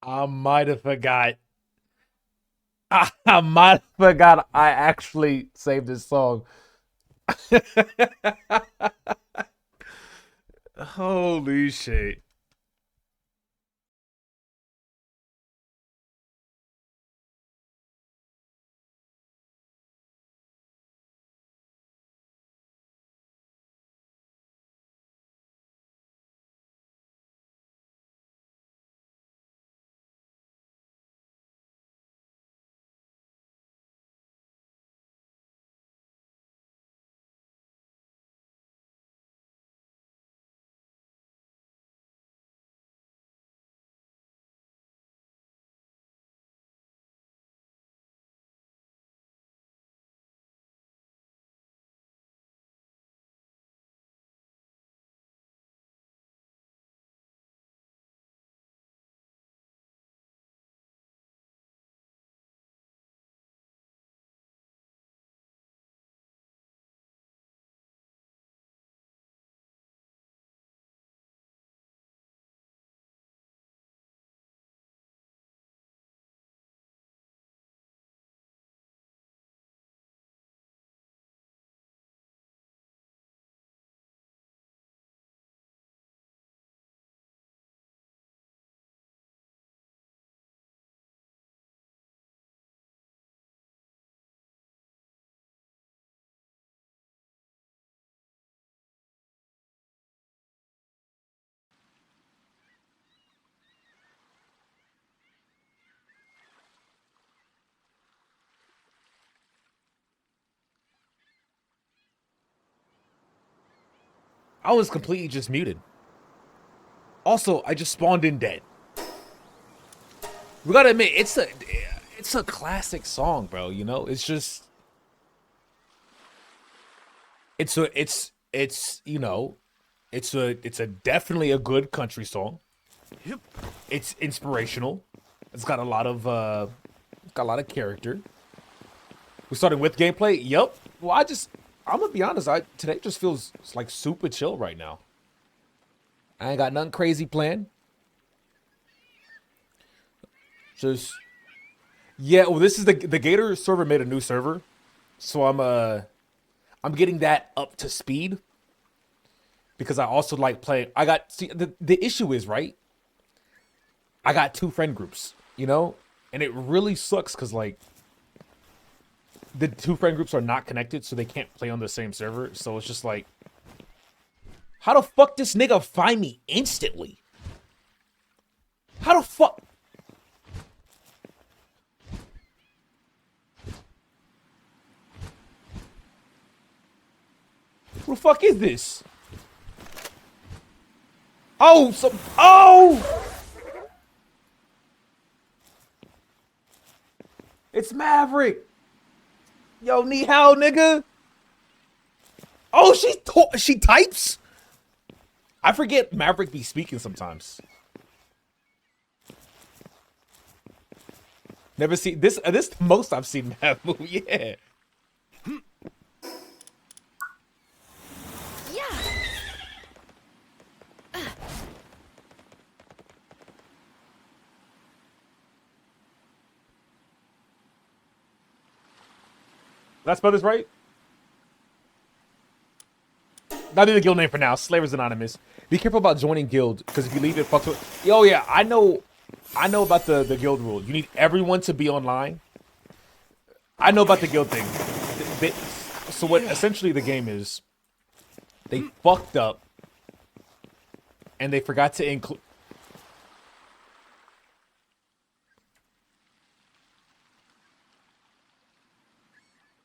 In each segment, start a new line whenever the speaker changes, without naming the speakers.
I might have forgot. I might have forgot I actually saved this song. Holy shit. I was completely just muted. Also, I just spawned in dead. We gotta admit, it's a classic song, bro. You know, it's just it's you know, it's a definitely a good country song. It's inspirational. It's got a lot of character. We started with gameplay. Yep. Well, I'm gonna be honest. Today just feels like super chill right now. I ain't got nothing crazy planned. Just yeah. Well, this is the Gator server made a new server, so I'm getting that up to speed because I also like playing. I got see the issue is right. I got two friend groups, you know, and it really sucks because like the two friend groups are not connected, so they can't play on the same server. So it's just like, how the fuck this nigga find me instantly? How the fuck? Who the fuck is this? Oh, oh! It's Maverick. Yo, ni hao, nigga. Oh, she types. I forget Maverick be speaking sometimes. Never seen this. This the most I've seen Mav move. Yeah.
Yeah.
Did I spell this right? Not do the guild name for now. Slavers Anonymous. Be careful about joining guild because if you leave it, fucks with. Oh yeah, I know. I know about the guild rule. You need everyone to be online. I know about the guild thing. So what essentially the game is, they fucked up and they forgot to include.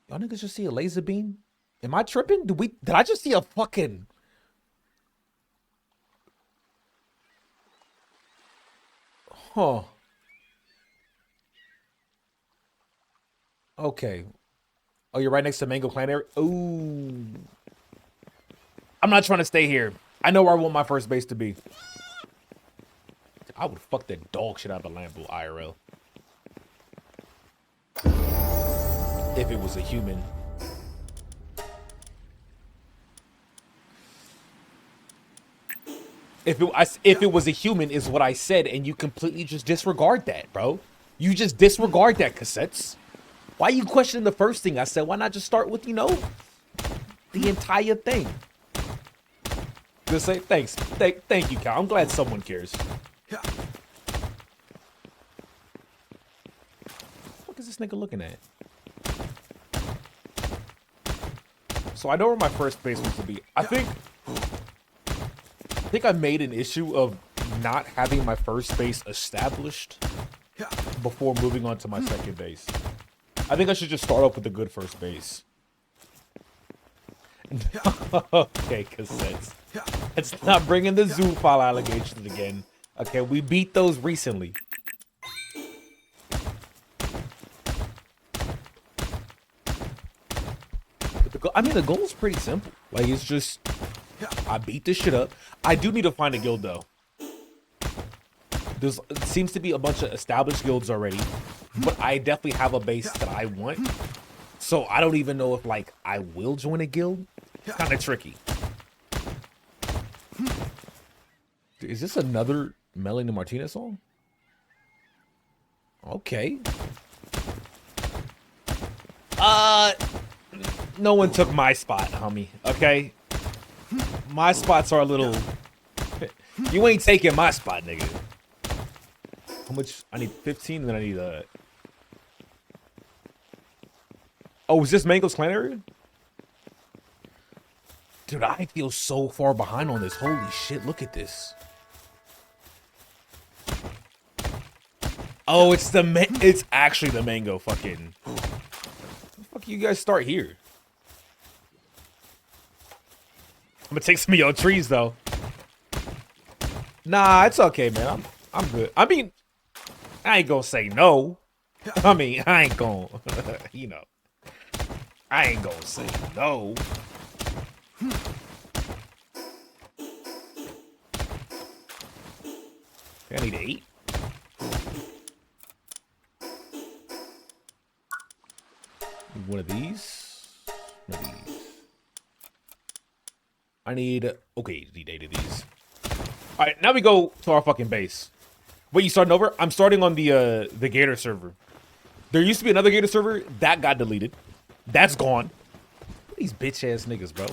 Y'all niggas just see a laser beam? Am I tripping? Did I just see a fucking? Huh. Okay. Oh, you're right next to Mango Clan area? Ooh. I'm not trying to stay here. I know where I want my first base to be. I would fuck the dog shit out of a Lambo IRL. If it was a human. If it was a human, is what I said, and you completely just disregard that, bro. You just disregard that, Cassettes. Why you questioning the first thing I said? Why not just start with, the entire thing? Just say thanks. Thank you, Cal. I'm glad someone cares. What is this nigga looking at? So I know where my first base wants to be. I think I made an issue of not having my first base established before moving on to my second base. I think I should just start off with a good first base. Okay, Cassettes. Let's not bring in the zoophile allegations again. Okay, we beat those recently. I mean, the goal is pretty simple. Like, it's just, I beat this shit up. I do need to find a guild, though. There seems to be a bunch of established guilds already, but I definitely have a base that I want. So I don't even know if, like, I will join a guild. It's kind of tricky. Is this another Melanie Martinez song? Okay. No one took my spot, homie. Okay? My spots are a little... You ain't taking my spot, nigga. How much? I need 15, and then I need Oh, is this Mango's clan area? Dude, I feel so far behind on this. Holy shit, look at this. Oh, it's actually the Mango fucking... How the fuck you guys start here? I'm gonna take some of your trees, though. Nah, it's okay, man. I'm good. I mean, I ain't gonna say no. I mean, I ain't gonna, I ain't gonna say no. I need 8. Need one of these. One of these. I need, okay, need 8 of these. All right, now we go to our fucking base. Wait, you starting over? I'm starting on the Gator server. There used to be another Gator server that got deleted. That's gone. These bitch ass niggas, bro.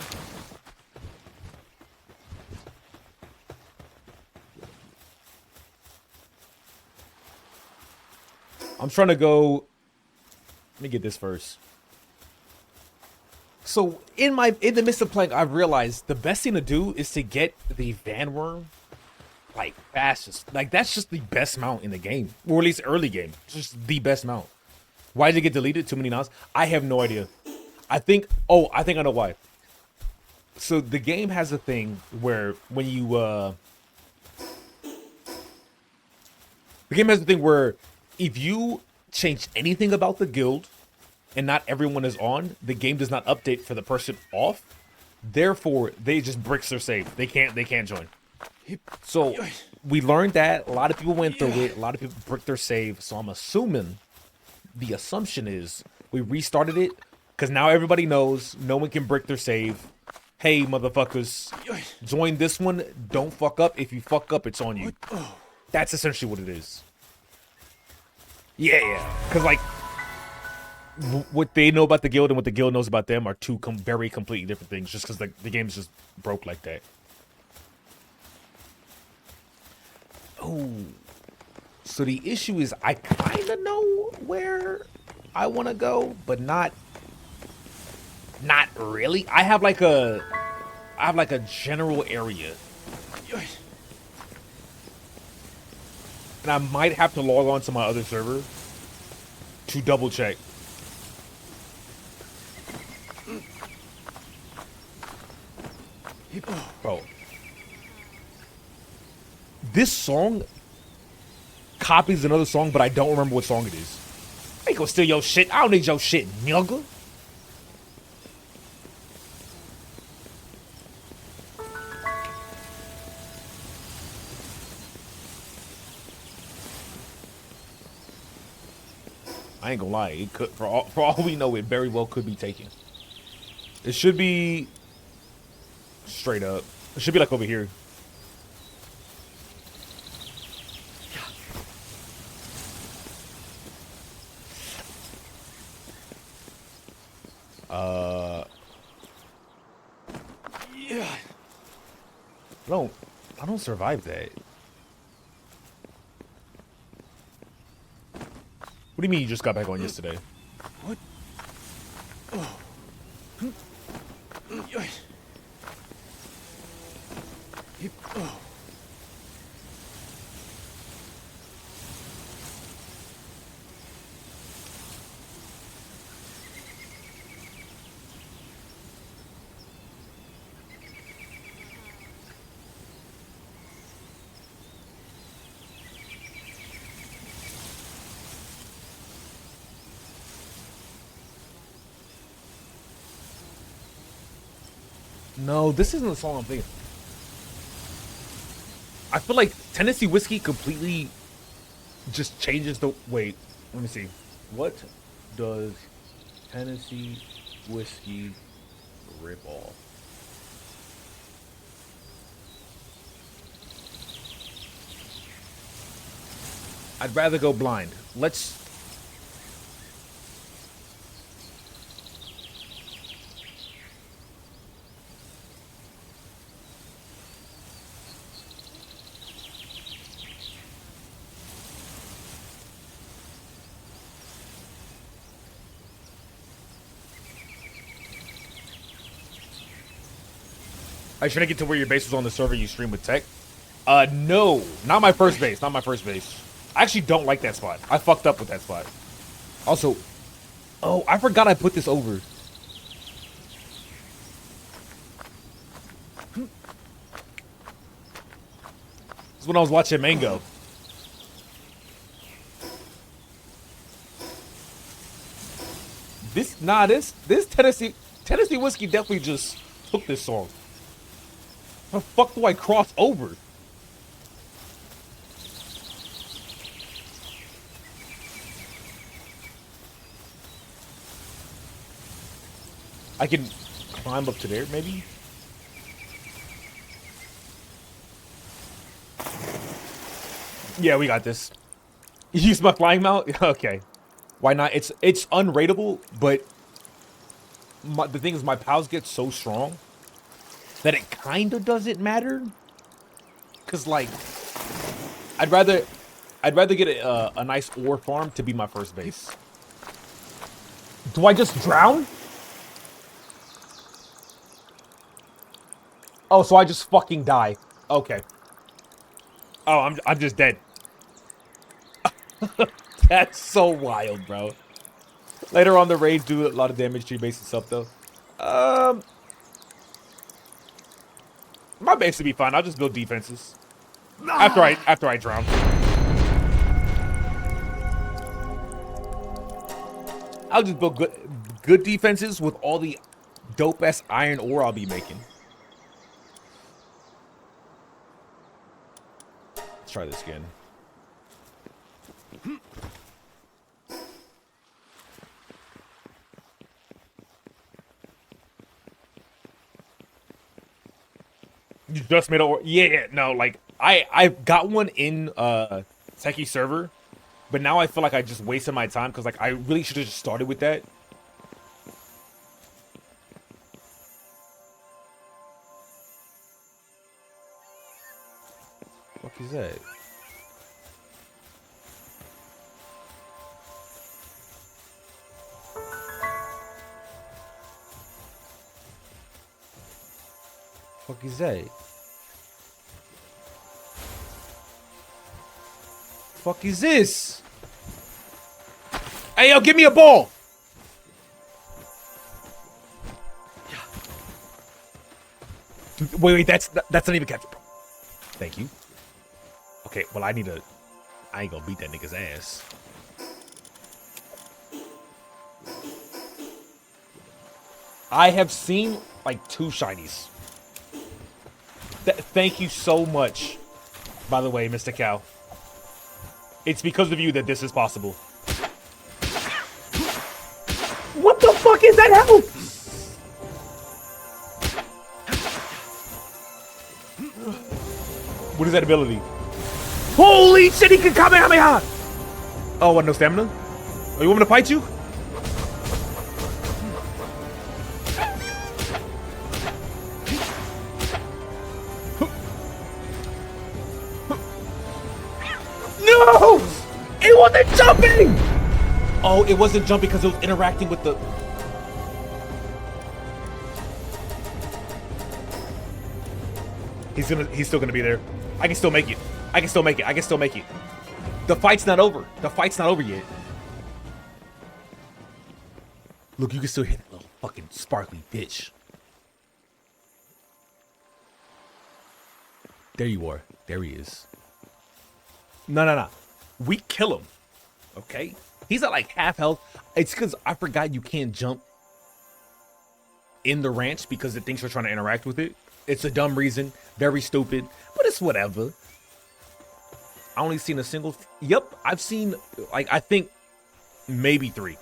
I'm trying to go. Let me get this first. So in the midst of playing, I've realized the best thing to do is to get the Van Worm like fastest. Like that's just the best mount in the game, or at least early game. It's just the best mount. Why did it get deleted? Too many nods. I have no idea. I think I know why. So the game has a thing where when you the game has a thing where if you change anything about the guild and not everyone is on, the game does not update for the person off. Therefore, they just bricks their save. They can't join. So we learned that a lot of people went through it. A lot of people bricked their save. So I'm assuming the assumption is we restarted it because now everybody knows no one can brick their save. Hey, motherfuckers, join this one. Don't fuck up. If you fuck up, it's on you. That's essentially what it is. Yeah. Because, like, what they know about the guild and what the guild knows about them are two very completely different things just because the game's just broke like that. Oh. So the issue is I kind of know where I want to go, but not really. I have like a general area. And I might have to log on to my other server to double check. Bro. This song copies another song, but I don't remember what song it is. I ain't gonna steal your shit. I don't need your shit, nigga. I ain't gonna lie. It could, for all we know, it very well could be taken. It should be straight up. It should be like over here. Uh, yeah. I don't survive that. What do you mean you just got back on yesterday? What? Oh. Oh. No, this isn't the song I'm thinking. I feel like Tennessee Whiskey completely just changes the... Wait, let me see. What does Tennessee Whiskey rip off? I'd rather go blind. Let's... Are you trying to get to where your base was on the server you stream with tech? No. Not my first base. Not my first base. I actually don't like that spot. I fucked up with that spot. Also... Oh, I forgot I put this over. This is when I was watching Mango. This Tennessee Whiskey definitely just took this song. How the fuck do I cross over? I can climb up to there, maybe? Yeah, we got this. You use my flying mount? Okay. Why not? It's unrateable, but the thing is my pals get so strong that it kind of doesn't matter. Cause like, I'd rather get a nice ore farm to be my first base. Do I just drown? Oh, so I just fucking die. Okay. Oh, I'm just dead. That's so wild, bro. Later on, the raids do a lot of damage to your base and stuff, though. My base will be fine. I'll just build defenses after I drown. I'll just build good defenses with all the dope ass iron ore I'll be making. Let's try this again. You just made a... Yeah, no, like, I've got one in Techie server, but now I feel like I just wasted my time, because, like, I really should have just started with that. What is that? Fuck is that? Fuck is this? Hey, yo, give me a ball. Wait, that's not even captured. Thank you. Okay, well, I ain't gonna beat that nigga's ass. I have seen like 2 shinies. Thank you so much, by the way, Mr. Cow. It's because of you that this is possible. What the fuck is that health? What is that ability? Holy shit, he can Kamehameha! Oh, what, no stamina? Oh, you want me to fight you? Oh, it wasn't jumping because it was interacting with the... He's still gonna be there. I can still make it. I can still make it. I can still make it. The fight's not over. The fight's not over yet. Look, you can still hit that little fucking sparkly bitch. There you are. There he is. No. We kill him. Okay? He's at like half health. It's because I forgot you can't jump in the ranch because it thinks we're trying to interact with it. It's a dumb reason. Very stupid. But it's whatever. I only seen a single... Yep, I've seen, like, I think maybe 3.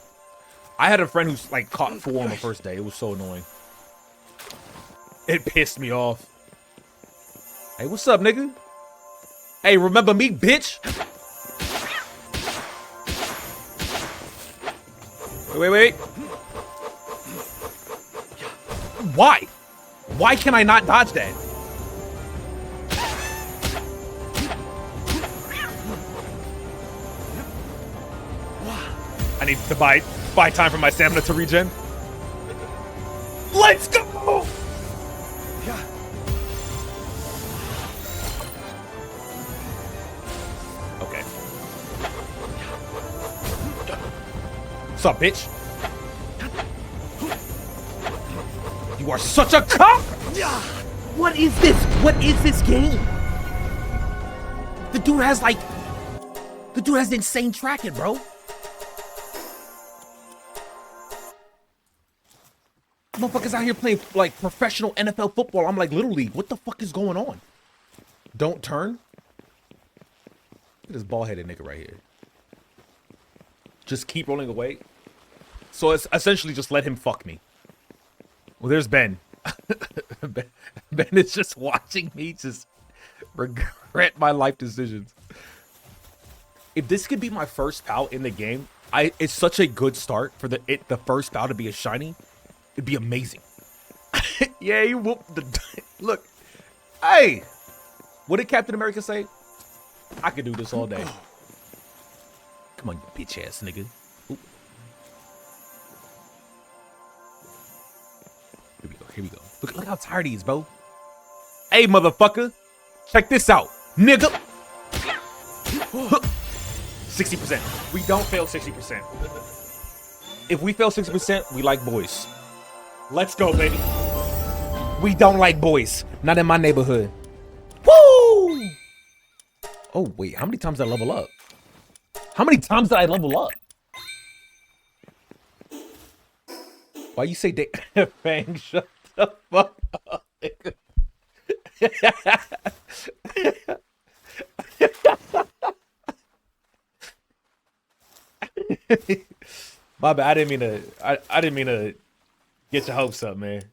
I had a friend who's, like, caught 4 on the first day. It was so annoying. It pissed me off. Hey, what's up, nigga? Hey, remember me, bitch? Wait. Why? Why can I not dodge that? I need to buy time for my stamina to regen. Let's go! Okay. What's up, bitch? You are such a cop!
What is this? What is this game? The dude has insane tracking, bro.
Motherfuckers out here playing like professional NFL football. I'm like, Little League. What the fuck is going on? Don't turn. Look at this bald-headed nigga right here. Just keep rolling away. So it's essentially just let him fuck me. Well, there's Ben. Ben is just watching me just regret my life decisions. If this could be my first PAL in the game, it's such a good start for the first PAL to be a shiny. It'd be amazing. Yeah, you whooped the... Look. Hey! What did Captain America say? I could do this all day. Come on, you bitch ass nigga. Oop. Here we go. Look how tired he is, bro. Hey, motherfucker. Check this out, nigga. 60%. We don't fail 60%. If we fail 60%, we like boys. Let's go, baby. We don't like boys. Not in my neighborhood. Woo! Oh, wait. How many times did I level up? How many times did I level up? Why you say Fang? Shut the fuck up, nigga. My bad. I didn't mean to get your hopes up, man.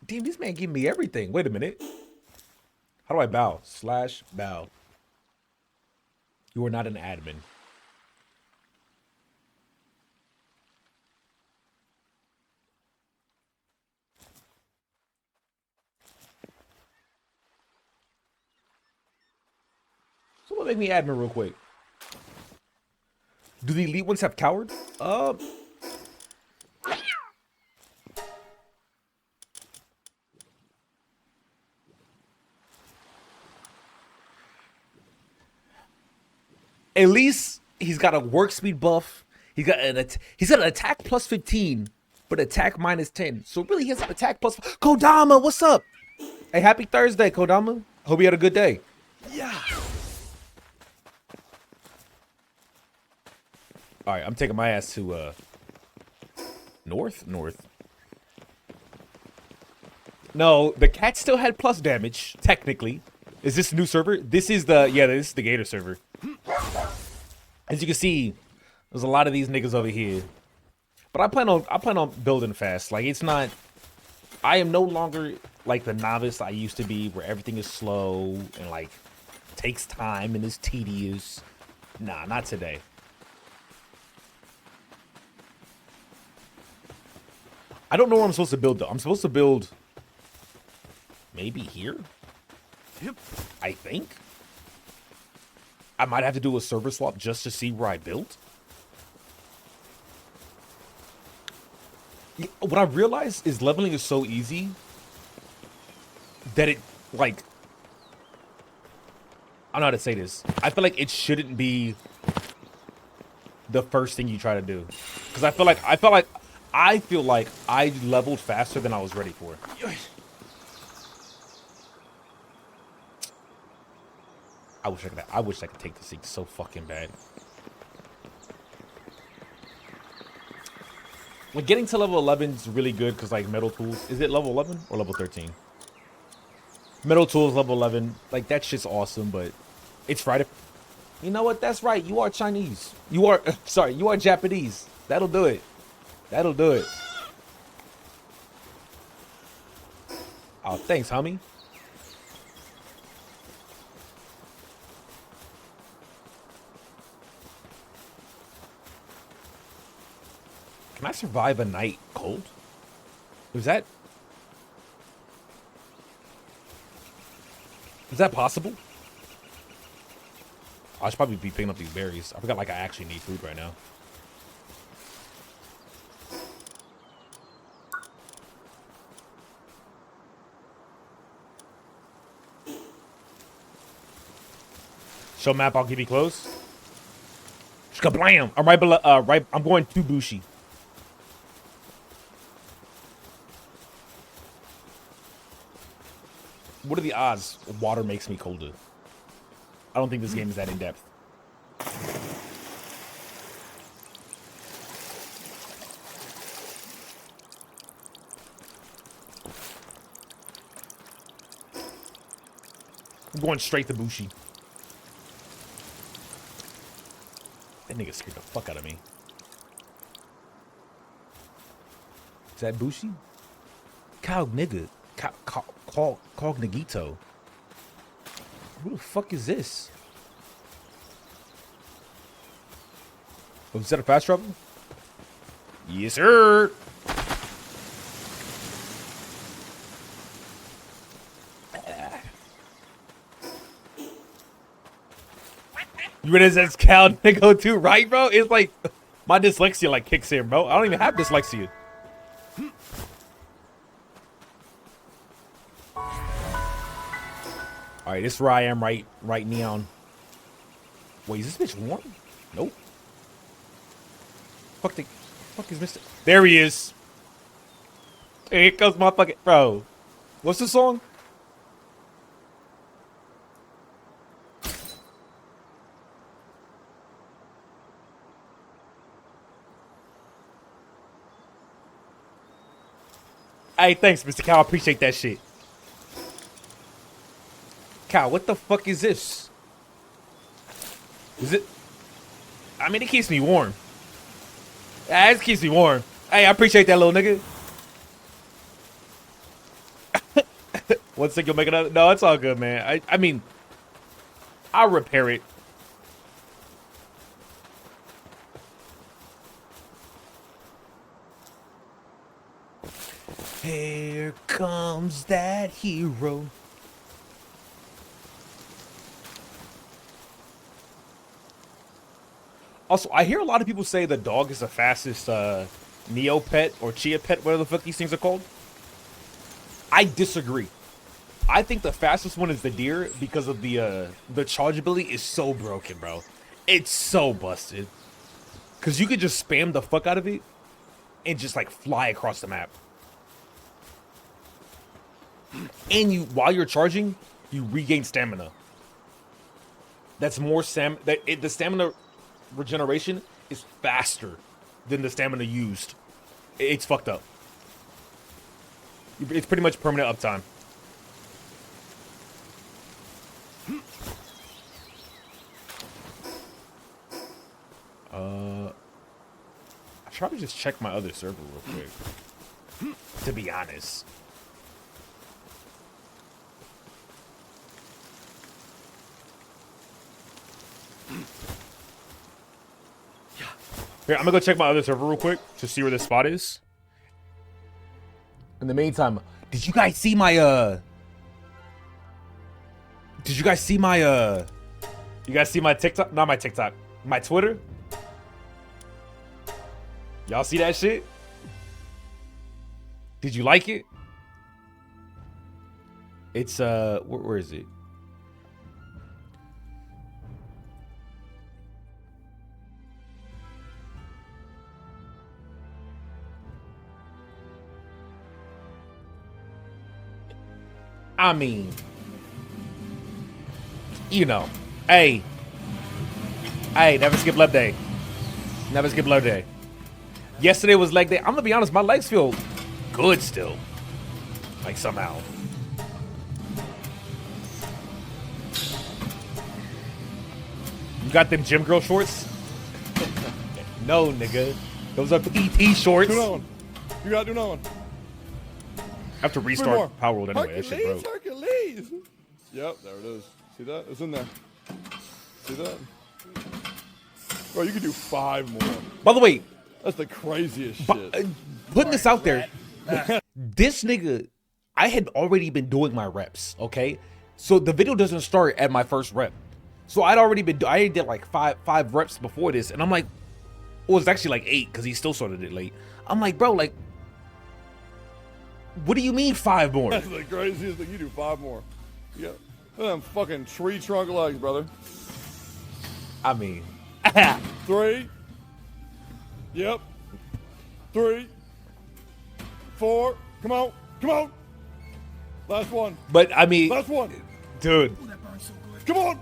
Damn, this man giving me everything. Wait a minute. How do I bow? /bow. You are not an admin. Someone make me admin real quick. Do the elite ones have coward? At least he's got a work speed buff. He's got an attack plus 15, but attack minus 10. So really, he has an attack plus. Kodama, what's up? Hey, happy Thursday, Kodama. Hope you had a good day. Yeah. All right, I'm taking my ass to north. No, the cat still had plus damage technically. Is this a new server? This is the this is the Gator server. As you can see, there's a lot of these niggas over here. But I plan on building fast. Like, it's not... I am no longer like the novice I used to be, where everything is slow and like takes time and is tedious. Nah, not today. I don't know where I'm supposed to build though. I'm supposed to build maybe here. Yep. I think. I might have to do a server swap just to see where I built. What I realized is leveling is so easy that it, like, I don't know how to say this. I feel like it shouldn't be the first thing you try to do. Because I feel like I leveled faster than I was ready for. I wish I could take the seat so fucking bad. Like, getting to level 11 is really good because, like, metal tools. Is it level 11 or level 13? Metal tools level 11. Like, that shit's awesome, but it's Friday. You know what? That's right. You are Chinese. You are, sorry, you are Japanese. That'll do it. That'll do it. Oh, thanks, homie. Can I survive a night cold? Is that possible? I should probably be picking up these berries. I forgot, like, I actually need food right now. Show map, I'll give you close. Shkablam! I'm right below, I'm going to Bushi. What are the odds water makes me colder? I don't think this game is that in-depth. I'm going straight to Bushi. That nigga scared the fuck out of me. Is that Bushi? Cow nigga. Cognito. Who the fuck is this? Oh, is that a fast travel? Yes, sir. You ready to say cow nigga too, right, bro? It's like my dyslexia like kicks in, bro. I don't even have dyslexia. All right, this is where I am, right neon. Wait, is this bitch warm? Nope. Fuck is Mr. There he is. Here comes my fucking bro. What's the song? Hey, thanks, Mr. Cow. I appreciate that shit. Cow, what the fuck is this? Is it? I mean, it keeps me warm. Yeah, it keeps me warm. Hey, I appreciate that, little nigga. One sec, you'll make another. No, it's all good, man. I mean, I'll repair it. Here comes that hero. Also, I hear a lot of people say the dog is the fastest Neopet or Chia Pet, whatever the fuck these things are called. I disagree. I think the fastest one is the deer because of the chargeability is so broken, bro. It's so busted. Because you could just spam the fuck out of it and just like fly across the map. And while you're charging, you regain stamina. That's more the stamina regeneration is faster than the stamina used. It's fucked up. It's pretty much permanent uptime. I should probably just check my other server real quick. To be honest. Here, I'm gonna go check my other server real quick to see where this spot is. In the meantime, did you guys see my you guys see my TikTok? Not my TikTok. My Twitter? Y'all see that shit? Did you like it? It's where is it? I mean, you know, hey, never skip leg day. Never skip leg day. Yesterday was leg day. I'm gonna be honest, my legs feel good still. Like somehow. You got them gym girl shorts? No, nigga. Those are PT shorts.
Do another one. You gotta do another one.
I have to restart Palworld anyway. That shit broke.
Hercules. Yep, there it is. See that? It's in there. See that? Bro, you could do 5 more.
By the way,
That's the craziest shit.
putting this out there, this nigga, I had already been doing my reps, okay? So the video doesn't start at my first rep. So I did like five reps before this, and I'm like, well, it's actually like 8 because he still started it late. I'm like, bro, like, what do you mean 5 more?
That's the craziest thing. You do 5 more. Yeah. Look at them fucking tree trunk legs, brother.
I mean,
3. Yep. 3. 4. Come on. Come on. Last one.
but I mean,
Last one.
dude,
Come on.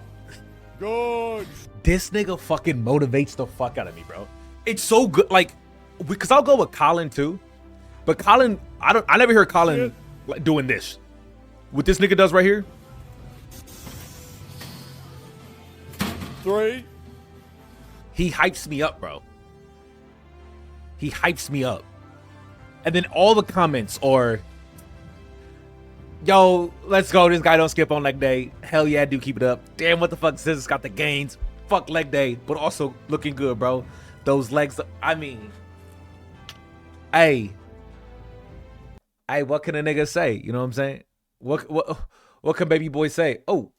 Good.
this nigga fucking motivates the fuck out of me, bro. It's so good, like, because I'll go with Colin too, but Colin, I never hear Colin like, doing this. What this nigga does right here,
3.
he hypes me up, bro. He hypes me up. And then all the comments are, yo, let's go. This guy don't skip on leg day. Hell yeah, do keep it up. Damn, what the fuck? Scissors got the gains. Fuck leg day, but also looking good, bro. Those legs, I mean, hey, what can a nigga say? You know what I'm saying? What can baby boy say? Oh,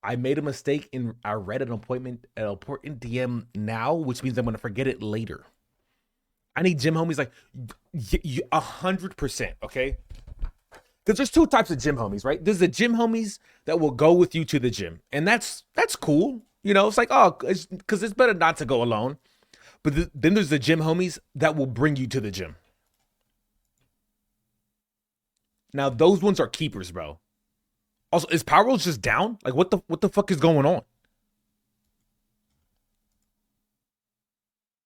I made a mistake and I read an important DM now, which means I'm gonna forget it later. I need gym homies like 100%, okay? Because there's 2 types of gym homies, right? There's the gym homies that will go with you to the gym, and that's cool. You know, it's like, oh, because it's better not to go alone. But then there's the gym homies that will bring you to the gym. Now those ones are keepers, bro. Also, is Palworld just down? Like, what the fuck is going on?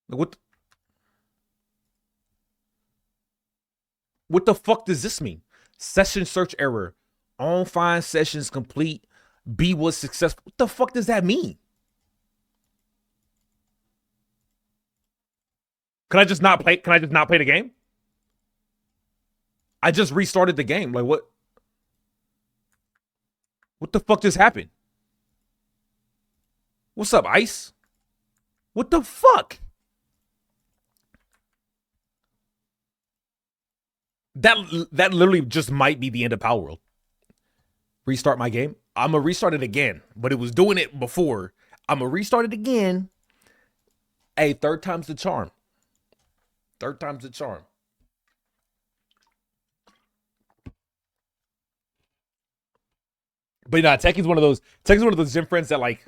Like, what the fuck does this mean? Session search error. On fine sessions complete. B was successful. What the fuck does that mean? Can I just not play? Can I just not play the game? I just restarted the game. Like, what? What the fuck just happened? What's up, Ice? What the fuck? That literally just might be the end of Palworld. Restart my game. I'm gonna restart it again, but it was doing it before. I'm gonna restart it again. Hey, 3rd time's the charm. 3rd time's the charm. But nah, Techie's one of those gym friends that like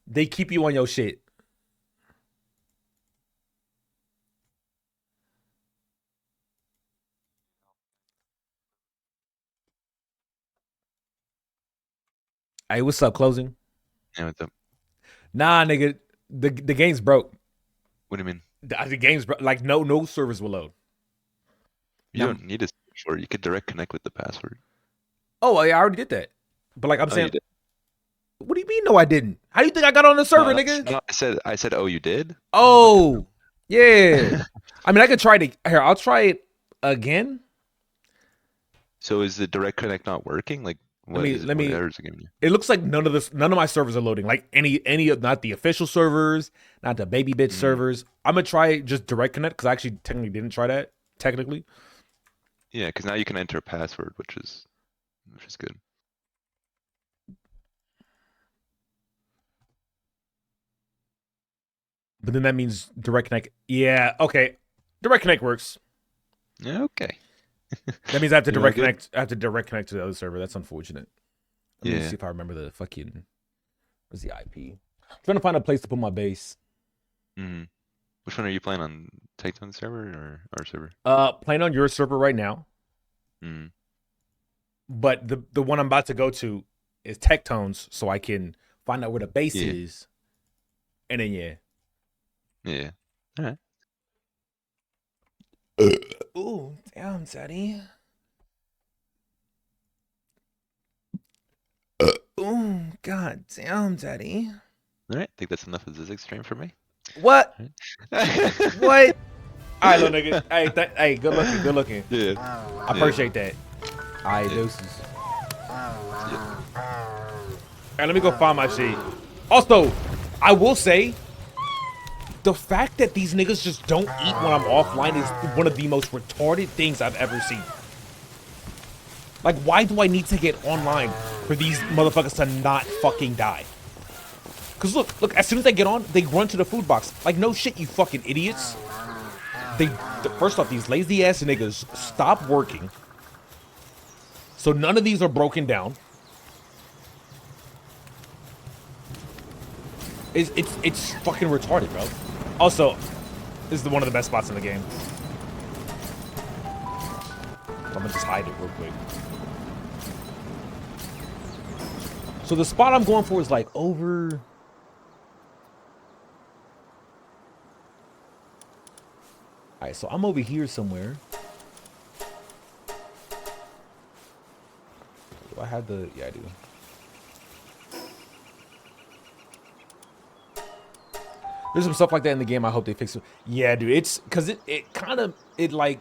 they keep you on your shit. Hey, what's up, closing?
Yeah, what's up?
Nah, nigga, the game's broke.
What do you mean?
The game's broke. Like no servers will load.
You don't need a password. You could direct connect with the password.
Oh, I already did that. But like I'm
Oh,
saying,
you did?
what do you mean? No, I didn't. How do you think I got on the server,
No,
nigga?
no, I said, oh, you did?
Oh, yeah. I mean, I could try it. Here, I'll try it again.
So is the direct connect not working? Like, what
let me.
what errors are giving you?
It looks like none of my servers are loading. Like any of not the official servers, not the baby bitch servers. I'm gonna try just direct connect because I actually technically didn't try that technically.
Yeah, because now you can enter a password, which is good.
But then that means direct connect. Yeah, okay. Direct connect works.
Okay.
That means I have to
You
direct
like it?
connect. I have to direct connect to the other server. That's unfortunate. Let me
Yeah.
see if I remember the fucking. Where's the IP? I'm trying to find a place to put my base.
Mm. Which one are you playing on? Tectone server or our server?
Playing on your server right now,
Mm.
but the one I'm about to go to is Tectones, so I can find out where the base
Yeah.
is, and then yeah.
Yeah. All right.
Ooh, damn, Daddy. Ooh, god damn, Daddy.
All right. Think that's enough of this stream for me.
What?
All right.
What? All right, little nigga. Hey, hey, good looking, good looking.
Yeah.
I appreciate that. All right,
Yeah.
deuces. All right, let me go find my shit. Also, I will say, the fact that these niggas just don't eat when I'm offline is one of the most retarded things I've ever seen. Like, why do I need to get online for these motherfuckers to not fucking die? Because look, as soon as they get on, they run to the food box. Like, no shit, you fucking idiots. First off, these lazy ass niggas stop working. So none of these are broken down. It's fucking retarded, bro. Also, this is one of the best spots in the game. I'm gonna just hide it real quick. So the spot I'm going for is like over. Alright, so I'm over here somewhere. Do I have the... Yeah, I do. There's some stuff like that in the game. I hope they fix it. Yeah, dude. It's... Because it kind of... It, like...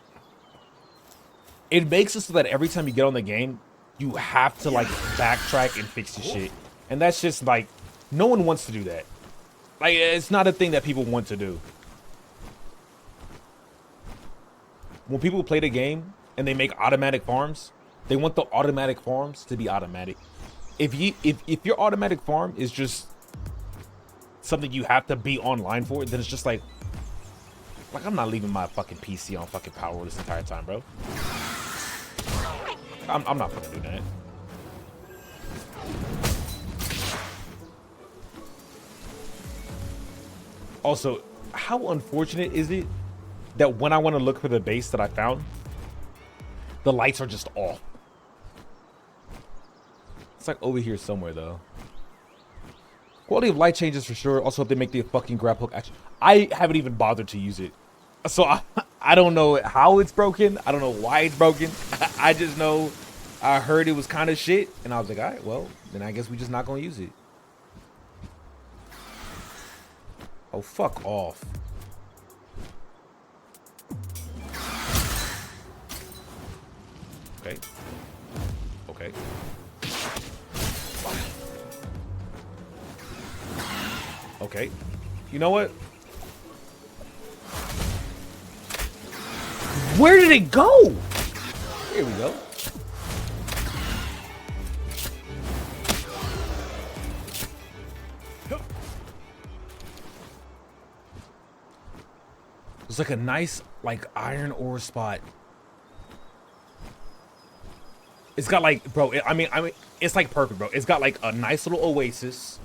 It makes it so that every time you get on the game, you have to, like, backtrack and fix your shit. And that's just, like... No one wants to do that. Like, it's not a thing that people want to do. When people play the game and they make automatic farms, they want the automatic farms to be automatic. If your automatic farm is just something you have to be online for, then it's just like I'm not leaving my fucking PC on fucking Palworld this entire time, bro. I'm not gonna do that. Also, how unfortunate is it that when I want to look for the base that I found, the lights are just off? It's like over here somewhere, though. Quality of light changes for sure. Also, if they make the fucking grab hook action. I haven't even bothered to use it. So I don't know how it's broken. I don't know why it's broken. I just know I heard it was kind of shit. And I was like, all right, well, then I guess we just not going to use it. Oh, fuck off. Okay. Okay. Okay. You know what? Where did it go? Here we go. It's like a nice, like, iron ore spot. It's got like, bro, I mean, it's like perfect, bro. It's got like a nice little oasis.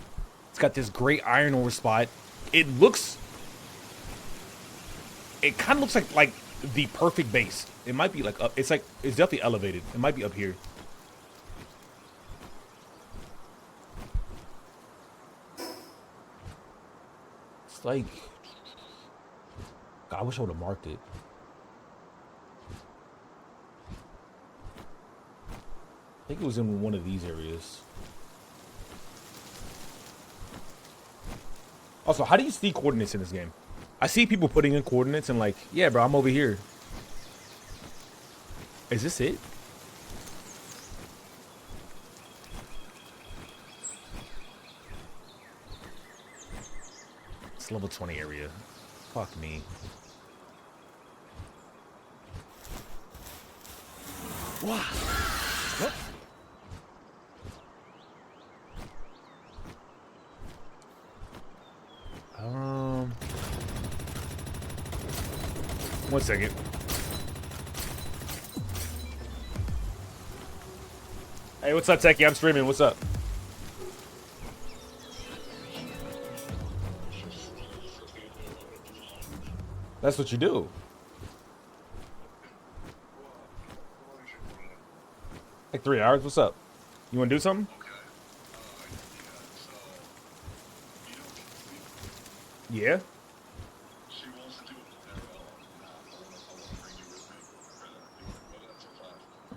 It's got this great iron ore spot. It kind of looks like the perfect base. It might be like up. It's definitely elevated. It might be up here. It's like, God, I wish I would have marked it. I think it was in one of these areas. Also, how do you see coordinates in this game? I see people putting in coordinates and like, yeah, bro, I'm over here. Is this it? It's level 20 area. Fuck me. Wow. What? 1 second. Hey, what's up, Techie? I'm streaming. What's up? That's what you do. Like 3 hours. What's up? You want to do something? Yeah.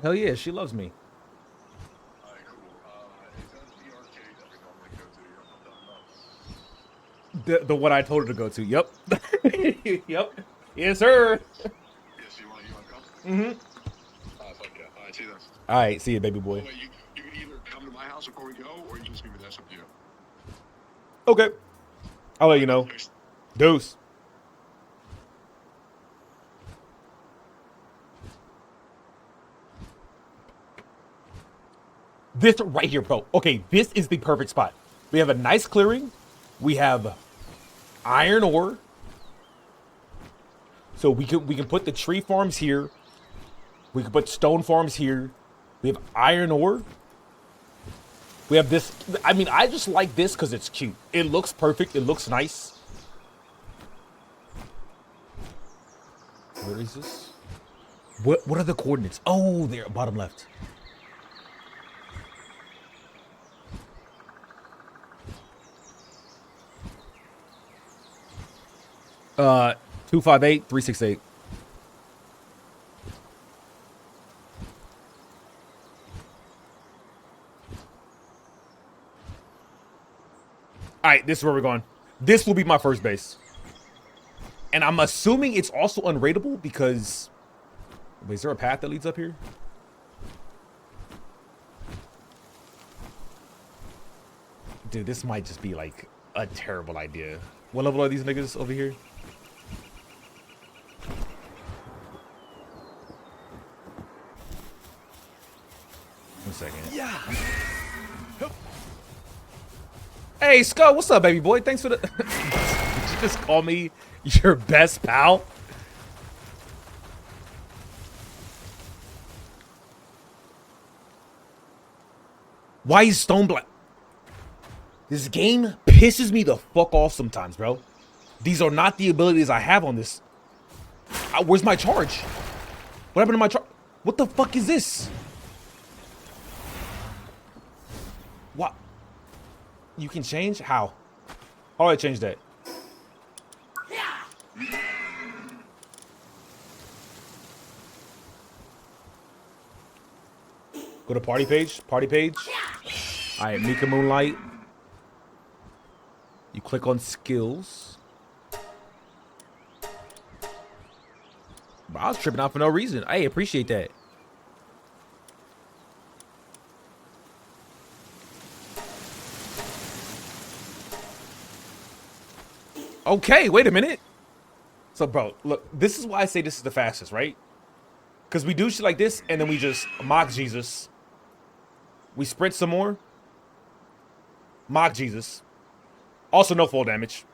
Hell yeah, she loves me. The one I told her to go to. Yep. Yep. Yes, sir. Mm-hmm. All right, see you, baby boy.
You can either come to my house before we go, or you can just meet me there. It's up to you.
Okay. I'll let you know. Deuce. This right here, bro. Okay, this is the perfect spot. We have a nice clearing. We have iron ore. So we can put the tree farms here. We can put stone farms here. We have iron ore. We have this. I mean, I just like this because it's cute. It looks perfect. It looks nice. Where is this? What are the coordinates? Oh, they're bottom left. Uh, 258-368. All right, this is where we're going. This will be my first base. And I'm assuming it's also unrateable because... Wait, is there a path that leads up here? Dude, this might just be like a terrible idea. What level are these niggas over here? One second.
Yeah.
Hey, Skull, what's up, baby boy? Thanks for the... Did you just call me your best pal? Why is Stone Black? This game pisses me the fuck off sometimes, bro. These are not the abilities I have on this. Where's my charge? What happened to my charge? What the fuck is this? What? You can change? How? How do I change that? Go to party page. Party page. All right, Mika Moonlight. You click on skills. Bro, I was tripping out for no reason. I appreciate that. Okay, wait a minute. So, bro, look, this is why I say this is the fastest, right? Because we do shit like this, and then we just mock Jesus. We sprint some more. Mock Jesus. Also, no fall damage.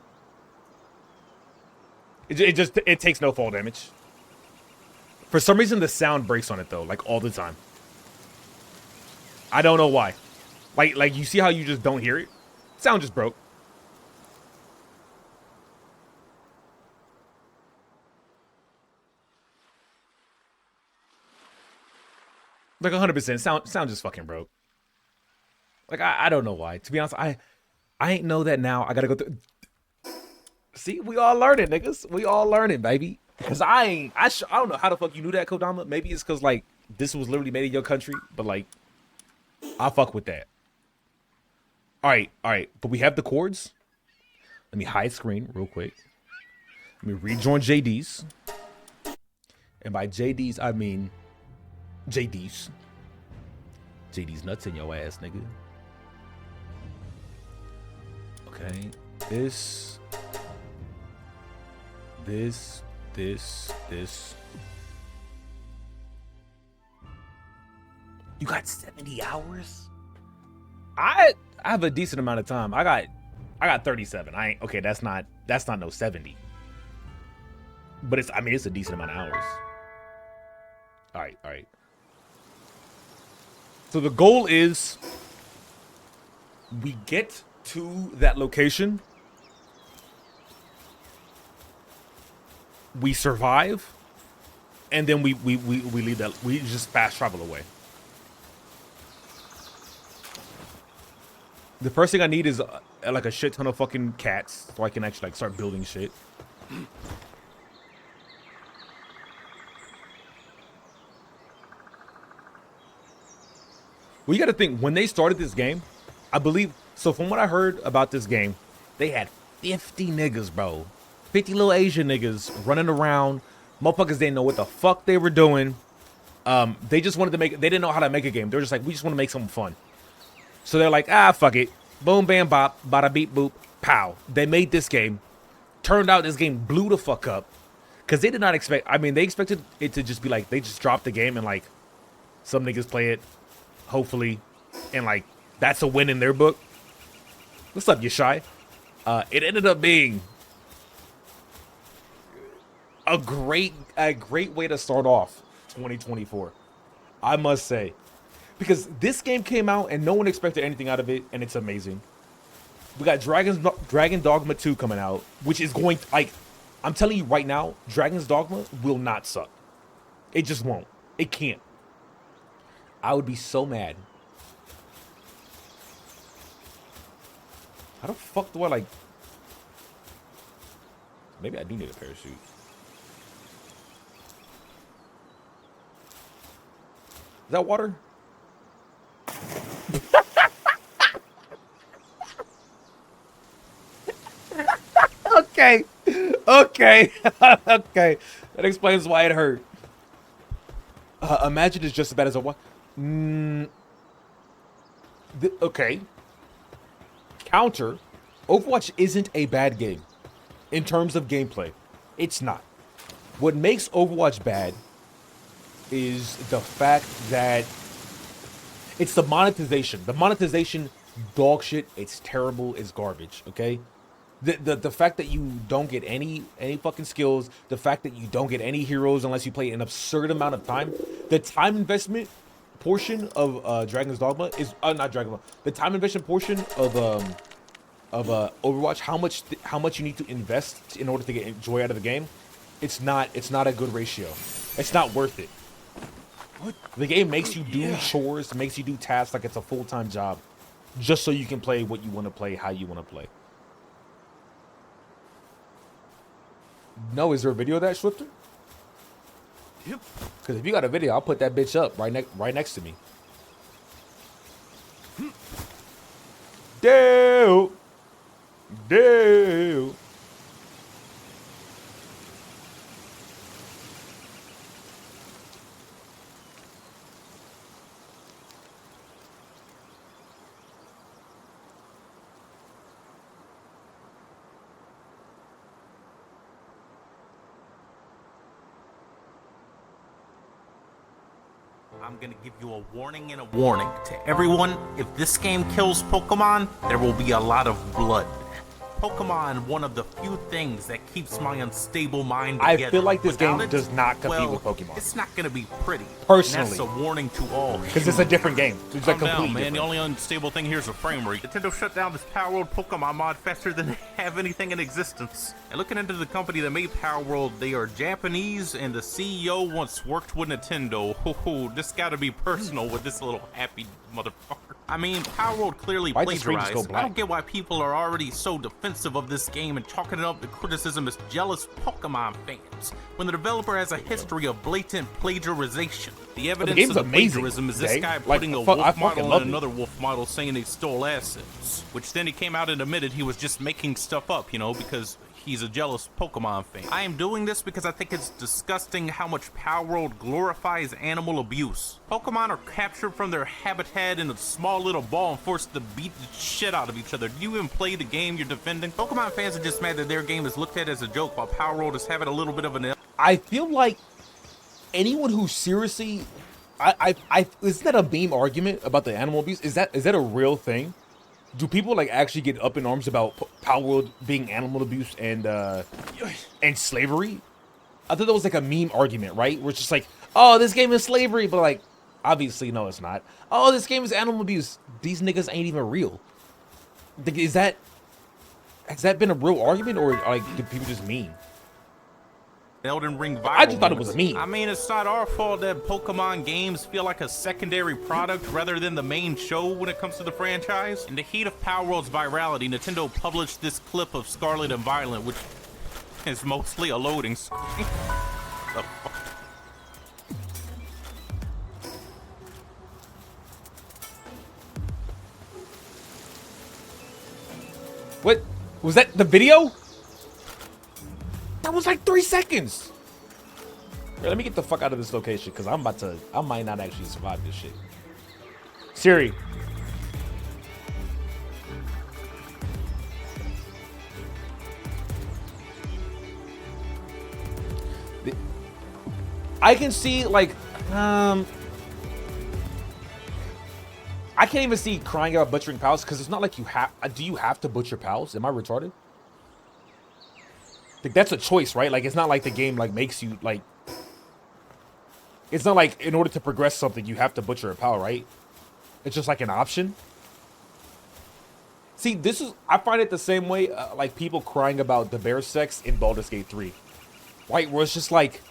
It takes no fall damage. For some reason, the sound breaks on it, though, like, all the time. I don't know why. Like you see how you just don't hear it? Sound just broke. Like 100%. Sound just fucking broke. Like, I don't know why. To be honest, I ain't know that now. I gotta go through. See, we all learning, niggas. We all learning, baby. Because I don't know how the fuck you knew that, Kodama. Maybe it's because, like, this was literally made in your country. But, like, I fuck with that. All right. But we have the chords. Let me hide screen real quick. Let me rejoin JD's. And by JD's, I mean JD's. JD's nuts in your ass, nigga. Okay. This. You got 70 hours? I have a decent amount of time. I got 37. I ain't okay, that's not no 70. But it's, I mean, it's a decent amount of hours. All right, all right. So the goal is we get to that location, we survive, and then we leave that, we just fast travel away. The first thing I need is like a shit ton of fucking cats so I can actually like start building shit. Well, you got to think, when they started this game, I believe, so from what I heard about this game, they had 50 niggas, bro. 50 little Asian niggas running around. Motherfuckers didn't know what the fuck they were doing. They just wanted to make, they didn't know how to make a game. They were just like, we just want to make something fun. So they're like, ah, fuck it. Boom, bam, bop, bada beep, boop, pow. They made this game. Turned out this game blew the fuck up. Because they did not expect, I mean, they expected it to just be like, they just dropped the game and like, some niggas play it, hopefully, and like, that's a win in their book. What's up, you shy? It ended up being a great way to start off 2024, I must say. Because this game came out and no one expected anything out of it, and it's amazing. We got Dragon Dogma 2 coming out, which is going to, like, I'm telling you right now, Dragon's Dogma will not suck. It just won't. It can't. I would be so mad. How the fuck do I, like... Maybe I do need a parachute. Is that water? Okay. Okay. Okay. That explains why it hurt. Imagine it's just as bad as a what? Okay. Counter. Overwatch isn't a bad game in terms of gameplay. It's not. What makes Overwatch bad is the fact that it's the monetization. The monetization, dog shit. It's terrible. It's garbage. Okay. The fact that you don't get any fucking skills, the fact that you don't get any heroes unless you play an absurd amount of time, the time investment portion of Dragon's Dogma is not Dragon Dogma. The time investment portion of Overwatch, how much you need to invest in order to get joy out of the game, it's not a good ratio. It's not worth it. What? The game makes you do chores, makes you do tasks like it's a full-time job, just so you can play what you want to play, how you want to play. No, is there a video of that, Swifter?
Yep.
Because if you got a video, I'll put that bitch up right next to me. Damn. Damn.
I'm gonna give you a warning and a warning to everyone. If this game kills Pokemon, there will be a lot of blood. Pokemon, one of the few things that keeps my unstable mind together.
I feel like this
Without
game does not compete with Pokemon.
It's not gonna be pretty.
Personally.
And that's a warning to all.
Because it's a different game. It's like
Calm
completely
down, man.
different.
The only unstable thing here is a frame rate. Nintendo shut down this Palworld Pokemon mod faster than they have anything in existence. And looking into the company that made Palworld, they are Japanese, and the CEO once worked with Nintendo. Ho, this gotta be personal with this little happy motherfucker. I mean, Palworld clearly
Why'd the screen just
plagiarized.
go
I
black?
don't get why people are already so defensive of this game and chalking it up to criticism as jealous Pokemon fans, when the developer has a history of blatant plagiarization. The evidence
game's
of the
amazing,
plagiarism is this
Dave.
guy
Like,
putting a
I
wolf
fucking
model
love
and
it.
another wolf model saying they stole assets, which then he came out and admitted he was just making stuff up, you know, because he's a jealous Pokemon fan. I am doing this because I think it's disgusting how much Palworld glorifies animal abuse. Pokemon are captured from their habitat in a small little ball and forced to beat the shit out of each other. Do you even play the game you're defending? Pokemon fans are just mad that their game is looked at as a joke while Palworld is having a little bit of an...
I feel like anyone who seriously, isn't that a meme argument about the animal abuse? Is that a real thing? Do people like actually get up in arms about Palworld being animal abuse and slavery? I thought that was like a meme argument, right? Where it's just like, oh, this game is slavery, but like, obviously, no, it's not. Oh, this game is animal abuse. These niggas ain't even real. Has that been a real argument, or like, do people just meme?
Elden Ring viral.
I just thought it was a meme.
I mean, it's not our fault that Pokemon games feel like a secondary product rather than the main show when it comes to the franchise. In the heat of Palworld's virality, Nintendo published this clip of Scarlet and Violet, which is mostly a loading screen. The fuck?
What? Was that the video? That was like 3 seconds. Here, let me get the fuck out of this location, because I might not actually survive this shit. Siri. I can see, like, I can't even see crying about butchering pals, because it's not like you have. Do you have to butcher pals? Am I retarded? Like, that's a choice, right? Like, it's not like the game like makes you like. It's not like in order to progress something you have to butcher a pal, right? It's just like an option. See, I find it the same way, like people crying about the bear sex in Baldur's Gate 3, right? Where it's just like,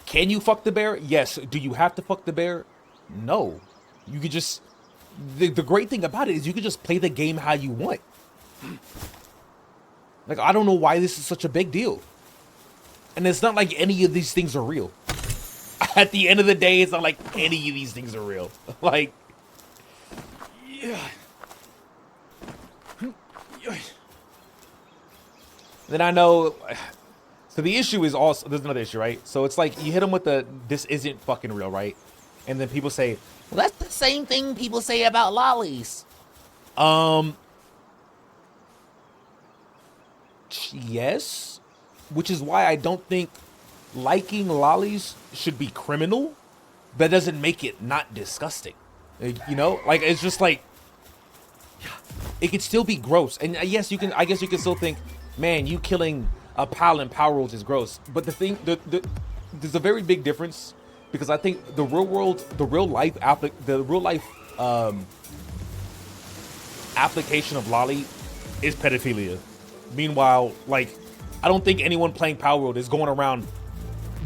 can you fuck the bear? Yes. Do you have to fuck the bear? No. You could just. The great thing about it is you could just play the game how you want. Like, I don't know why this is such a big deal. And it's not like any of these things are real. At the end of the day, it's not like any of these things are real. Like, yeah. Then I know. So the issue is also, there's another issue, right? So it's like you hit them with the, this isn't fucking real, right? And then people say, well, that's the same thing people say about lollies. Yes, which is why I don't think liking lollies should be criminal. That doesn't make it not disgusting. You know, like, it's just like, it could still be gross. And yes, you can. I guess you can still think, man, you killing a pal in Palworld is gross. But the thing, there's a very big difference, because I think the real world, the real life application of lolly is pedophilia. Meanwhile, like, I don't think anyone playing Palworld is going around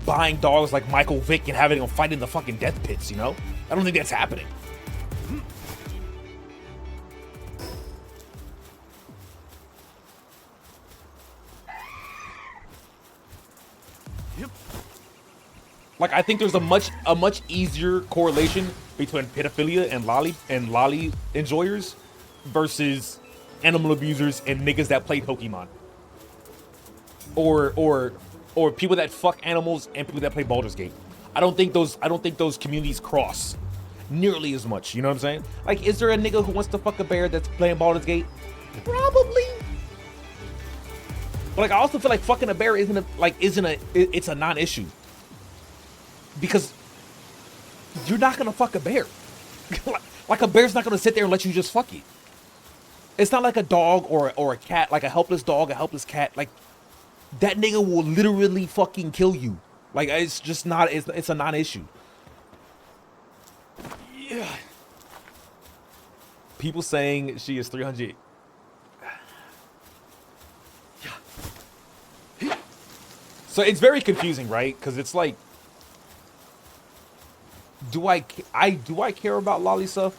buying dogs like Michael Vick and having them fight in the fucking death pits, you know? I don't think that's happening. Yep. Like, I think there's a much easier correlation between pedophilia and lolly enjoyers versus animal abusers and niggas that play Pokemon, or people that fuck animals and people that play Baldur's Gate. I don't think those communities cross nearly as much. You know what I'm saying? Like, is there a nigga who wants to fuck a bear that's playing Baldur's Gate? Probably. But like, I also feel like fucking a bear it's a non-issue, because you're not gonna fuck a bear. Like, a bear's not gonna sit there and let you just fuck it. It's not like a dog or a cat, like a helpless dog, a helpless cat. Like, that nigga will literally fucking kill you. Like, it's just not, it's a non-issue. Yeah. People saying she is 300. Yeah. So it's very confusing, right? Because it's like, do I care about lolly stuff?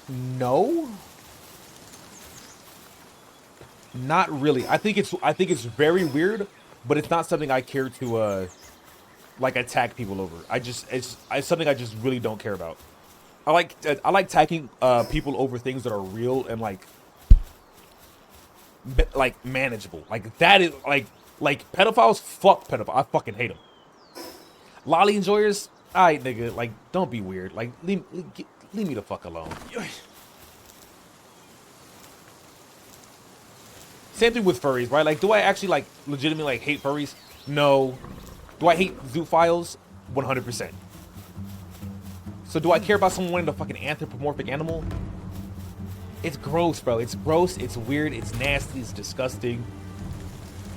No. Not really. I think it's very weird, but it's not something I care to like attack people over. It's something I just really don't care about. I like attacking people over things that are real and like manageable. Like, that is like pedophiles. Fuck pedophiles. I fucking hate them. Lolly enjoyers. Alright, nigga. Like, don't be weird. Like, leave me the fuck alone. Same thing with furries, right? Like, do I actually, like, legitimately, like, hate furries? No. Do I hate zoophiles? 100%. So do I care about someone wanting a fucking anthropomorphic animal? It's gross, bro. It's gross, it's weird, it's nasty, it's disgusting.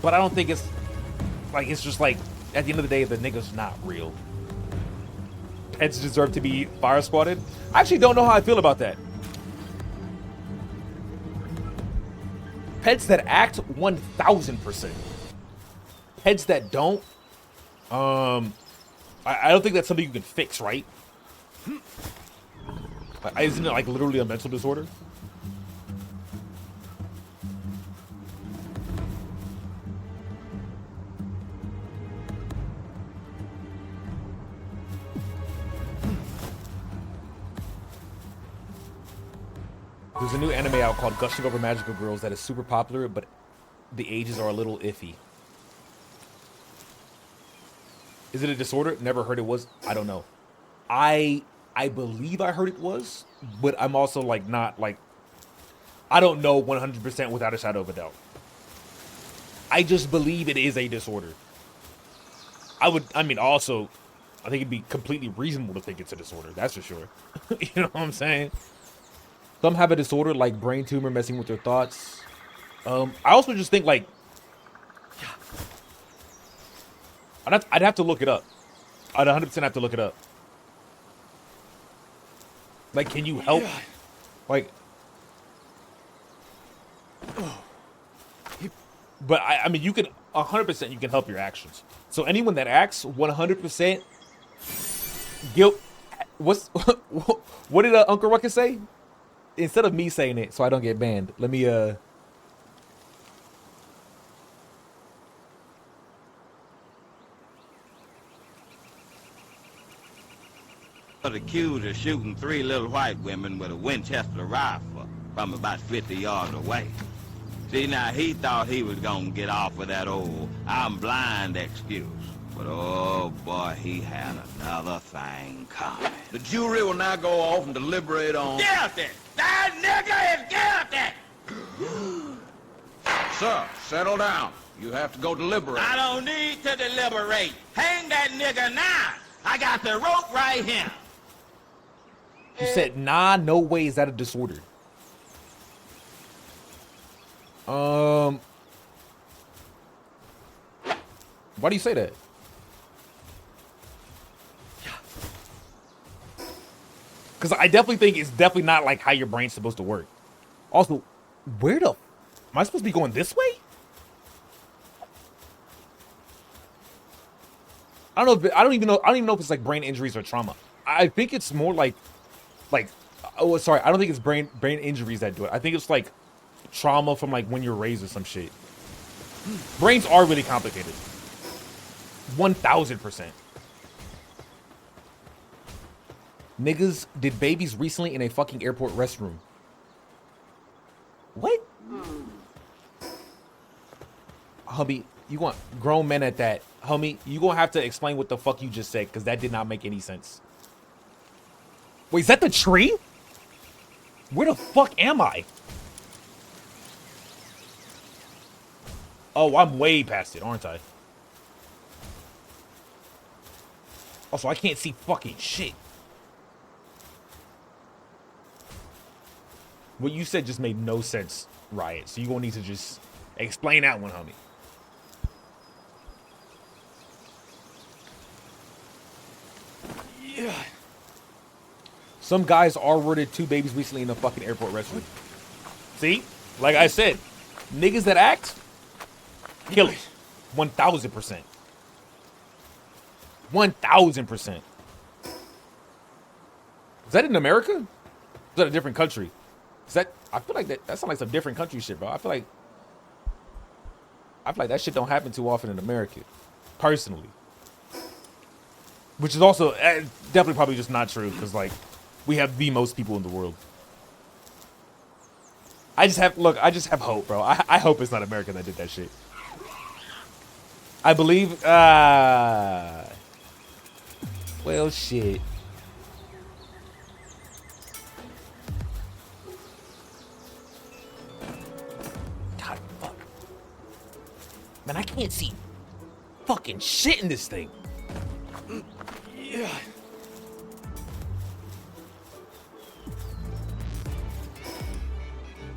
But I don't think it's Like, it's just like, at the end of the day, the nigga's not real. Pets deserve to be fire squatted. I actually don't know how I feel about that. Pets that act, 1000%. Pets that don't, I don't think that's something you can fix, right? Isn't it like literally a mental disorder? There's a new anime out called Gushing Over Magical Girls that is super popular, but the ages are a little iffy. Is it a disorder? Never heard it was. I don't know. I believe I heard it was, but I'm also like not like, I don't know 100% without a shadow of a doubt. I just believe it is a disorder. I mean, also, I think it'd be completely reasonable to think it's a disorder. That's for sure. You know what I'm saying? Some have a disorder like brain tumor messing with their thoughts. I also just think like, I'd have to look it up. I'd 100% have to look it up. Like, can you help? Like, but I mean, you can 100% you can help your actions. So anyone that acts 100% guilt. What did Uncle Ruckus say? Instead of me saying it, so I don't get banned. Let me
accused of shooting 3 little white women with a Winchester rifle from about 50 yards away. See, now he thought he was gonna get off with that old I'm blind excuse. But oh boy, he had another thing coming.
The jury will now go off and deliberate on...
Guilty! That nigga is guilty!
Sir, settle down. You have to go deliberate.
I don't need to deliberate. Hang that nigga now! I got the rope right here.
You said, nah, no way is that a disorder. Why do you say that? Because I definitely think it's definitely not like how your brain's supposed to work. Also, where the... Am I supposed to be going this way? I don't know. I don't even know if it's like brain injuries or trauma. I think it's more like, oh, sorry. I don't think it's brain injuries that do it. I think it's like trauma from like when you're raised or some shit. Brains are really complicated. 1000%. Niggas did babies recently in a fucking airport restroom. What? Homie, you want grown men at that. Homie, you gonna have to explain what the fuck you just said, because that did not make any sense. Wait, is that the tree? Where the fuck am I? Oh, I'm way past it, aren't I? Also, I can't see fucking shit. What you said just made no sense, Riot. So you gonna need to just explain that one, homie. Yeah. Some guys R-worded 2 babies recently in a fucking airport restroom. See? Like I said, niggas that act, kill it. 1000%. 1000%. Is that in America? Is that a different country? Is that, I feel like that sounds like some different country shit, bro. I feel like that shit don't happen too often in America, personally. Which is also definitely probably just not true, because like we have the most people in the world. I just have hope, bro. I hope it's not America that did that shit. I believe. Well, shit. God, fuck. Man, I can't see fucking shit in this thing. Yeah.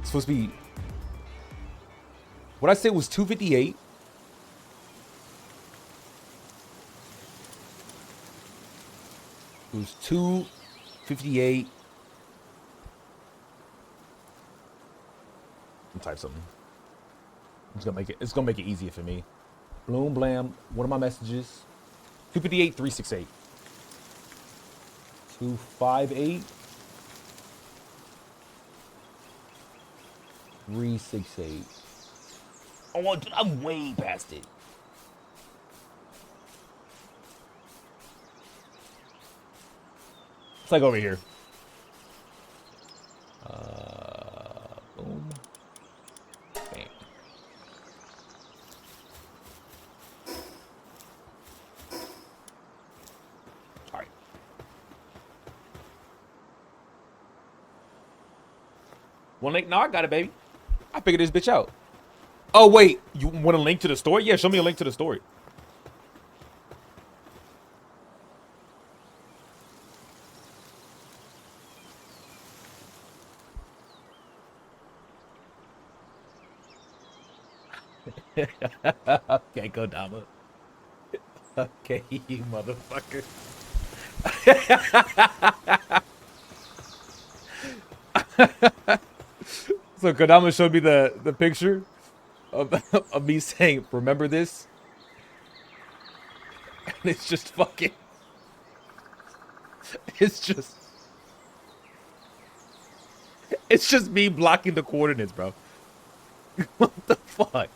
It's supposed to be. What I said was 258. It was 258. Type something. It's gonna make it easier for me. Bloom blam. What are my messages? 258 368. 258 368. Oh, dude, I'm way past it. It's like over here. Boom. Bam. All right. One link? No, I got it, baby. I figured this bitch out. Oh, wait. You want a link to the story? Yeah, show me a link to the story. Okay, Kodama. Okay, you motherfucker. So Kodama showed me the picture of me saying, "Remember this?" And it's just fucking. It's just me blocking the coordinates, bro. What the fuck?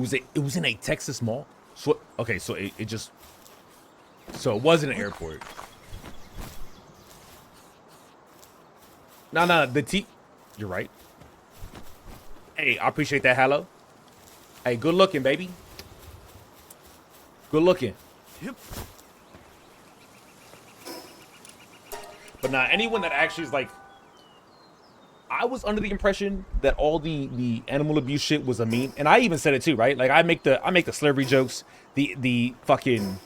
It was in a Texas mall. So okay, so it was in an airport. No, you're right. Hey, I appreciate that. Hello. Hey, good looking, baby. Good looking. Yep. But now, anyone that actually is like, I was under the impression that all the animal abuse shit was a meme, and I even said it too, right? Like I make the slavery jokes, the fucking.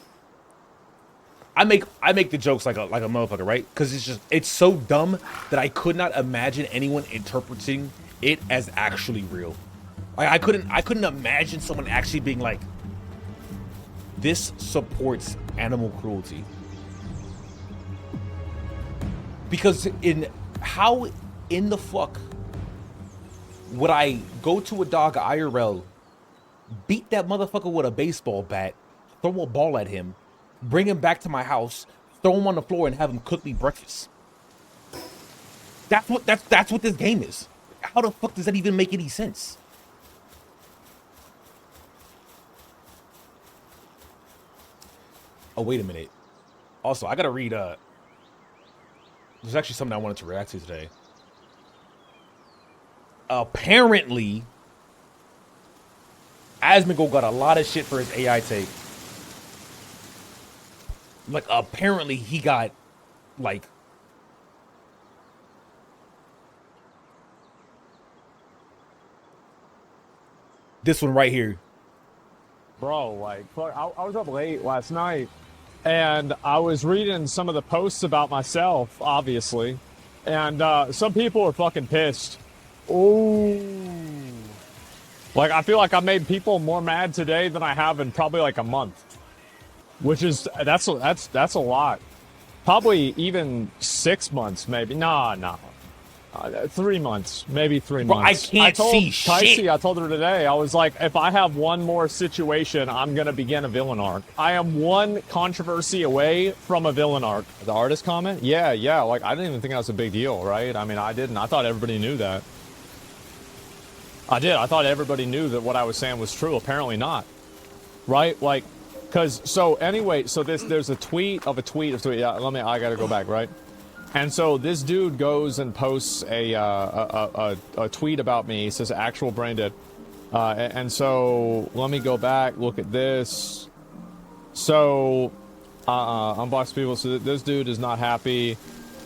I make the jokes like a motherfucker, right? Because it's so dumb that I could not imagine anyone interpreting it as actually real. Like I couldn't imagine someone actually being like, this supports animal cruelty. Because how in the fuck would I go to a dog IRL, beat that motherfucker with a baseball bat, throw a ball at him, bring him back to my house, throw him on the floor, and have him cook me breakfast? That's what this game is. How the fuck does that even make any sense? Oh, wait a minute. Also, I gotta read, there's actually something I wanted to react to today. Apparently, Asmongold got a lot of shit for his AI take. Like, apparently he got, like... this one right here.
Bro, like, I was up late last night, and I was reading some of the posts about myself, obviously, and some people are fucking pissed. Ooh. Like, I feel like I made people more mad today than I have in probably like a month. Which is, that's a lot. Probably even 6 months, maybe. Nah. 3 months, maybe 3 months.
Bro, I can't see shit.
I told her today, I was like, if I have one more situation, I'm going to begin a villain arc. I am one controversy away from a villain arc. The artist comment? Yeah, like, I didn't even think that was a big deal, right? I mean, I didn't. I thought everybody knew that. I did. I thought everybody knew that what I was saying was true. Apparently not. Right? Like, because, so anyway, so there's a tweet. Yeah, I gotta go back, right? And so this dude goes and posts a tweet about me. He says actual brain dead. And so let me go back, look at this. So, unbox people. So this dude is not happy.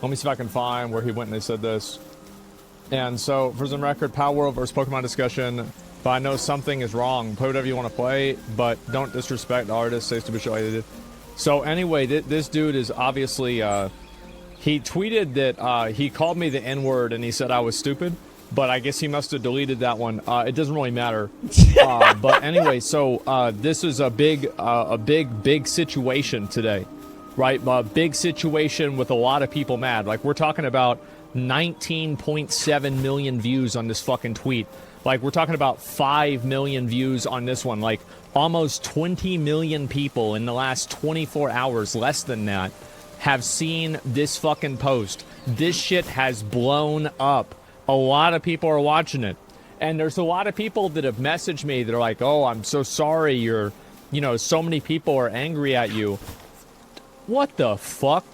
Let me see if I can find where he went and they said this. And so, for some record, Palworld versus Pokemon discussion. But I know something is wrong. Play whatever you want to play, but don't disrespect the artist. Say stupid shit like they did. So anyway, this dude is obviously, he tweeted that he called me the N-word and he said I was stupid. but I guess he must have deleted that one. It doesn't really matter. But anyway, so this is a big situation today, right? A big situation with a lot of people mad. Like, we're talking about 19.7 million views on this fucking tweet. Like, we're talking about 5 million views on this one. Like, almost 20 million people in the last 24 hours, less than that, have seen this fucking post. This shit has blown up. A lot of people are watching it. And there's a lot of people that have messaged me that are like, oh, I'm so sorry you're, you know, so many people are angry at you. What the fuck?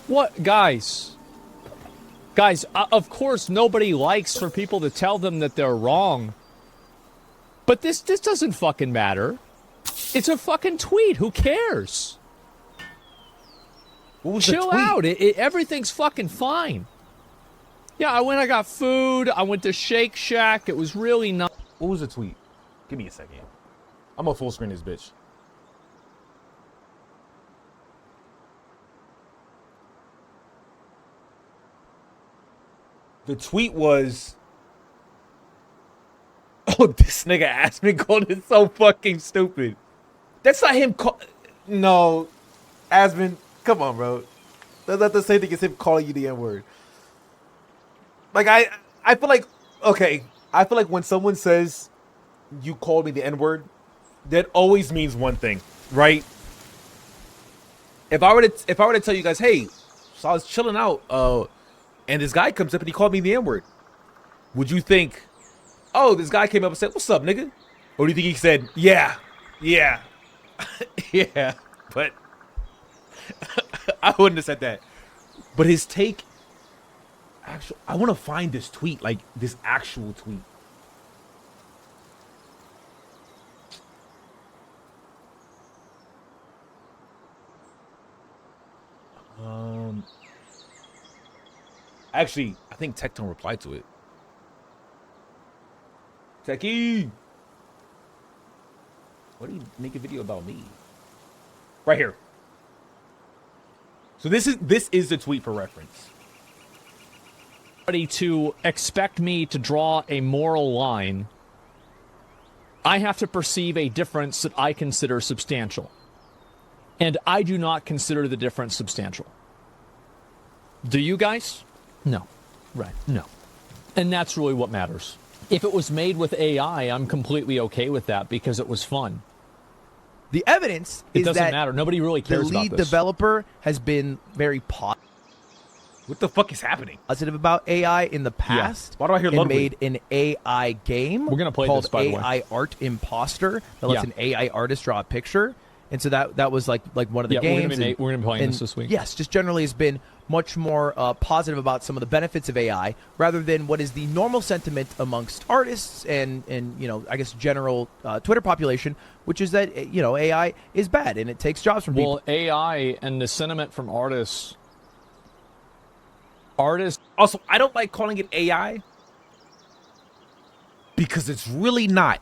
What? Guys, of course nobody likes for people to tell them that they're wrong. But this doesn't fucking matter. It's a fucking tweet. Who cares?
What was
Chill
the tweet?
out. Everything's fucking fine. Yeah, I got food. I went to Shake Shack. It was really nice.
What was the tweet? Give me a second. I'm gonna full screen this bitch. The tweet was, oh, this nigga Aspen called it so fucking stupid. That's not him no, Aspen, come on, bro. That's not the same thing as him calling you the N-word. Like, I feel like, okay, I feel like when someone says you called me the N-word, that always means one thing, right? If I were to tell you guys, hey, so I was chilling out, and this guy comes up and he called me the N-word, would you think, oh, this guy came up and said, what's up, nigga? Or do you think he said, yeah, yeah, but I wouldn't have said that. But his take, actually, I want to find this tweet, like this actual tweet. Actually, I think Tectone replied to it. Techie, why do you make a video about me? Right here. So this is the tweet for reference.
To expect me to draw a moral line, I have to perceive a difference that I consider substantial. And I do not consider the difference substantial. Do you guys? No. Right. No. And that's really what matters. If it was made with AI, I'm completely okay with that because it was fun.
The evidence
It
is
doesn't
that
matter. Nobody really
the
cares about
lead
this.
developer has been very
What the fuck is happening?
positive about AI in the past.
Why do I hear
and
Ludwig?
made an AI game
We're gonna play
called
this, by the way.
AI Art Imposter that lets
Yeah.
an AI artist draw a picture. And so that was like one of the
Yeah,
games.
we're gonna be playing
and
this this week.
Yes, just generally has been much more positive about some of the benefits of AI rather than what is the normal sentiment amongst artists and you know, I guess general Twitter population, which is that, you know, AI is bad and it takes jobs from people.
Well, AI and the sentiment from artists.
Also, I don't like calling it AI because it's really not.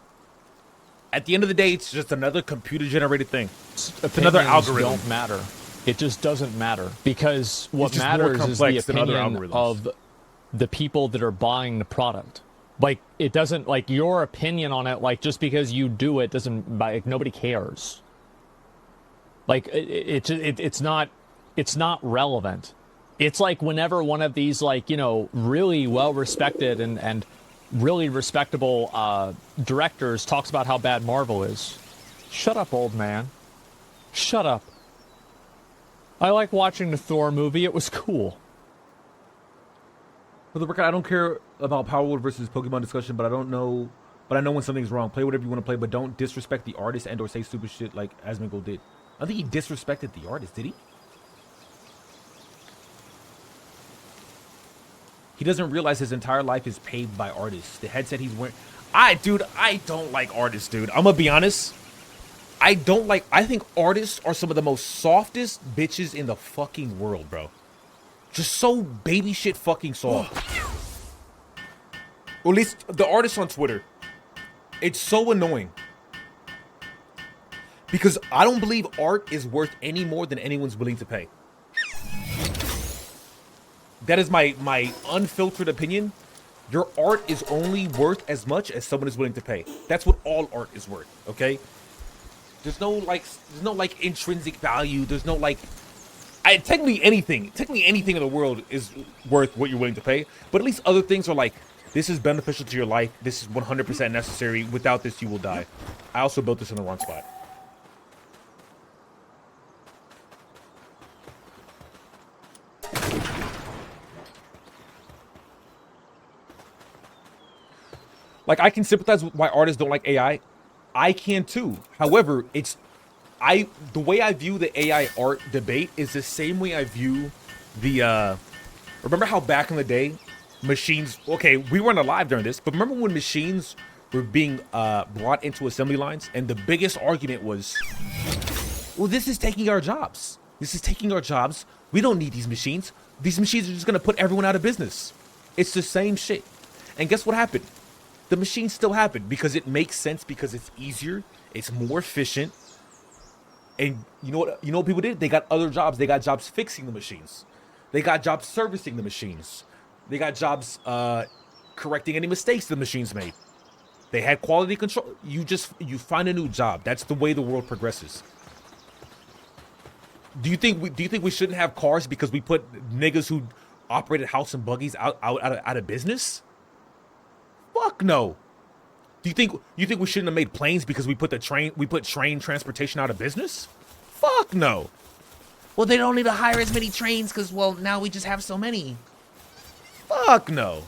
At the end of the day, it's just another computer-generated thing. It's another algorithm.
Don't matter. It just doesn't matter because what
It's just more
matters is the
complex than other
opinion
algorithms.
of the people that are buying the product. Like, it doesn't, like, your opinion on it, like, just because you do it doesn't, like, nobody cares. Like, it's not relevant. It's like whenever one of these, like, you know, really well-respected and really respectable directors talks about how bad Marvel is. Shut up, old man. Shut up. I like watching the Thor movie. It was cool.
For the record, I don't care about Palworld versus Pokemon discussion, but I know when something's wrong. Play whatever you want to play, but don't disrespect the artist and or say stupid shit like Asmongold did. I think he disrespected the artist, did he? He doesn't realize his entire life is paved by artists. The headset he's wearing. I don't like artists, dude. I'm gonna be honest. I think artists are some of the most softest bitches in the fucking world, bro. Just so baby shit fucking soft. Or at least the artists on Twitter. It's so annoying. Because I don't believe art is worth any more than anyone's willing to pay. that is my unfiltered opinion. Your art is only worth as much as someone is willing to pay. That's what all art is worth, okay? There's no like intrinsic value. There's no like technically anything in the world is worth what you're willing to pay. But at least other things are like, this is beneficial to your life. This is 100% necessary. Without this, you will die. I also built this in the wrong spot. Like, I can sympathize with why artists don't like AI. I can too. However, the way I view the AI art debate is the same way I view the remember how back in the day machines, okay, we weren't alive during this, but remember when machines were being brought into assembly lines and the biggest argument was, well, this is taking our jobs. This is taking our jobs. We don't need these machines. These machines are just going to put everyone out of business. It's the same shit. And guess what happened? The machines still happen because it makes sense, because it's easier, it's more efficient. And you know what people did? They got other jobs. They got jobs fixing the machines. They got jobs servicing the machines. They got jobs correcting any mistakes the machines made. They had quality control. You find a new job. That's the way the world progresses. Do you think we shouldn't have cars because we put niggas who operated house and buggies out of business? Fuck no. Do you think we shouldn't have made planes because we put train transportation out of business? Fuck no. Well, they don't need to hire as many trains because, well, now we just have so many. Fuck no.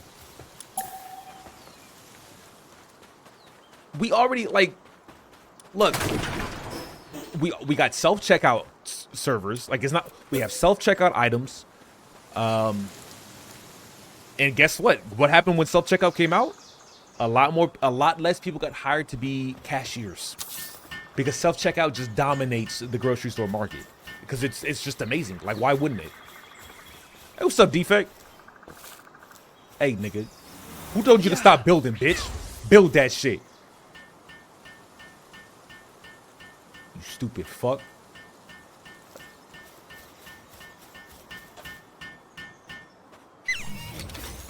We already, like, look, we got self-checkout servers. Like, it's not, we have self-checkout items. And guess what? What happened when self-checkout came out? A lot less people got hired to be cashiers because self-checkout just dominates the grocery store market because it's just amazing. Like, why wouldn't it? Hey, what's up, Defect? Hey, nigga, who told you to stop building, bitch? Build that shit. You stupid fuck.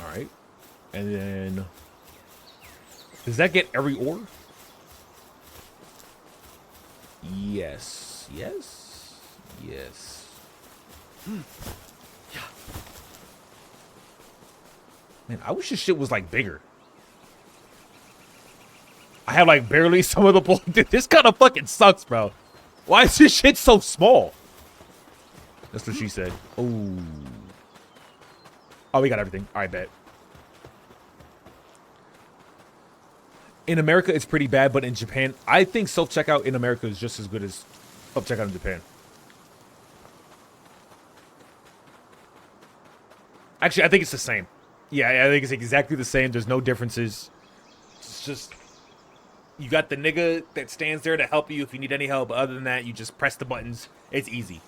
All right, and then. Does that get every ore? Yes. Yes. Yes. Yeah. Man, I wish this shit was like bigger. I have like barely some of the bull. This kind of fucking sucks, bro. Why is this shit so small? That's what she said. Oh. Oh, we got everything. All right, bet. In America, it's pretty bad, but in Japan, I think self-checkout in America is just as good as self-checkout in Japan. Actually, I think it's the same. Yeah, I think it's exactly the same. There's no differences. It's just, you got the nigga that stands there to help you if you need any help. But other than that, you just press the buttons. It's easy.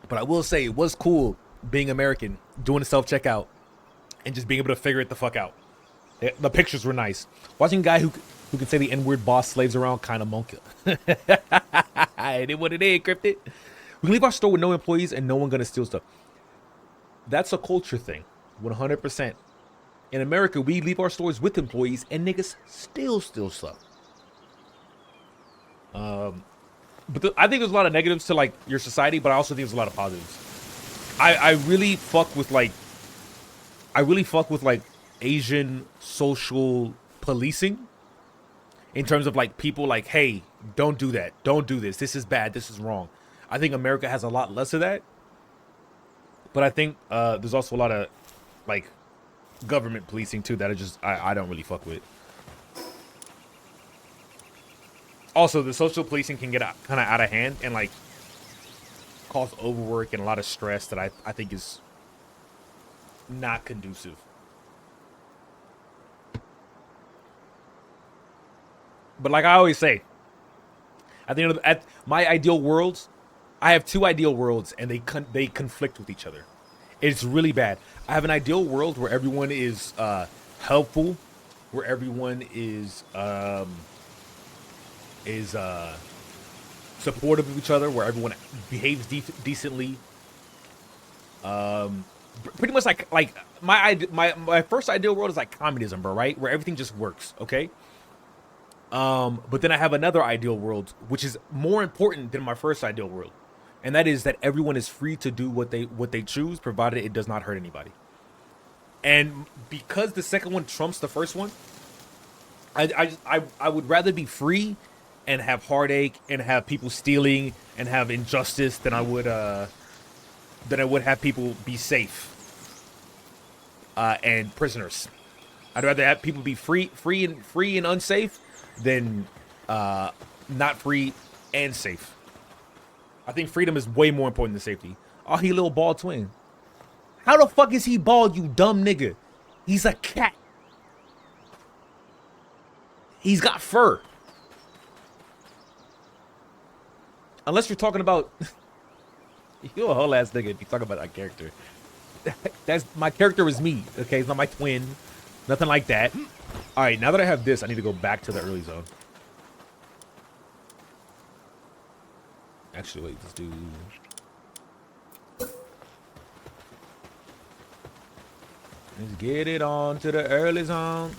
But I will say, it was cool being American, doing the self-checkout. And just being able to figure it the fuck out. The pictures were nice. Watching a guy who can say the N-word boss slaves around kind of monkey. It is what it is, Cryptid. We can leave our store with no employees and no one gonna steal stuff. That's a culture thing. 100%. In America, we leave our stores with employees and niggas still steal stuff. But I think there's a lot of negatives to like your society, but I also think there's a lot of positives. I really fuck with like Asian social policing in terms of like people like, hey, don't do that. Don't do this. This is bad. This is wrong. I think America has a lot less of that. But I think there's also a lot of like government policing too that I don't really fuck with. Also, the social policing can get kind of out of hand and like cause overwork and a lot of stress that I think is not conducive. But like I always say, at my ideal worlds, I have two ideal worlds and they conflict with each other. It's really bad. I have an ideal world where everyone is helpful, where everyone is supportive of each other, where everyone behaves decently, Pretty much like my first ideal world is like communism, bro, right? Where everything just works, okay? But then I have another ideal world, which is more important than my first ideal world, and that is that everyone is free to do what they choose, provided it does not hurt anybody. And because the second one trumps the first one, I would rather be free and have heartache and have people stealing and have injustice than I would have people be safe and prisoners. I'd rather have people be free and unsafe than not free and safe. I think freedom is way more important than safety. Oh, he a little bald twin. How the fuck is he bald, you dumb nigga? He's a cat. He's got fur. Unless you're talking about... You're a whole ass nigga if you talk about that character. That's my character is me, okay? It's not my twin. Nothing like that. Alright, now that I have this, I need to go back to the early zone. Actually, wait, let's do... Let's get it on to the early zone.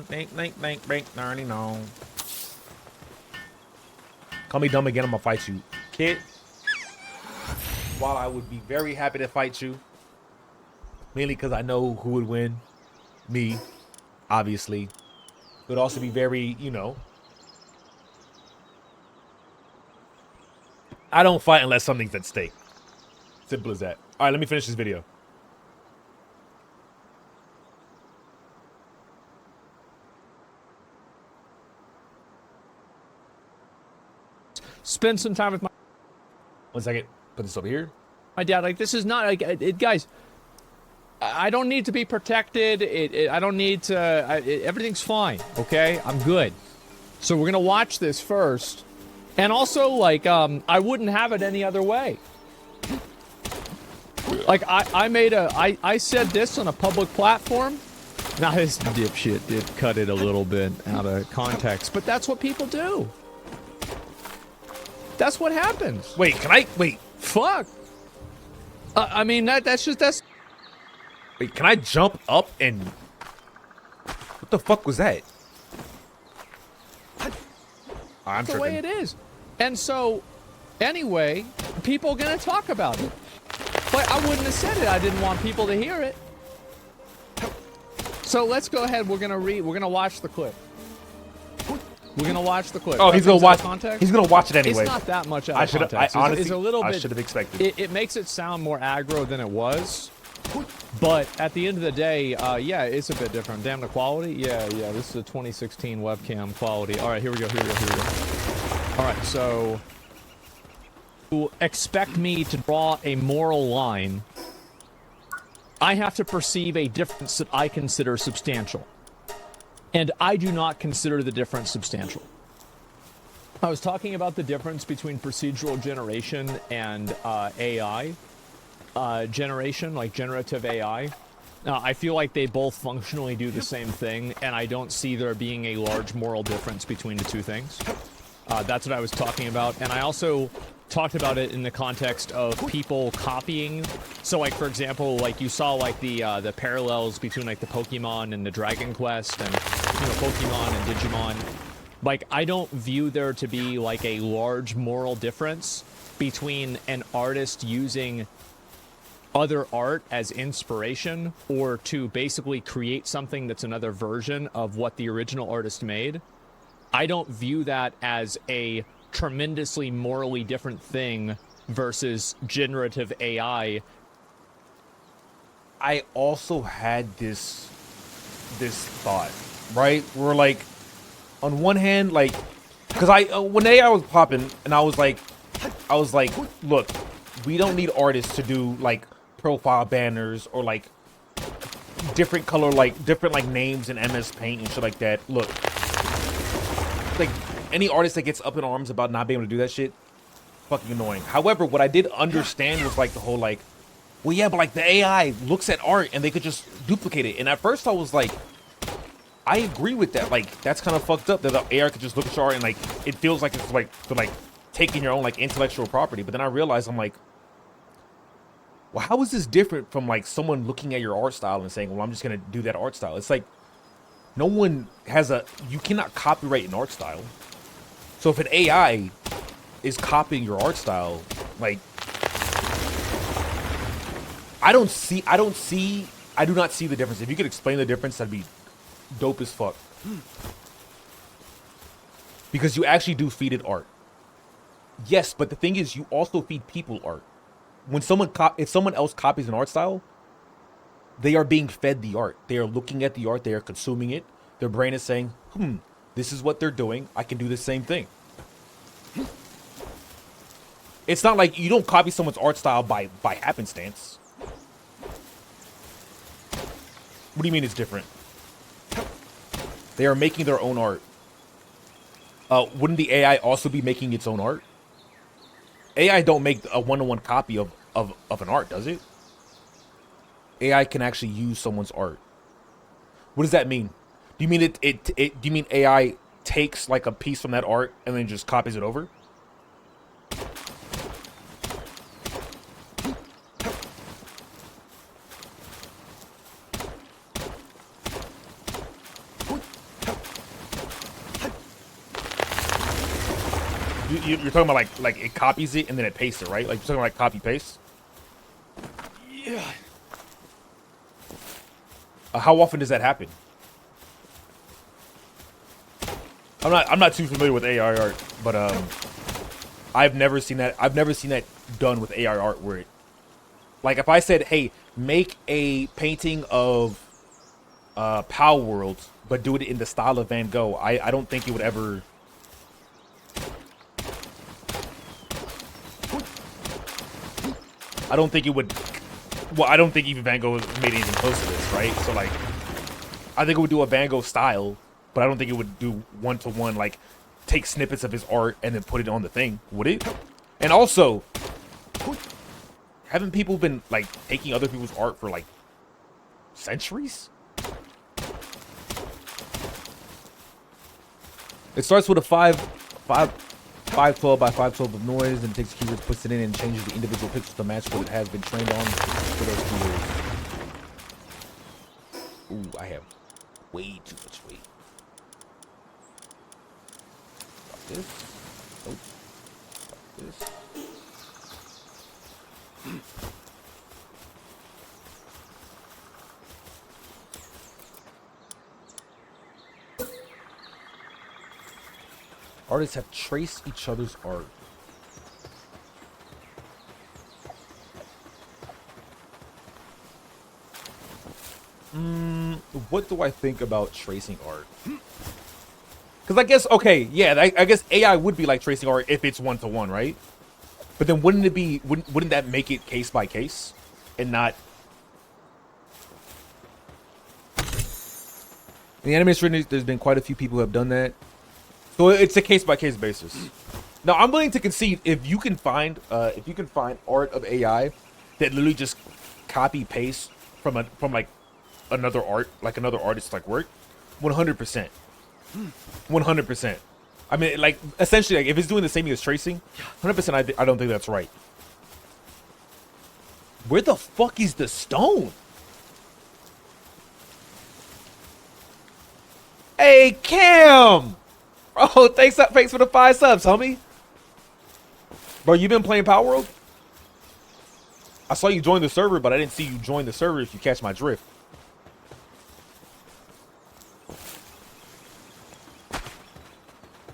Think, 99. Call me dumb again, I'm gonna fight you. Kid, while I would be very happy to fight you, mainly because I know who would win. Me, obviously. It would also be very, you know... I don't fight unless something's at stake. Simple as that. Alright, let me finish this video.
Spend some time with my...
1 second. Put this over here.
My dad, like, this is not, like, guys, I don't need to be protected. I don't need to, everything's fine, okay? I'm good. So we're gonna watch this first. And also, like, I wouldn't have it any other way. Like, I said this on a public platform. Now, this dipshit did cut it a little bit out of context, but that's what people do. That's what happens.
Wait, can I... Wait.
Fuck. I mean, that's...
Wait, can I jump up and... What the fuck was that? I'm
the way it is. And so, anyway, people are gonna talk about it. But I wouldn't have said it. I didn't want people to hear it. So let's go ahead. We're gonna watch the clip. We're gonna watch the clip.
Oh, he's gonna watch.
Context.
He's gonna watch it anyway.
It's not that much out of context.
Honestly,
it's a little bit.
I should have expected.
It makes it sound more aggro than it was. But at the end of the day, yeah, it's a bit different. Damn, the quality. Yeah. This is a 2016 webcam quality. All right, here we go. All right, so to expect me to draw a moral line, I have to perceive a difference that I consider substantial. And I do not consider the difference substantial. I was talking about the difference between procedural generation and AI generation, like generative AI. I feel like they both functionally do the same thing, and I don't see there being a large moral difference between the two things. That's what I was talking about. And I also talked about it in the context of people copying. So, like, for example, like you saw like the parallels between like the Pokemon and the Dragon Quest, and Pokemon and Digimon. Like, I don't view there to be like a large moral difference between an artist using other art as inspiration or to basically create something that's another version of what the original artist made. I don't view that as a tremendously morally different thing versus generative AI.
I also had this thought, right? We're like, on one hand, like, because when AI was popping, and I was like, look, we don't need artists to do like profile banners or like different color, like different like names in MS Paint and shit like that. Look, like any artist that gets up in arms about not being able to do that shit, fucking annoying. However, what I did understand was like the whole like, well, yeah, but like the AI looks at art and they could just duplicate it. And at first I was like, I agree with that. Like, that's kind of fucked up that the AI could just look at your art and like it feels like it's like they're like taking your own like intellectual property. But then I realized I'm like, Well, how is this different from like someone looking at your art style and saying, well, I'm just gonna do that art style? It's like no one has you cannot copyright an art style. So if an AI is copying your art style, like I do not see the difference. If you could explain the difference, that'd be dope as fuck. Because you actually do feed it art. Yes, but the thing is, you also feed people art. When if someone else copies an art style, they are being fed the art. They are looking at the art. They are consuming it. Their brain is saying, this is what they're doing. I can do the same thing. It's not like you don't copy someone's art style by happenstance. What do you mean it's different? They are making their own art. Wouldn't the AI also be making its own art? AI don't make a one-to-one copy of an art, does it? AI can actually use someone's art. What does that mean? Do you mean do you mean AI takes like a piece from that art and then just copies it over? You're talking about like it copies it and then it pastes it, right? Like you're talking about like copy paste.
Yeah.
How often does that happen? I'm not too familiar with AI art, but I've never seen that. I've never seen that done with AI art where it, like if I said, hey, make a painting of Palworld, but do it in the style of Van Gogh, I don't think it would ever. I don't think it would. Well, I don't think even Van Gogh made anything close to this, right? So like, I think it would do a Van Gogh style, but I don't think it would do one-to-one, like take snippets of his art and then put it on the thing, would it? And also, haven't people been like taking other people's art for like centuries? It starts with a 512 by 512 of noise, and takes keywords, puts it in, and changes the individual pixels to match what it has been trained on for those keywords. Ooh, I have way too much weight. Like this. Nope. Like this. Artists have traced each other's art. What do I think about tracing art? Because I guess, okay, yeah, I guess AI would be like tracing art if it's one-to-one, right? But then wouldn't it be, wouldn't that make it case by case and not... In the anime, there's been quite a few people who have done that. So it's a case by case basis. Now I'm willing to concede if you can find art of AI that literally just copy paste from like another artist's like work, 100%, 100%. I mean, like essentially, like if it's doing the same thing as tracing, 100%. I don't think that's right. Where the fuck is the stone? Hey Cam. Bro, thanks for the 5 subs, homie. Bro, you been playing Palworld? I saw you join the server, but I didn't see you join the server, if you catch my drift.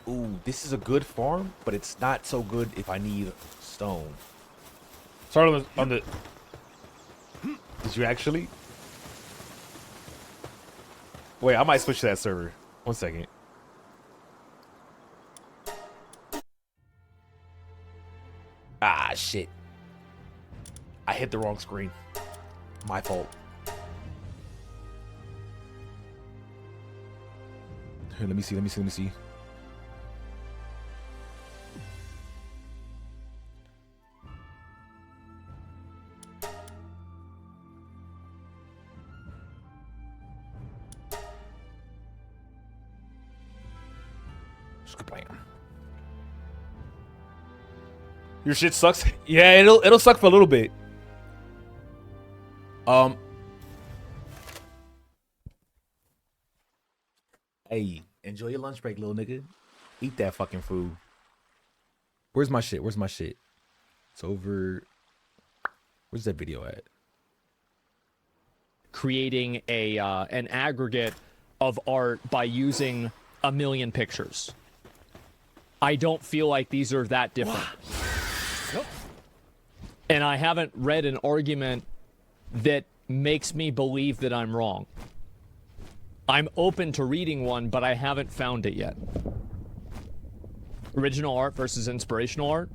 Ooh, this is a good farm, but it's not so good if I need stone. Sorry on the... Did you actually? Wait, I might switch to that server. 1 second. Ah, shit. I hit the wrong screen. My fault. Here, let me see. Just good plan. Your shit sucks. Yeah, it'll suck for a little bit. Hey, enjoy your lunch break, little nigga. Eat that fucking food. Where's my shit? Where's my shit? It's over. Where's that video at?
Creating a an aggregate of art by using a million pictures. I don't feel like these are that different. And I haven't read an argument that makes me believe that I'm wrong. I'm open to reading one, but I haven't found it yet. Original art versus inspirational art?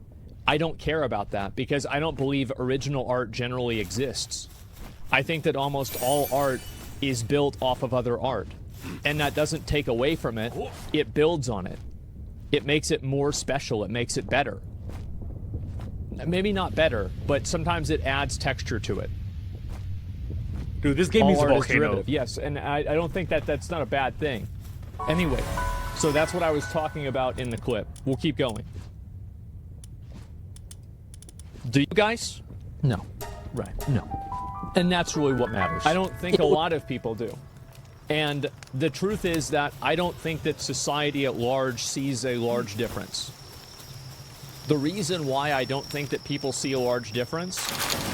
I don't care about that because I don't believe original art generally exists. I think that almost all art is built off of other art. And that doesn't take away from it. It builds on it. It makes it more special. It makes it better. Maybe not better, but sometimes it adds texture to it.
Dude, this game needs a
All art is
volcano.
derivative, yes, and I don't think that that's not a bad thing. Anyway, so that's what I was talking about in the clip. We'll keep going. Do you guys? No. Right. No. And that's really what matters. I don't think a lot of people do. And the truth is that I don't think that society at large sees a large difference. The reason why I don't think that people see a large difference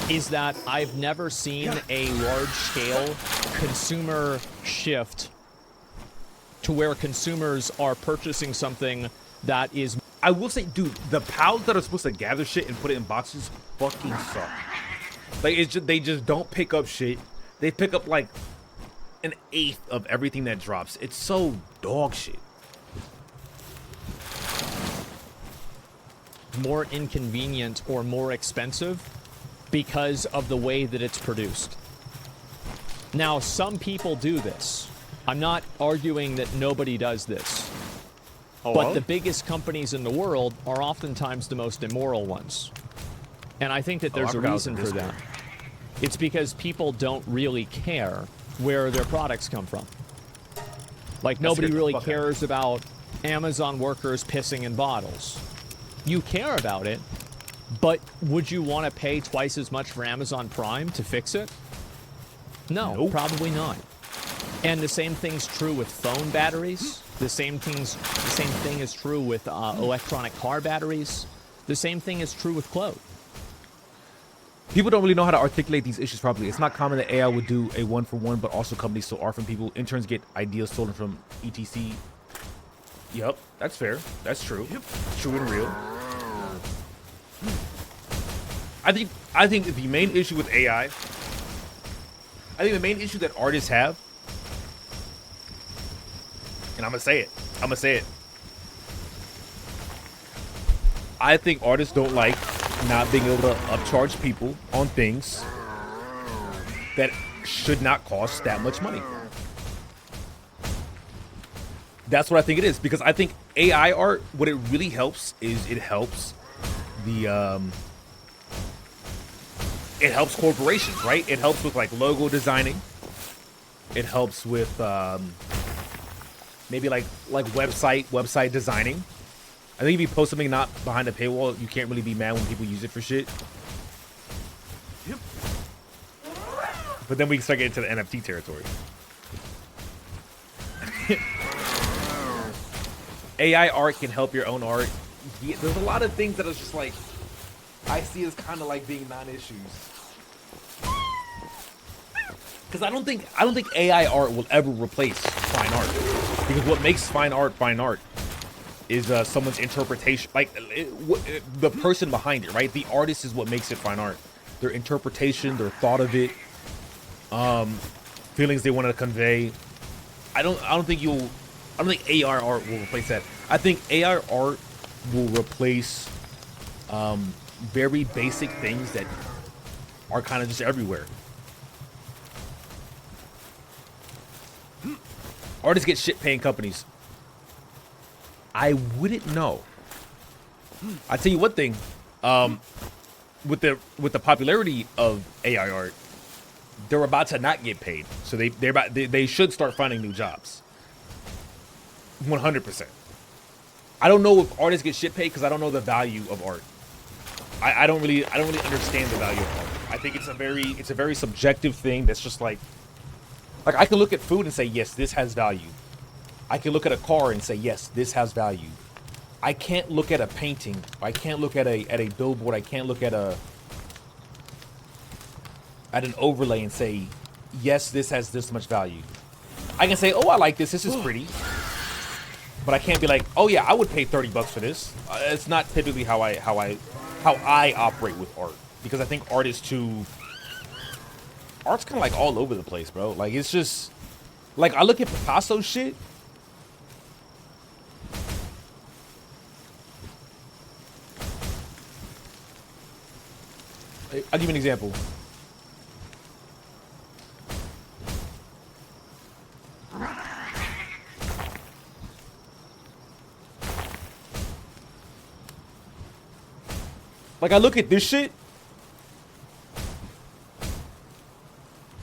is that I've never seen a large-scale consumer shift to where consumers are purchasing something that is...
I will say, dude, the pals that are supposed to gather shit and put it in boxes fucking suck. Like, it's just, they just don't pick up shit. They pick up, like, an eighth of everything that drops. It's so dog shit.
more inconvenient or more expensive because of the way that it's produced. Now, some people do this. I'm not arguing that nobody does this. But the biggest companies in the world are oftentimes the most immoral ones. And I think that there's a reason for that. It's because people don't really care where their products come from. Like, nobody really cares about Amazon workers pissing in bottles. You care about it, but would you want to pay twice as much for Amazon Prime to fix it? No, probably not. And the same thing's true with phone batteries. The same thing is true with electronic car batteries. The same thing is true with clothes.
People don't really know how to articulate these issues properly. It's not common that AI would do a one-for-one, but also companies still are from people. Interns get ideas stolen from ETC. Yep, that's fair. That's true. Yep. True and real. I think the main issue with AI, I think the main issue that artists have, and I'm gonna say it. I think artists don't like not being able to upcharge people on things that should not cost that much money. That's what I think it is, because I think AI art, what it really helps is it helps the it helps corporations, right? It helps with like logo designing. It helps with maybe like website designing. I think if you post something not behind a paywall, you can't really be mad when people use it for shit. Yep. But then we can start getting into the NFT territory. AI art can help your own art. Yeah, there's a lot of things that are just like, I see as kind of like being non-issues. Because I don't think AI art will ever replace fine art. Because what makes fine art is someone's interpretation, like the person behind it, right? The artist is what makes it fine art. Their interpretation, their thought of it, feelings they want to convey. I don't think AI art will replace that. I think AI art will replace very basic things that are kind of just everywhere. Artists get shit paying companies. I wouldn't know. I tell you one thing, with the popularity of AI art, they're about to not get paid. So they should start finding new jobs. 100%. I don't know if artists get shit paid because I don't know the value of art. I don't really understand the value of art. I think it's a very subjective thing. That's just like I can look at food and say yes, this has value. I can look at a car and say yes, this has value. I can't look at a painting. I can't look at a billboard. I can't look at an overlay and say yes, this has this much value. I can say, oh, I like this. This is pretty. But I can't be like, oh yeah, I would pay $30 for this. It's not typically how I operate with art, because I think art is too. Art's kind of like all over the place, bro. Like it's just like I look at Picasso shit. I'll give you an example. Like I look at this shit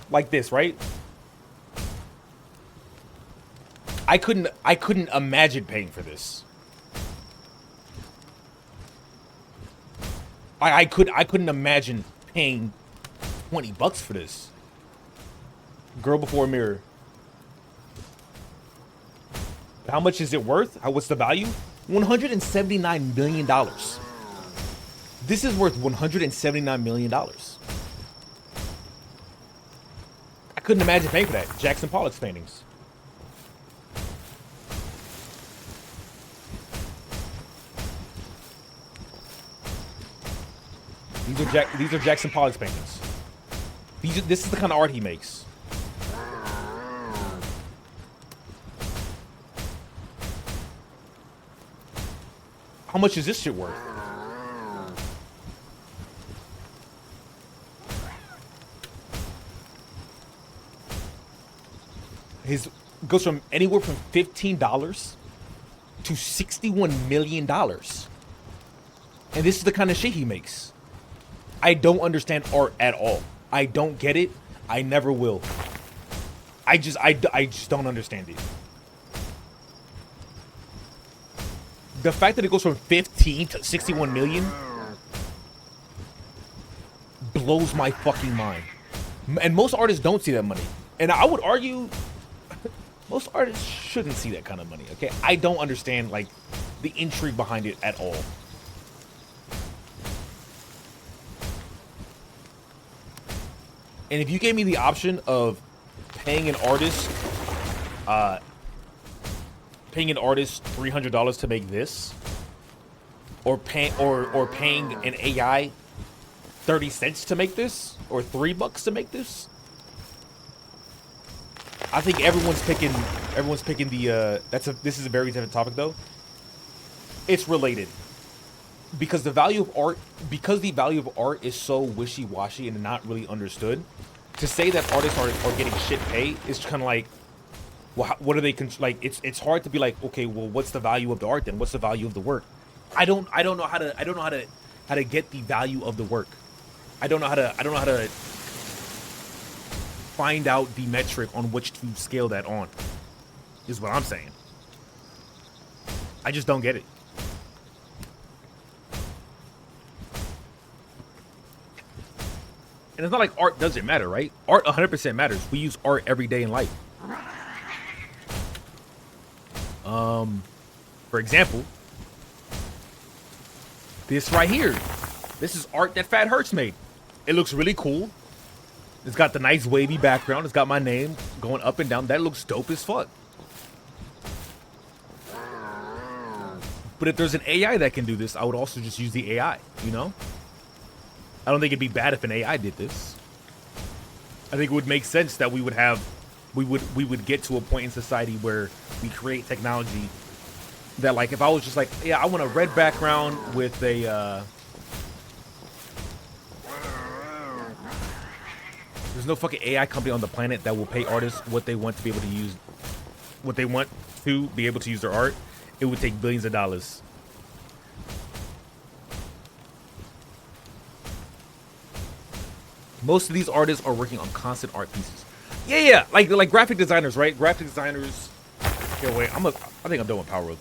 like this, right? I couldn't imagine paying for this. I couldn't imagine paying $20 for this. Girl before a mirror. How much is it worth? What's the value? $179 million. This is worth $179 million. I couldn't imagine paying for that. Jackson Pollock's paintings. These are Jackson Pollock's paintings. This is the kind of art he makes. How much is this shit worth? His goes from anywhere from $15 to $61 million. And this is the kind of shit he makes. I don't understand art at all. I don't get it. I never will. I just don't understand it. The fact that it goes from 15 to 61 million blows my fucking mind. And most artists don't see that money. And I would argue most artists shouldn't see that kind of money, okay? I don't understand, like, the intrigue behind it at all. And if you gave me the option of paying an artist $300 to make this, or paying an AI 30 cents to make this, or $3 to make this, I think everyone's picking the this is a very different topic though. It's related. Because the value of art is so wishy-washy and not really understood. To say that artists are getting shit paid is kind of like, well, what are they like? It's hard to be like, okay, well, what's the value of the art then? What's the value of the work? I don't know how to get the value of the work. I don't know how to find out the metric on which to scale that on. Is what I'm saying. I just don't get it. And it's not like art doesn't matter, right? Art 100% matters. We use art every day in life. For example, this right here. This is art that Fat Hurts made. It looks really cool. It's got the nice wavy background. It's got my name going up and down. That looks dope as fuck. But if there's an AI that can do this, I would also just use the AI, you know? I don't think it'd be bad if an AI did this. I think it would make sense that we would get to a point in society where we create technology that, like, if I was just like, yeah, I want a red background with a there's no fucking AI company on the planet that will pay artists what they want to be able to use their art. It would take billions of dollars. Most of these artists are working on constant art pieces. Yeah, like graphic designers, right? Graphic designers. Okay, wait, I think I'm done with Palworld.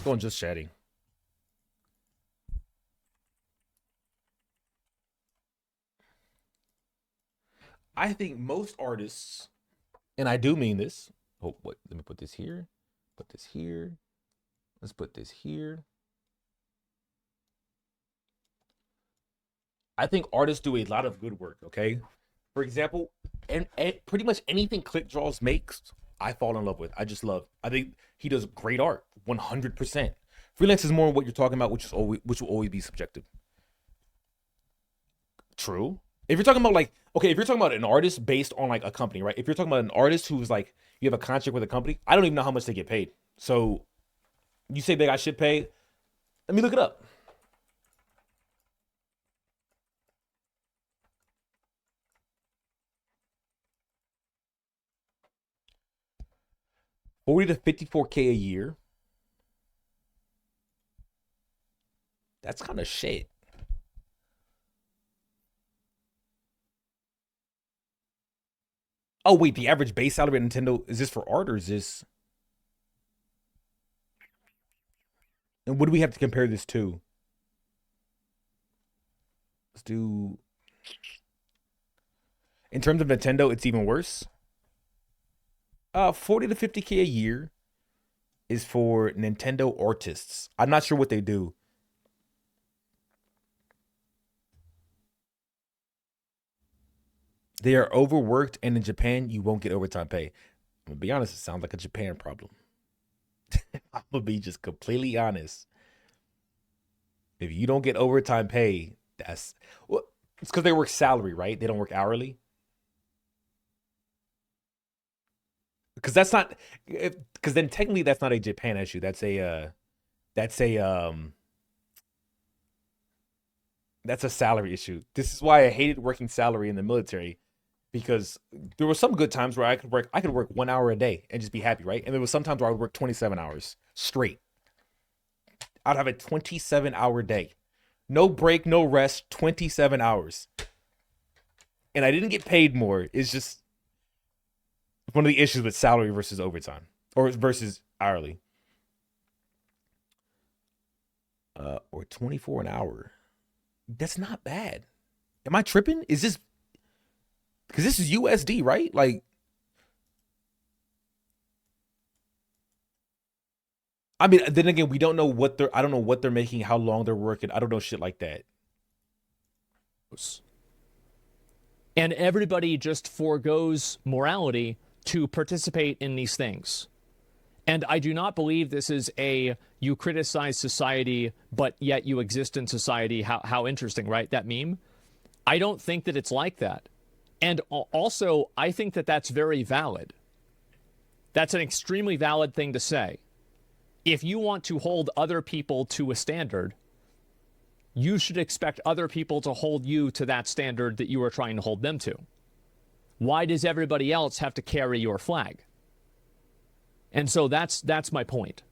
Going just chatting. I think most artists, and I do mean this. Oh, what? Let me put this here. Put this here. Let's put this here. I think artists do a lot of good work, okay? For example, and pretty much anything Click Draws makes, I fall in love with. I just love. I think he does great art, 100%. Freelance is more what you're talking about, which will always be subjective. True. If you're talking about like, okay, if you're talking about an artist based on like a company, right? If you're talking about an artist who's like, you have a contract with a company, I don't even know how much they get paid. So you say they got shit paid, let me look it up. $40 to $54K a year. That's kind of shit. Oh wait, the average base salary at Nintendo, is this for art or is this? And what do we have to compare this to? Let's do. In terms of Nintendo, it's even worse. 40 to 50K a year is for Nintendo artists. I'm not sure what they do. They are overworked, and in Japan, you won't get overtime pay. I'm gonna be honest, it sounds like a Japan problem. I'm gonna be just completely honest. If you don't get overtime pay, that's well, it's because they work salary, right? They don't work hourly. Because that's not, because then technically that's not a Japan issue. That's a that's a salary issue. This is why I hated working salary in the military, because there were some good times where I could work 1 hour a day and just be happy, right? And there was some times where I would work 27 hours straight. I'd have a 27-hour day. No break, no rest, 27 hours. And I didn't get paid more. It's just one of the issues with salary versus overtime or versus hourly. Or 24 an hour. That's not bad. Am I tripping? Is this because this is USD, right? Like, I mean, then again, we don't know what I don't know what they're making, how long they're working. I don't know shit like that.
And everybody just forgoes morality to participate in these things. And I do not believe this is a you criticize society, but yet you exist in society. How interesting, right? That meme. I don't think that it's like that. And also, I think that that's very valid. That's an extremely valid thing to say. If you want to hold other people to a standard, you should expect other people to hold you to that standard that you are trying to hold them to. Why does everybody else have to carry your flag? And so that's my point.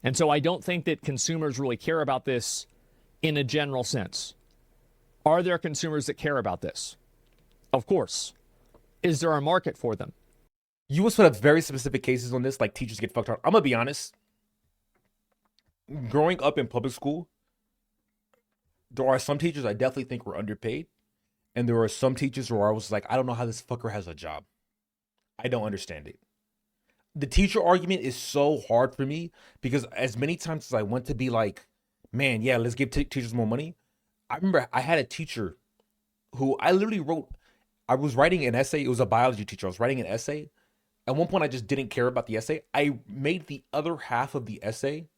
And so I don't think that consumers really care about this in a general sense. Are there consumers that care about this? Of course. Is there a market for them?
You also have very specific cases on this, like teachers get fucked hard. I'm gonna be honest. Growing up in public school, there are some teachers I definitely think were underpaid. And there are some teachers where I was like, I don't know how this fucker has a job. I don't understand it. The teacher argument is so hard for me because as many times as I want to be like, man, yeah, let's give teachers more money. I remember I had a teacher who I literally I was writing an essay. It was a biology teacher. I was writing an essay. At one point, I just didn't care about the essay. I made the other half of the essay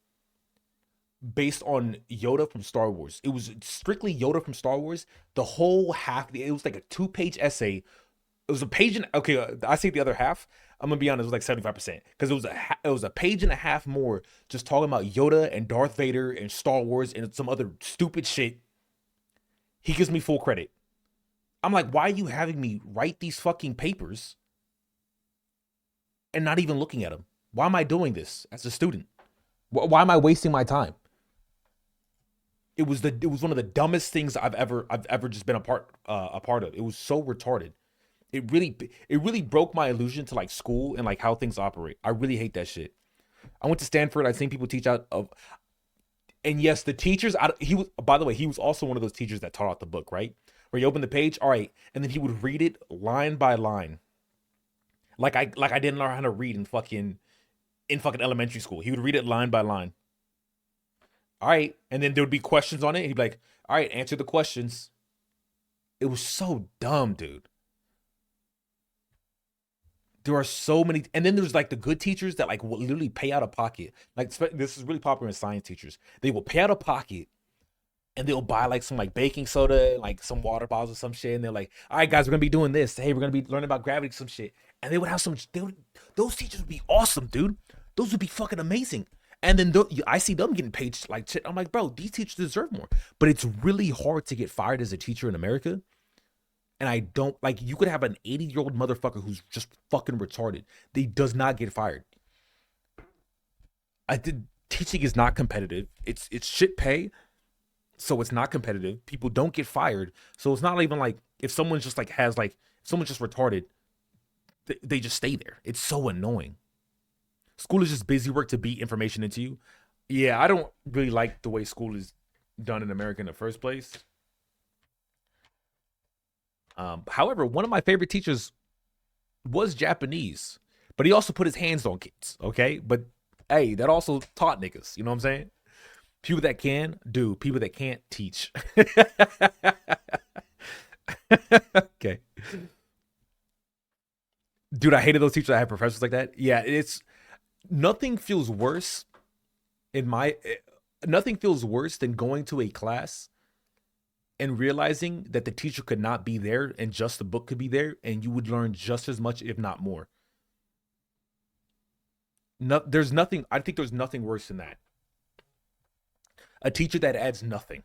based on Yoda from Star Wars. It was strictly Yoda from Star Wars. The whole half, it was like a 2-page essay. It was a page and okay, I say the other half. I'm gonna be honest, it was like 75% because it was a page and a half more just talking about Yoda and Darth Vader and Star Wars and some other stupid shit. He gives me full credit. I'm like, why are you having me write these fucking papers and not even looking at them? Why am I doing this as a student? Why am I wasting my time? It was one of the dumbest things I've ever just been a part of. It was so retarded. It really broke my illusion to like school and like how things operate. I really hate that shit. I went to Stanford. I've seen people teach out of, and yes, the teachers. He was, by the way, he was also one of those teachers that taught out the book, right? where you open the page, all right, and then he would read it line by line. Like I didn't learn how to read in fucking elementary school. He would read it line by line. All right, and then there would be questions on it. He'd be like, all right, answer the questions. It was so dumb, dude. There are so many, and then there's like the good teachers that like will literally pay out of pocket. Like this is really popular in science teachers. They will pay out of pocket, and they'll buy like some like baking soda, like some water bottles or some shit, and they're like, "All right, guys, we're gonna be doing this. Hey, we're gonna be learning about gravity, some shit." And they would have some. Those teachers would be awesome, dude. Those would be fucking amazing. And then I see them getting paid like shit. I'm like, bro, these teachers deserve more. But it's really hard to get fired as a teacher in America. And I don't like, you could have an 80-year-old motherfucker who's just fucking retarded. They does not get fired. Teaching is not competitive. It's shit pay. So it's not competitive. People don't get fired. So it's not even like if someone's just like if someone's just retarded, they just stay there. It's so annoying. School is just busy work to beat information into you. Yeah, I don't really like the way school is done in America in the first place. However, one of my favorite teachers was Japanese, but he also put his hands on kids, okay? But hey, that also taught niggas, you know what I'm saying? People that can, do. People that can't, teach. Okay. Dude, I hated those teachers that had professors like that. Yeah, nothing feels worse nothing feels worse than going to a class and realizing that the teacher could not be there and just the book could be there and you would learn just as much, if not more. I think there's nothing worse than that. A teacher that adds nothing.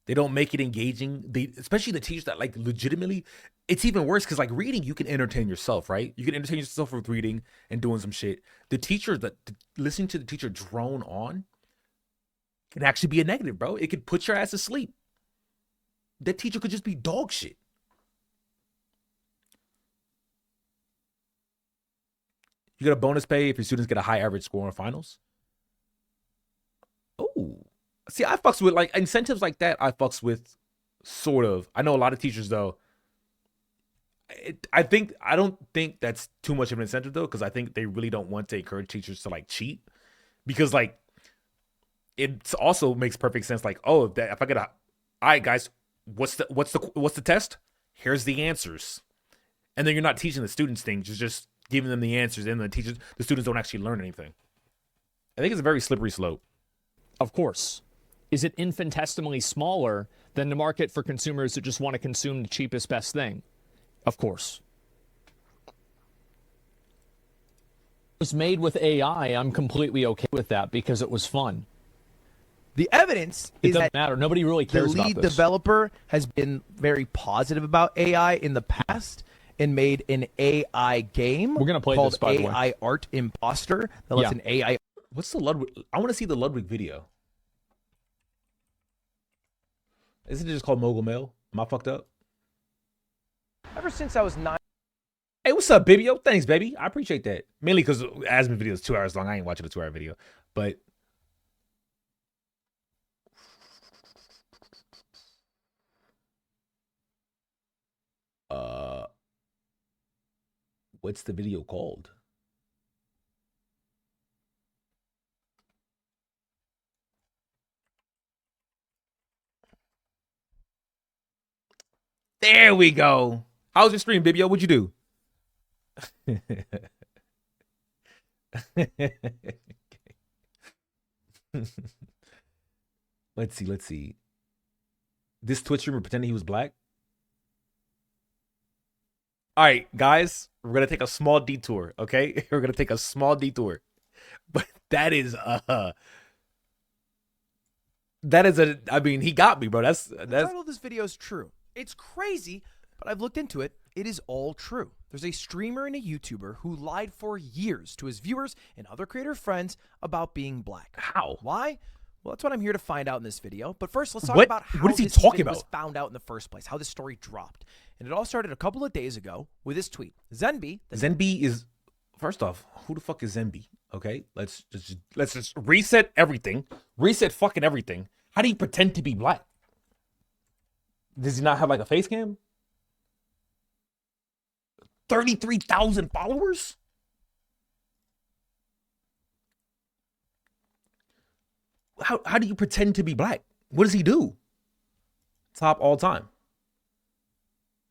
They don't make it engaging. Especially the teachers that like legitimately, it's even worse because like reading, you can entertain yourself, right? You can entertain yourself with reading and doing some shit. The teacher listening to the teacher drone on can actually be a negative, bro. It could put your ass to sleep. That teacher could just be dog shit. You get a bonus pay if your students get a high average score on finals. Oh, see, I fucks with like incentives like that. I fucks with sort of. I know a lot of teachers though. I don't think that's too much of an incentive though, because I think they really don't want to encourage teachers to like cheat, because like it also makes perfect sense. Like, oh, if I get all right, guys, what's the test? Here's the answers, and then you're not teaching the students things. You're just giving them the answers, and the students don't actually learn anything. I think it's a very slippery slope.
Of course. Is it infinitesimally smaller than the market for consumers that just want to consume the cheapest, best thing? Of course. It was made with AI. I'm completely okay with that because it was fun.
The evidence
It
is
doesn't
that
matter. Nobody really
the
cares about
lead
this.
developer has been very positive about AI in the past and made an AI game
We're gonna play
called
this, by the way.
AI Art Imposter that lets
Yeah.
an AI.
What's the Ludwig? I want to see the Ludwig video. Isn't it just called Mogul Mail? Am I fucked up?
Ever since I was 9.
Hey, what's up, baby? Yo, thanks, baby. I appreciate that. Mainly because Asmon video is 2 hours long. I ain't watching a 2-hour video. But what's the video called? There we go. How's your stream, baby? Yo, what'd you do? Let's see. This Twitch streamer pretending he was black. All right, guys, we're gonna take a small detour. Okay, we're gonna take a small detour, but that is I mean, he got me, bro. That's
The title of this video is true. It's crazy, but I've looked into it. It is all true. There's a streamer and a YouTuber who lied for years to his viewers and other creator friends about being black.
How?
Why? Well, that's what I'm here to find out in this video. But first, let's talk
What?
about how
What is he
this
talking
video was
about?
found out in the first place, how this story dropped. And it all started a couple of days ago with this tweet. Zenby,
Zenby is, first off, who the fuck is Zenby? Okay, let's just reset everything. Reset fucking everything. How do you pretend to be black? Does he not have like a face cam? 33,000 followers? How do you pretend to be black? What does he do? Top all time.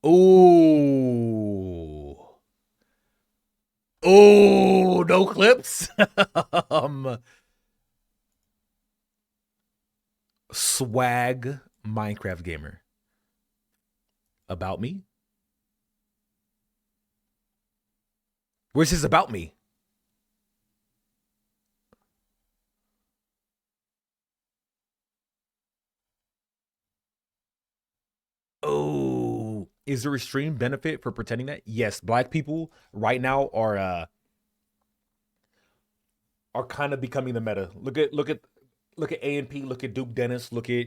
Oh. Oh, no clips. Swag Minecraft gamer. About me? Where's his about me? Oh, is there a extreme benefit for pretending that? Yes, black people right now are kind of becoming the meta. Look at A&P, look at Duke Dennis, look at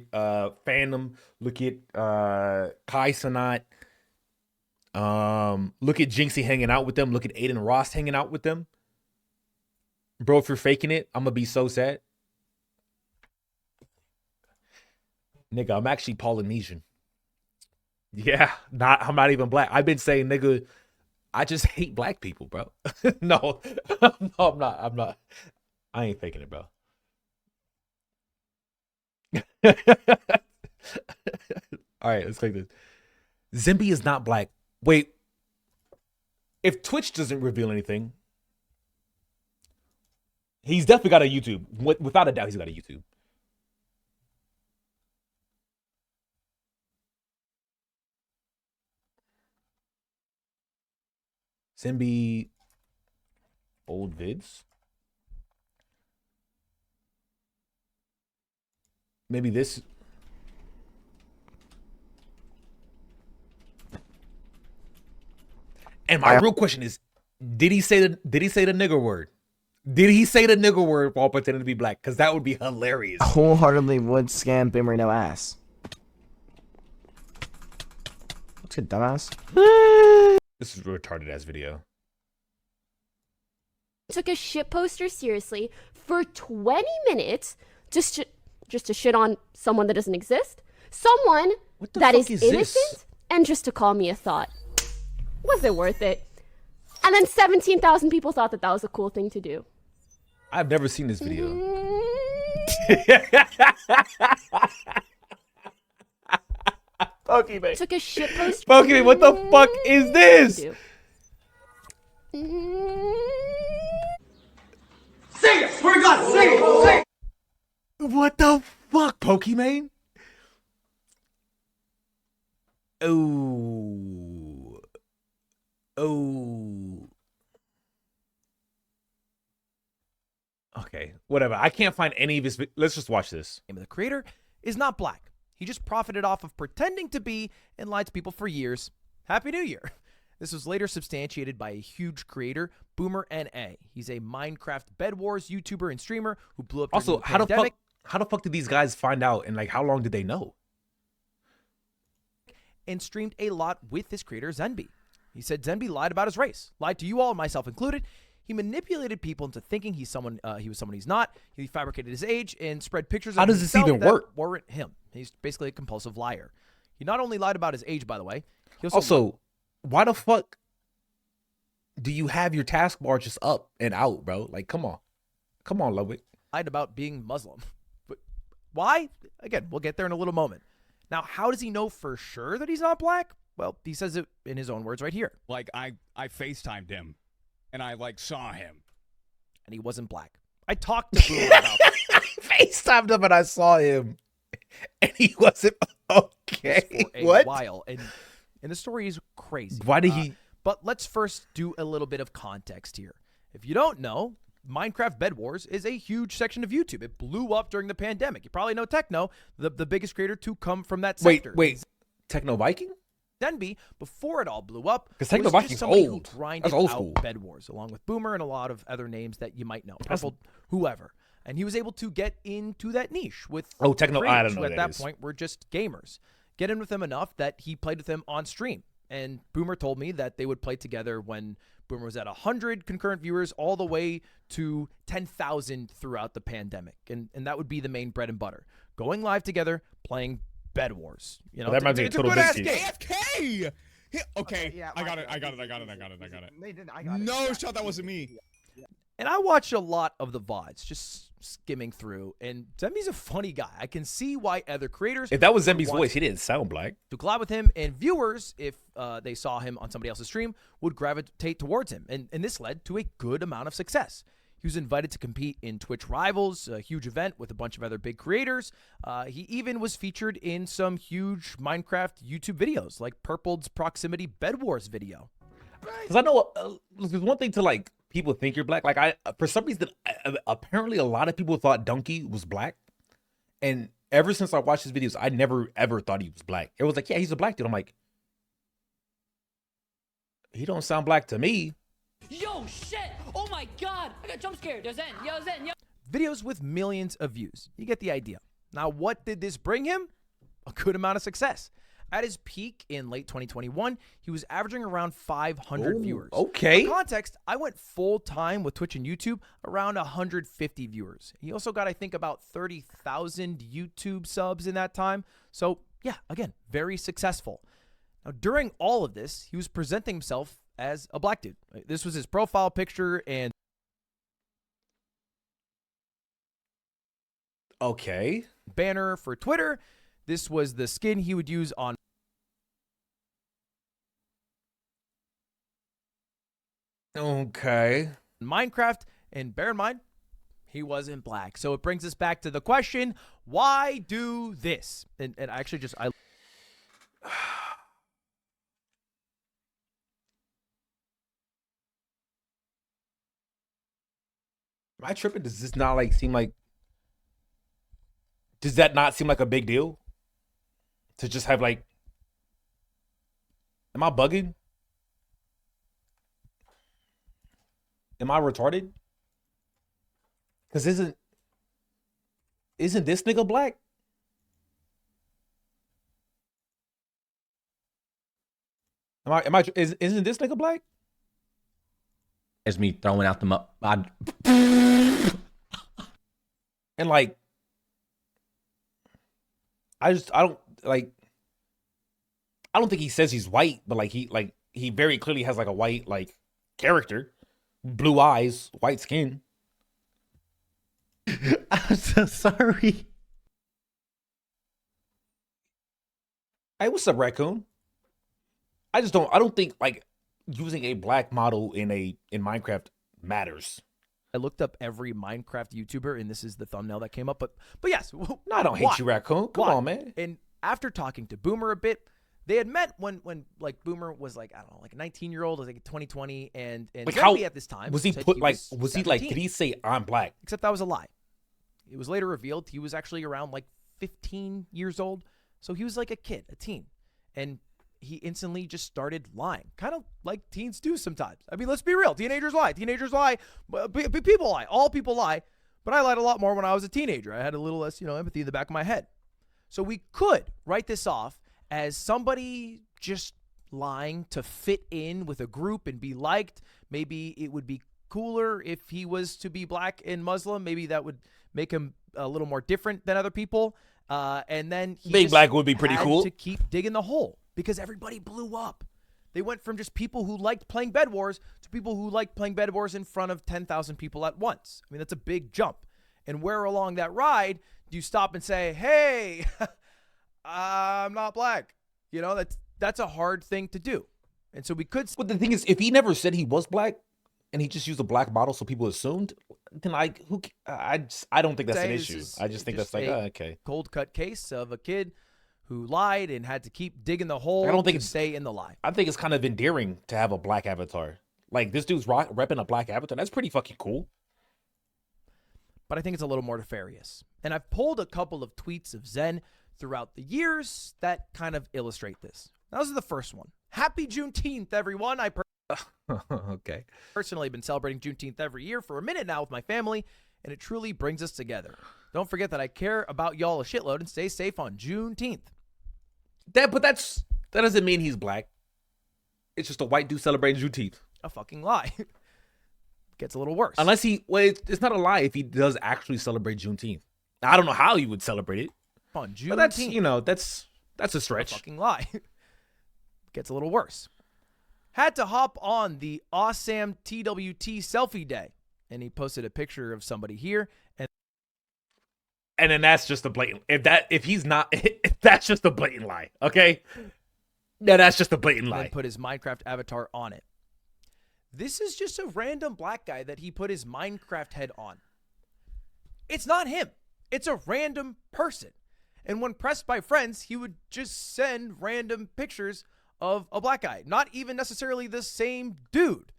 Phantom, look at Kai Sanat. Look at Jinxie hanging out with them. Look at Aiden Ross hanging out with them. Bro, if you're faking it, I'm gonna be so sad. Nigga, I'm actually Polynesian. Yeah, I'm not even black. I've been saying, nigga, I just hate black people, bro. No, no, I'm not. I ain't faking it, bro. All right, let's click this. Zimby is not black. Wait, if Twitch doesn't reveal anything, he's definitely got a YouTube. Without a doubt, he's got a YouTube. Zimby old vids. Maybe this. And my real question is, did he say the nigger word? Did he say the nigger word while pretending to be black? Because that would be hilarious.
Wholeheartedly would scam Boomer no ass. Looks good, dumbass.
This is a retarded ass video.
Took a shit poster seriously for 20 minutes just to shit on someone that doesn't exist, someone that is innocent, and just to call me a thought. Was it worth it? And then 17,000 people thought that was a cool thing to do.
I've never seen this video.
Pokemon.
Took a shit poster.
Pokemon, what the fuck is this?
Sing it! Swear to God, sing it! Sing it!
What the fuck, Pokemon? Oh. Oh. Okay, whatever. I can't find any of his. Let's just watch this.
The creator is not black. He just profited off of pretending to be and lied to people for years. Happy New Year. This was later substantiated by a huge creator, Boomer NA. He's a Minecraft Bed Wars YouTuber and streamer who blew up during
Also,
the pandemic.
how the fuck did these guys find out, and like how long did they know?
And streamed a lot with this creator, Zenby. He said Zenby lied about his race, lied to you all, myself included. He manipulated people into thinking he was someone he's not. He fabricated his age and spread pictures
How
of
does this
himself
even
that
work?
weren't him. He's basically a compulsive liar. He not only lied about his age, by the way. He
Also, why the fuck do you have your taskbar just up and out, bro? Like, come on, Ludwig.
lied about being Muslim. But why? Again, we'll get there in a little moment. Now, how does he know for sure that he's not black? Well, he says it in his own words right here.
Like, I FaceTimed him, and I, like, saw him.
And he wasn't black. I talked to Boomer about that.
FaceTimed him and I saw him, and he wasn't okay.
For a
What?
while. And the story is crazy.
Why did he?
But let's first do a little bit of context here. If you don't know, Minecraft Bed Wars is a huge section of YouTube. It blew up during the pandemic. You probably know Techno, the biggest creator to come from that sector.
Wait, Techno Viking?
Denby, before it all blew up,
because Techno
was
Viking's
just somebody who
old.
grinded
That's old
out
school.
Bed Wars, along with Boomer and a lot of other names that you might know, Purple, whoever. And he was able to get into that niche with
Techno. I don't know
who
what
at
that
that
is.
point were just gamers. Get in with them enough that he played with them on stream. And Boomer told me that they would play together when Boomer was at 100 concurrent viewers all the way to 10,000 throughout the pandemic. And that would be the main bread and butter. Going live together, playing Bed Wars. You know,
That might be a
it's
total
good ass
biscuit.
game.
AFK. Okay,
yeah,
I got it. No, shot, that wasn't me.
And I watch a lot of the VODs, just skimming through. And Zemby's a funny guy. I can see why other creators.
If that was
would
Zemby's
want
voice, he didn't sound black.
to collab with him, and viewers, if they saw him on somebody else's stream, would gravitate towards him. And this led to a good amount of success. He was invited to compete in Twitch Rivals, a huge event with a bunch of other big creators. He even was featured in some huge Minecraft YouTube videos, like Purpled's Proximity Bed Wars video.
Because I know there's one thing to like people think you're black. Like for some reason, apparently a lot of people thought Donkey was black, and ever since I watched his videos, I never ever thought he was black. It was like, yeah, he's a black dude. I'm like, he don't sound black to me.
Yo, shit! Oh my god! I got jump scared. Yo, Zen, yo.
Videos with millions of views. You get the idea. Now, what did this bring him? A good amount of success. At his peak in late 2021, he was averaging around 500 viewers.
Okay.
For context, I went full time with Twitch and YouTube, around 150 viewers. He also got, I think, about 30,000 YouTube subs in that time. So, yeah, again, very successful. Now, during all of this, he was presenting himself as a black dude. This was his profile picture and
okay
banner for Twitter. This was the skin he would use on Minecraft. And bear in mind, he wasn't black. So it brings us back to the question, why do this? And I actually just
Am I tripping? Does this not like seem like? Does that not seem like a big deal? To just have like? Am I bugging? Am I retarded? Because isn't this nigga black? Isn't this nigga black?
It's me throwing out the
And like, I don't think he says he's white, but like he very clearly has like a white like character, blue eyes, white skin.
I'm so sorry.
Hey, what's up, raccoon? I don't think like using a black model in Minecraft matters.
I looked up every Minecraft YouTuber, and this is the thumbnail that came up. But yes,
no, I don't hate you, raccoon. Come on, man.
And after talking to Boomer a bit, they had met when like Boomer was like, I don't know, like a 19-year-old, I think 2020, and
like
Zemby at this time
was he put like was he like did he say I'm black?
Except that was a lie. It was later revealed he was actually around like 15 years old, so he was like a kid, a teen, and he instantly just started lying, kind of like teens do sometimes. I mean, let's be real. Teenagers lie. People lie. All people lie. But I lied a lot more when I was a teenager. I had a little less, empathy in the back of my head. So we could write this off as somebody just lying to fit in with a group and be liked. Maybe it would be cooler if he was to be black and Muslim. Maybe that would make him a little more different than other people. And then he
being black would be pretty cool
to keep digging the hole. Because everybody blew up. They went from just people who liked playing Bed Wars to people who liked playing Bed Wars in front of 10,000 people at once. I mean, that's a big jump. And where along that ride do you stop and say, hey, I'm not black? That's a hard thing to do. And so we could.
But the thing is, if he never said he was black and he just used a black model so people assumed, then I don't think that's an issue. I just think that's like, okay.
Cold cut case of a kid who lied and had to keep digging the hole.
I don't think
to stay in the lie.
I think it's kind of endearing to have a black avatar. Like this dude's repping a black avatar. That's pretty fucking cool.
But I think it's a little more nefarious. And I've pulled a couple of tweets of Zen throughout the years that kind of illustrate this. Now, this is the first one. Happy Juneteenth, everyone.
Okay.
Personally been celebrating Juneteenth every year for a minute now with my family, and it truly brings us together. Don't forget that I care about y'all a shitload, and stay safe on Juneteenth.
That doesn't mean he's black. It's just a white dude celebrating Juneteenth.
A fucking lie. Gets a little worse.
Unless it's not a lie if he does actually celebrate Juneteenth. I don't know how he would celebrate it.
On Juneteenth.
But that's That's a stretch.
Fucking lie. Gets a little worse. Had to hop on the awesome TWT selfie day. And he posted a picture of somebody here.
And then that's just a blatant. If he's not, that's just a blatant lie. Okay. No, that's just a blatant lie.
And put his Minecraft avatar on it. This is just a random black guy that he put his Minecraft head on. It's not him. It's a random person. And when pressed by friends, he would just send random pictures of a black guy, not even necessarily the same dude.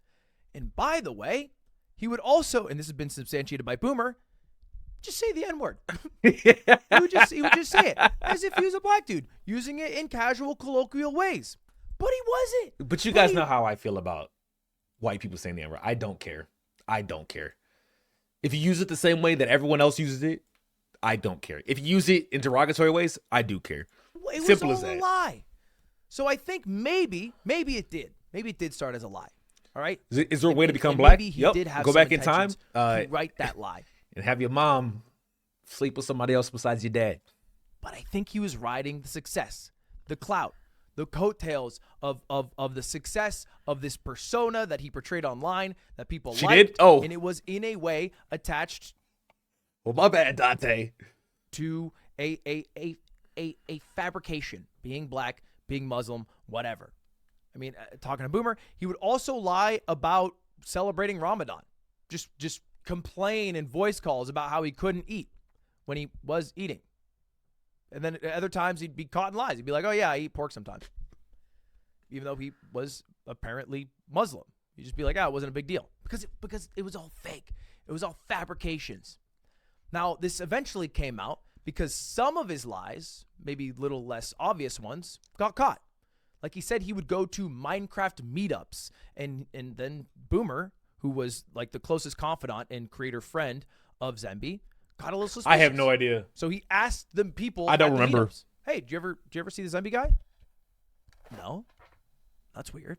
And by the way, he would also, and this has been substantiated by Boomer, just say the N-word. he would just say it as if he was a black dude, using it in casual, colloquial ways. But he wasn't.
But you guys know how I feel about white people saying the N-word. I don't care. I don't care. If you use it the same way that everyone else uses it, I don't care. If you use it in derogatory ways, I do care.
It
Simple
was
as
all
that.
a lie. So I think maybe it did. Maybe it did start as a lie. All right.
Is there a way to become
and
black?
Maybe he
Yep.
did have
Go
some
back in time,
intentions to write that lie.
and have your mom sleep with somebody else besides your dad.
But I think he was riding the success, the clout, the coattails of the success of this persona that he portrayed online that people
She
liked.
did? Oh.
And it was in a way attached.
Well, my bad, Dante.
To a fabrication, being black, being Muslim, whatever. I mean, talking to Boomer, he would also lie about celebrating Ramadan. Just complain in voice calls about how he couldn't eat when he was eating. And then at other times he'd be caught in lies. He'd be like, oh yeah, I eat pork sometimes. Even though he was apparently Muslim. He'd just be like, oh, it wasn't a big deal. Because it was all fake. It was all fabrications. Now, this eventually came out because some of his lies, maybe little less obvious ones, got caught. Like he said he would go to Minecraft meetups, and then Boomer, who was like the closest confidant and creator friend of Zemby, got a little suspicious.
I have no idea.
So he asked the people
I don't
at the
remember.
meetups, hey, did you ever see the Zemby guy? No. That's weird.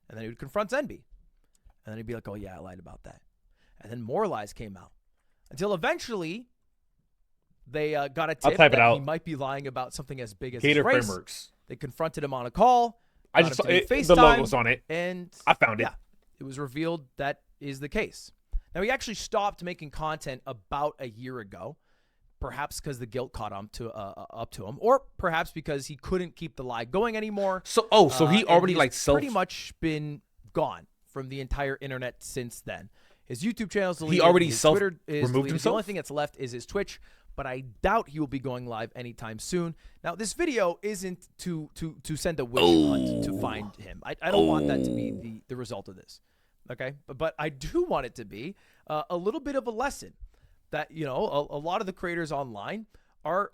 And then he would confront Zenby. And then he'd be like, oh yeah, I lied about that. And then more lies came out. Until eventually they got a tip
type it
that
out.
he might be lying about something as big as
Gator
his race.
Frameworks.
They confronted him on a call.
I
got
just
him to do
saw it,
FaceTime,
the logo's on it.
And
I found it.
yeah, it was revealed that is the case. Now, he actually stopped making content about a year ago, perhaps because the guilt caught up to him, or perhaps because he couldn't keep the lie going anymore.
So he
And
already
he's
like
pretty much been gone from the entire internet since then. His YouTube channel is deleted.
He already
his Twitter is
removed
deleted.
himself?
The only thing that's left is his Twitch, but I doubt he will be going live anytime soon. Now, this video isn't to send a witch hunt to find him. I don't want that to be the result of this. Okay, but I do want it to be a little bit of a lesson that, you know, a lot of the creators online are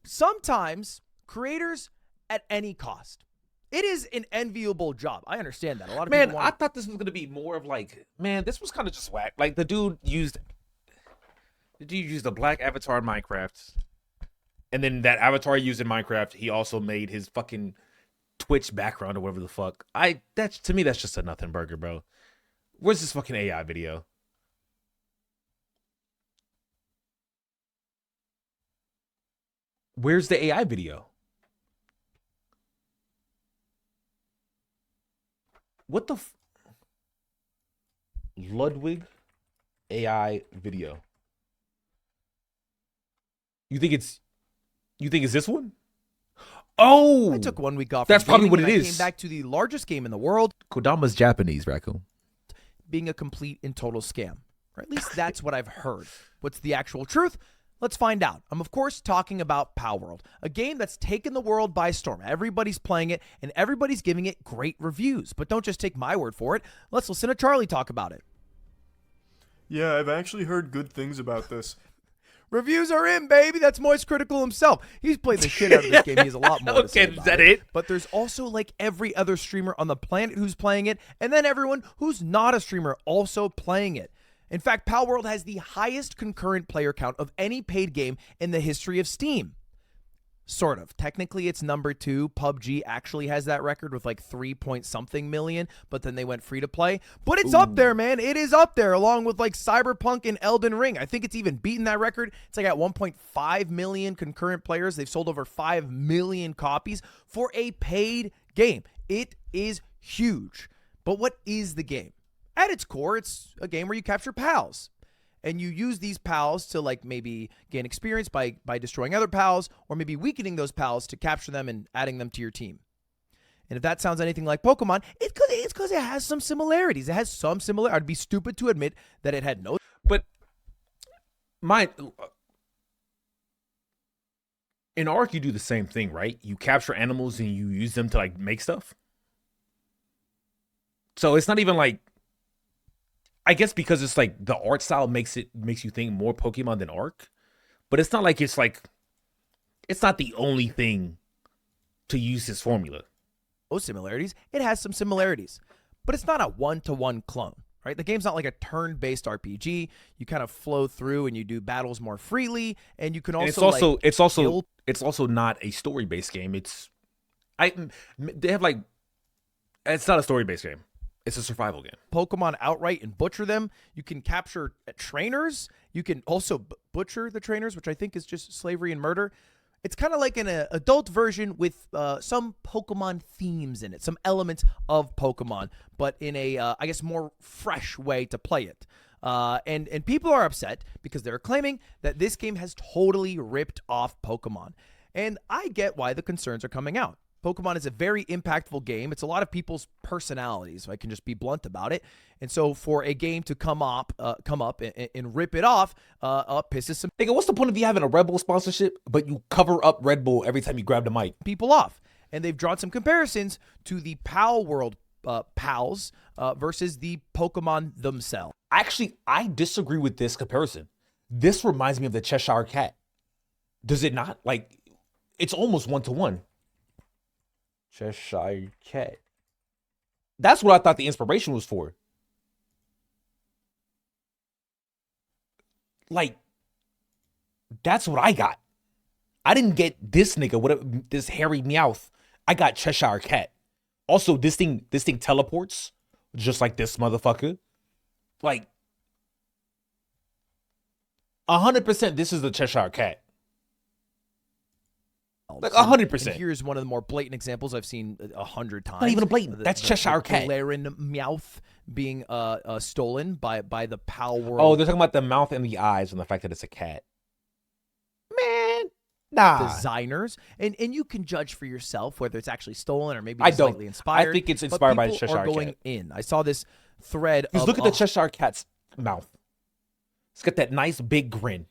sometimes creators at any cost. It is an enviable job. I understand that. A lot of people
I thought this was gonna be more of like, man, this was kind of just whack. Like the dude used a black avatar in Minecraft, and then that avatar he used in Minecraft, he also made his fucking Twitch background or whatever the fuck. To me, that's just a nothing burger, bro. Where's this fucking AI video? Where's the AI video? What the Ludwig AI video. You think it's this one? Oh,
I took 1 week off.
That's
from
probably
gaming
what it
and I
is.
came back to the largest game in the world,
Kodama's Japanese, Raccoon.
being a complete and total scam. Or at least that's what I've heard. What's the actual truth? Let's find out. I'm, of course, talking about Palworld, a game that's taken the world by storm. Everybody's playing it, and everybody's giving it great reviews. But don't just take my word for it. Let's listen to Charlie talk about it.
Yeah, I've actually heard good things about this.
Reviews are in, baby. That's Moist Critical himself. He's played the shit out of this game. He has a lot more to say
Okay,
about
is that it?
But there's also like every other streamer on the planet who's playing it, and then everyone who's not a streamer also playing it. In fact, Palworld has the highest concurrent player count of any paid game in the history of Steam. Sort of. Technically, it's number 2. PUBG actually has that record with like 3 point something million, but then they went free to play. But it's up there, man. It is up there along with like Cyberpunk and Elden Ring. I think it's even beaten that record. It's like at 1.5 million concurrent players. They've sold over 5 million copies for a paid game. It is huge. But what is the game? At its core, it's a game where you capture pals. And you use these pals to like maybe gain experience by destroying other pals, or maybe weakening those pals to capture them and adding them to your team. And if that sounds anything like Pokemon, it's because it has some similarities. It has some similar. I'd be stupid to admit that it had no.
But in Ark, you do the same thing, right? You capture animals and you use them to like make stuff. So it's not even like, I guess because it's like the art style makes you think more Pokemon than Ark, but it's not like it's not the only thing to use this formula.
Those similarities. It has some similarities, but it's not a one-to-one clone, right? The game's not like a turn-based RPG. You kind of flow through and you do battles more freely, and you can also.
And it's also not a story-based game. It's not a story-based game. It's a survival game.
Pokemon outright and butcher them. You can capture trainers. You can also butcher the trainers, which I think is just slavery and murder. It's kind of like an adult version with some Pokemon themes in it, some elements of Pokemon, but in a, I guess, more fresh way to play it. And people are upset because they're claiming that this game has totally ripped off Pokemon. And I get why the concerns are coming out. Pokemon is a very impactful game. It's a lot of people's personalities, if I can just be blunt about it. And so for a game to come up and rip it off, pisses some
nigga, what's the point of you having a Red Bull sponsorship, but you cover up Red Bull every time you grab the mic?
People off. And they've drawn some comparisons to the Palworld pals versus the Pokemon themselves.
Actually, I disagree with this comparison. This reminds me of the Cheshire Cat. Does it not? Like, it's almost one-to-one. Cheshire Cat. That's what I thought the inspiration was for. Like, that's what I got. I didn't get this nigga, this hairy Meowth. I got Cheshire Cat. Also, this thing teleports just like this motherfucker. Like, 100% this is the Cheshire Cat. Like 100%.
And here's one of the more blatant examples I've seen 100 times.
Not even a blatant. That's Cheshire Cat.
Galarian Meowth being stolen by the Palworld.
Oh, they're talking about the mouth and the eyes and the fact that it's a cat. Man, nah.
Designers, and you can judge for yourself whether it's actually stolen or maybe it's slightly inspired.
I think it's inspired by the Cheshire Cat.
Going in. I saw this thread.
Just look at the Cheshire Cat's mouth. It's got that nice big grin.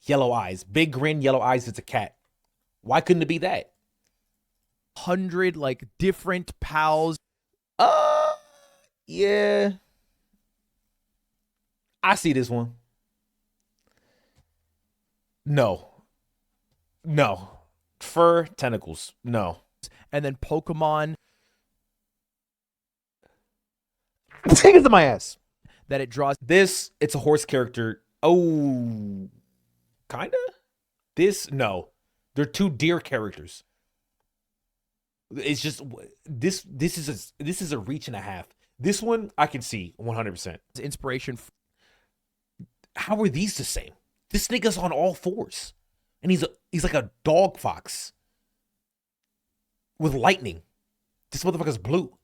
Yellow eyes. Big grin, yellow eyes. It's a cat. Why couldn't it be that?
100 like different pals.
Yeah. I see this one. No. Fur, tentacles. No.
And then Pokemon.
Take it to my ass.
That it draws.
This, it's a horse character. Oh, kinda. This, no. They're two deer characters. It's just this is a reach and a half. This one I can see 100%.
Inspiration.
How are these the same? This nigga's on all fours, and he's like a dog fox with lightning. This motherfucker's blue.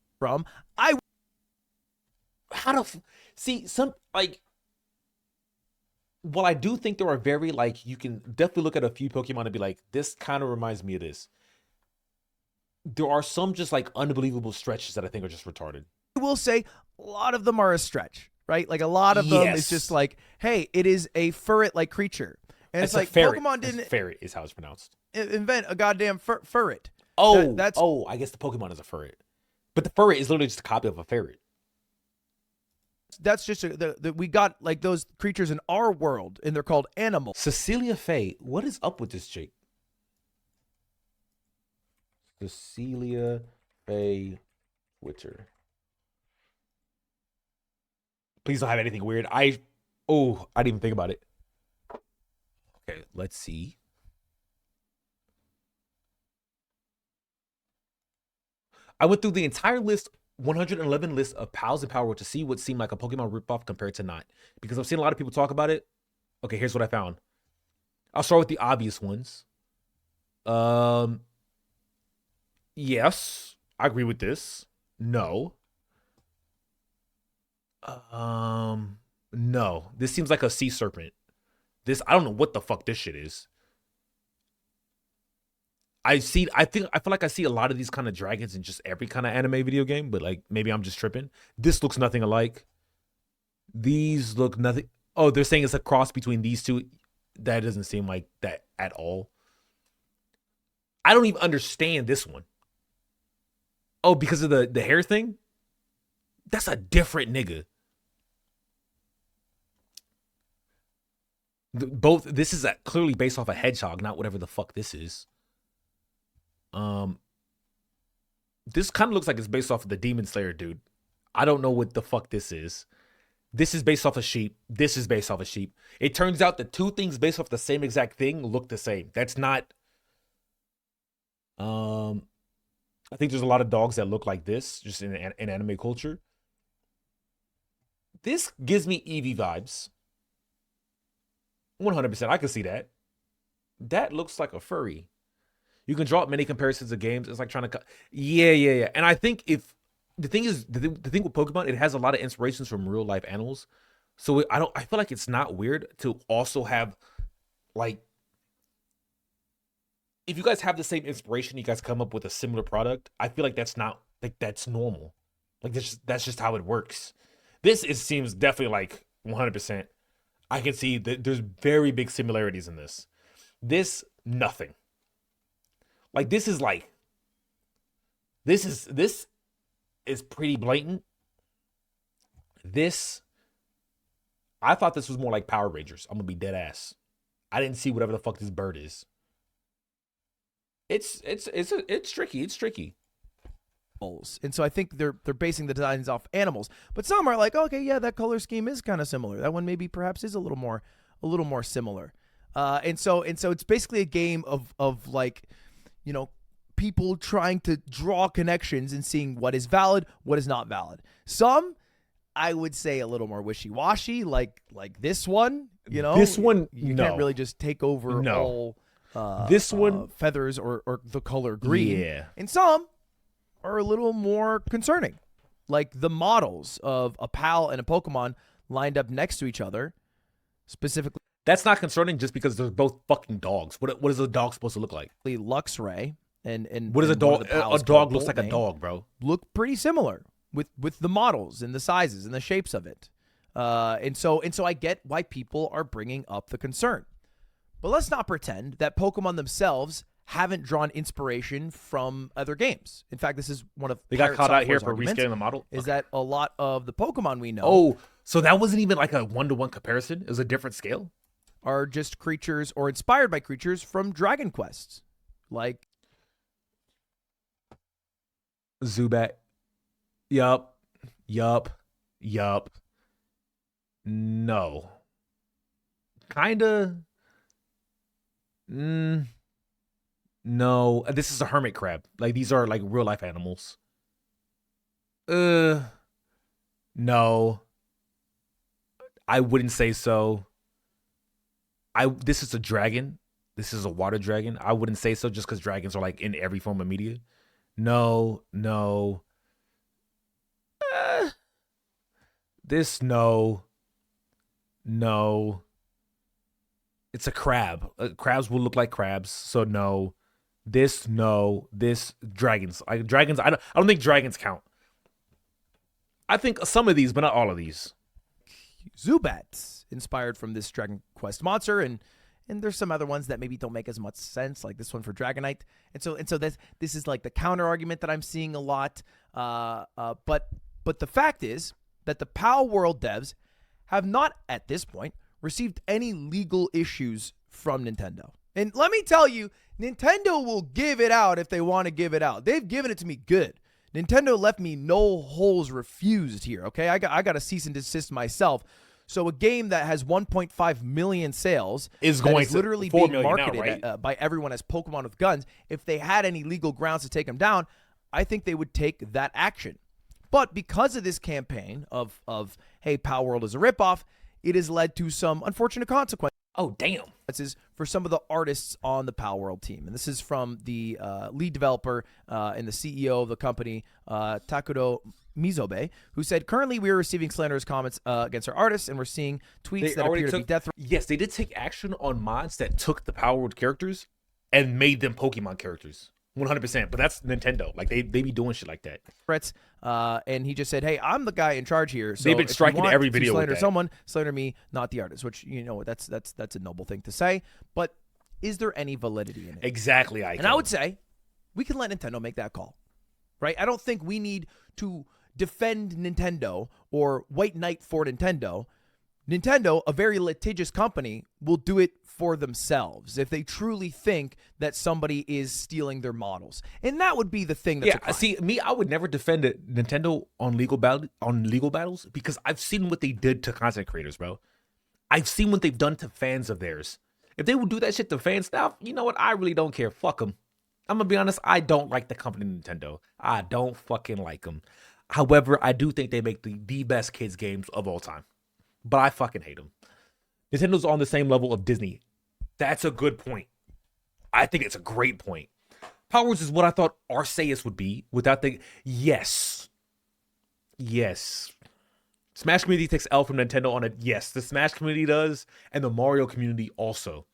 See some like. Well, I do think there are very, like, you can definitely look at a few Pokemon and be like, this kind of reminds me of this. There are some just, like, unbelievable stretches that I think are just retarded.
I will say a lot of them are a stretch, right? Like, a lot of them is just like, hey, it is a ferret-like creature. And it's like,
ferret.
Pokemon didn't...
Ferret is how it's pronounced.
Invent a goddamn ferret.
Oh, I guess the Pokemon is a ferret. But the ferret is literally just a copy of a ferret.
That's just we got like those creatures in our world, and they're called animals.
Cecilia Faye, what is up with this chick? Cecilia Faye Twitter. Please don't have anything weird. I didn't even think about it. Okay, let's see. I went through the entire list, 111 list of pals in Palworld to see what seemed like a Pokemon ripoff compared to not. Because I've seen a lot of people talk about it. Okay, here's what I found. I'll start with the obvious ones. Yes, I agree with this. No. No. This seems like a sea serpent. This, I don't know what the fuck this shit is. I feel like I see a lot of these kind of dragons in just every kind of anime video game, but like maybe I'm just tripping. This looks nothing alike. These look nothing. Oh, they're saying it's a cross between these two. That doesn't seem like that at all. I don't even understand this one. Oh, because of the hair thing? That's a different nigga. This is clearly based off a hedgehog, not whatever the fuck this is. This kind of looks like it's based off of the Demon Slayer dude. I don't know what the fuck this is. This is based off a sheep. This is based off a sheep. It turns out the two things based off the same exact thing look the same. That's not. I think there's a lot of dogs that look like this, just in anime culture. This gives me Eevee vibes. 100%. I can see that. That looks like a furry. You can draw up many comparisons of games. It's like trying to yeah. And I think if the thing is the thing with Pokemon, it has a lot of inspirations from real life animals. So I feel like it's not weird to also have, like, if you guys have the same inspiration, you guys come up with a similar product. I feel like that's not, like, that's normal. Like, that's just how it works. This seems definitely like 100%. I can see that there's very big similarities in this. This, nothing. Like, this is pretty blatant. This, I thought this was more like Power Rangers. I'm gonna be dead ass. I didn't see whatever the fuck this bird is. It's tricky. It's tricky.
And so I think they're basing the designs off animals. But some are like, okay, yeah, that color scheme is kind of similar. That one maybe perhaps is a little more similar. And so it's basically a game of like, you know, people trying to draw connections and seeing what is valid, what is not valid. Some, I would say, a little more wishy-washy, like this one. You know,
this one,
you
no.
can't really just take over all
this one
feathers or the color green.
Yeah.
And some are a little more concerning, like the models of a pal and a Pokemon lined up next to each other, specifically.
That's not concerning just because they're both fucking dogs. What is a dog supposed to look like?
Luxray and
what is a dog? A dog looks like a dog, bro.
Look pretty similar with the models and the sizes and the shapes of it. And so I get why people are bringing up the concern. But let's not pretend that Pokemon themselves haven't drawn inspiration from other games. In fact, this is one of
they got
Pirate
caught out here
Software's
for rescaling the model.
Is that a lot of the Pokemon we know?
Oh, so that wasn't even like a 1-to-1 comparison. It was a different scale.
Are just creatures or inspired by creatures from Dragon Quests, like
Zubat. Yup. No. Kinda. No. This is a hermit crab. Like, these are like real life animals. No. I wouldn't say so. This is a dragon. This is a water dragon. I wouldn't say so just because dragons are like in every form of media. No. This, no. It's a crab. Crabs will look like crabs, so no. This, no. This, dragons. Dragons. I don't think dragons count. I think some of these, but not all of these.
Zubats, inspired from this Dragon Quest monster, and there's some other ones that maybe don't make as much sense, like this one for Dragonite. And so this is like the counter argument that I'm seeing a lot. But the fact is that the Palworld devs have not, at this point, received any legal issues from Nintendo. And let me tell you, Nintendo will give it out if they want to give it out. They've given it to me good. Nintendo left me no holes refused here, okay? I got a cease and desist myself. So a game that has 1.5 million sales
is going to
literally being marketed by everyone as Pokemon with guns. If they had any legal grounds to take them down, I think they would take that action. But because of this campaign of hey, Palworld is a ripoff, it has led to some unfortunate consequences.
Oh, damn.
For some of the artists on the Palworld team. And this is from the lead developer and the CEO of the company, Takuro Mizobe, who said, currently we are receiving slanderous comments against our artists, and we're seeing tweets that appear to be death threats.
Yes, they did take action on mods that took the Palworld characters and made them Pokemon characters. 100%. But that's Nintendo. Like, they be doing shit like that.
Threats. And he just said, hey, I'm the guy in charge here. So
they've been striking every video
slander
with that.
someone, slander me, not the artist, which, you know, that's a noble thing to say. But is there any validity in it?
Exactly.
And I would say we can let Nintendo make that call, right? I don't think we need to defend Nintendo or white knight for Nintendo. Nintendo, a very litigious company, will do it for themselves if they truly think that somebody is stealing their models, and that would be the thing. That's
see, me, I would never defend Nintendo on legal battles because I've seen what they did to content creators, bro. I've seen what they've done to fans of theirs. If they would do that shit to fans now, you know what? I really don't care. Fuck them. I'm gonna be honest. I don't like the company Nintendo. I don't fucking like them. However, I do think they make the best kids games of all time. But I fucking hate them. Nintendo's on the same level of Disney. That's a good point. I think it's a great point. Powers is what I thought Arceus would be without the... Yes. Smash community takes L from Nintendo on it. Yes, the Smash community does, and the Mario community also.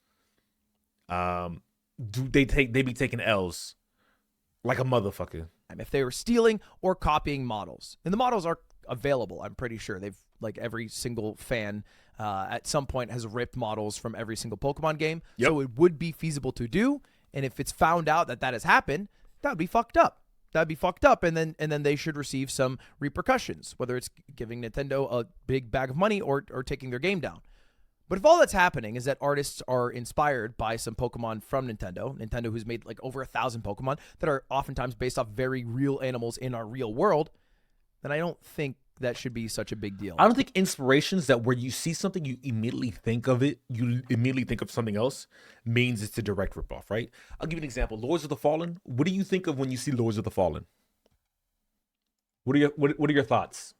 They be taking L's like a motherfucker.
If they were stealing or copying models, and the models are available, I'm pretty sure they've, like, every single fan at some point has ripped models from every single Pokemon game.
Yep.
So it would be feasible to do. And if it's found out that has happened, that would be fucked up. That'd be fucked up, and then they should receive some repercussions, whether it's giving Nintendo a big bag of money or taking their game down. But if all that's happening is that artists are inspired by some Pokemon from Nintendo who's made like over 1,000 Pokemon that are oftentimes based off very real animals in our real world, then I don't think that should be such a big deal.
I don't think inspirations that where you see something, you immediately think of something else, means it's a direct ripoff, right? I'll give you an example. Lords of the Fallen. What do you think of when you see Lords of the Fallen? What are your thoughts?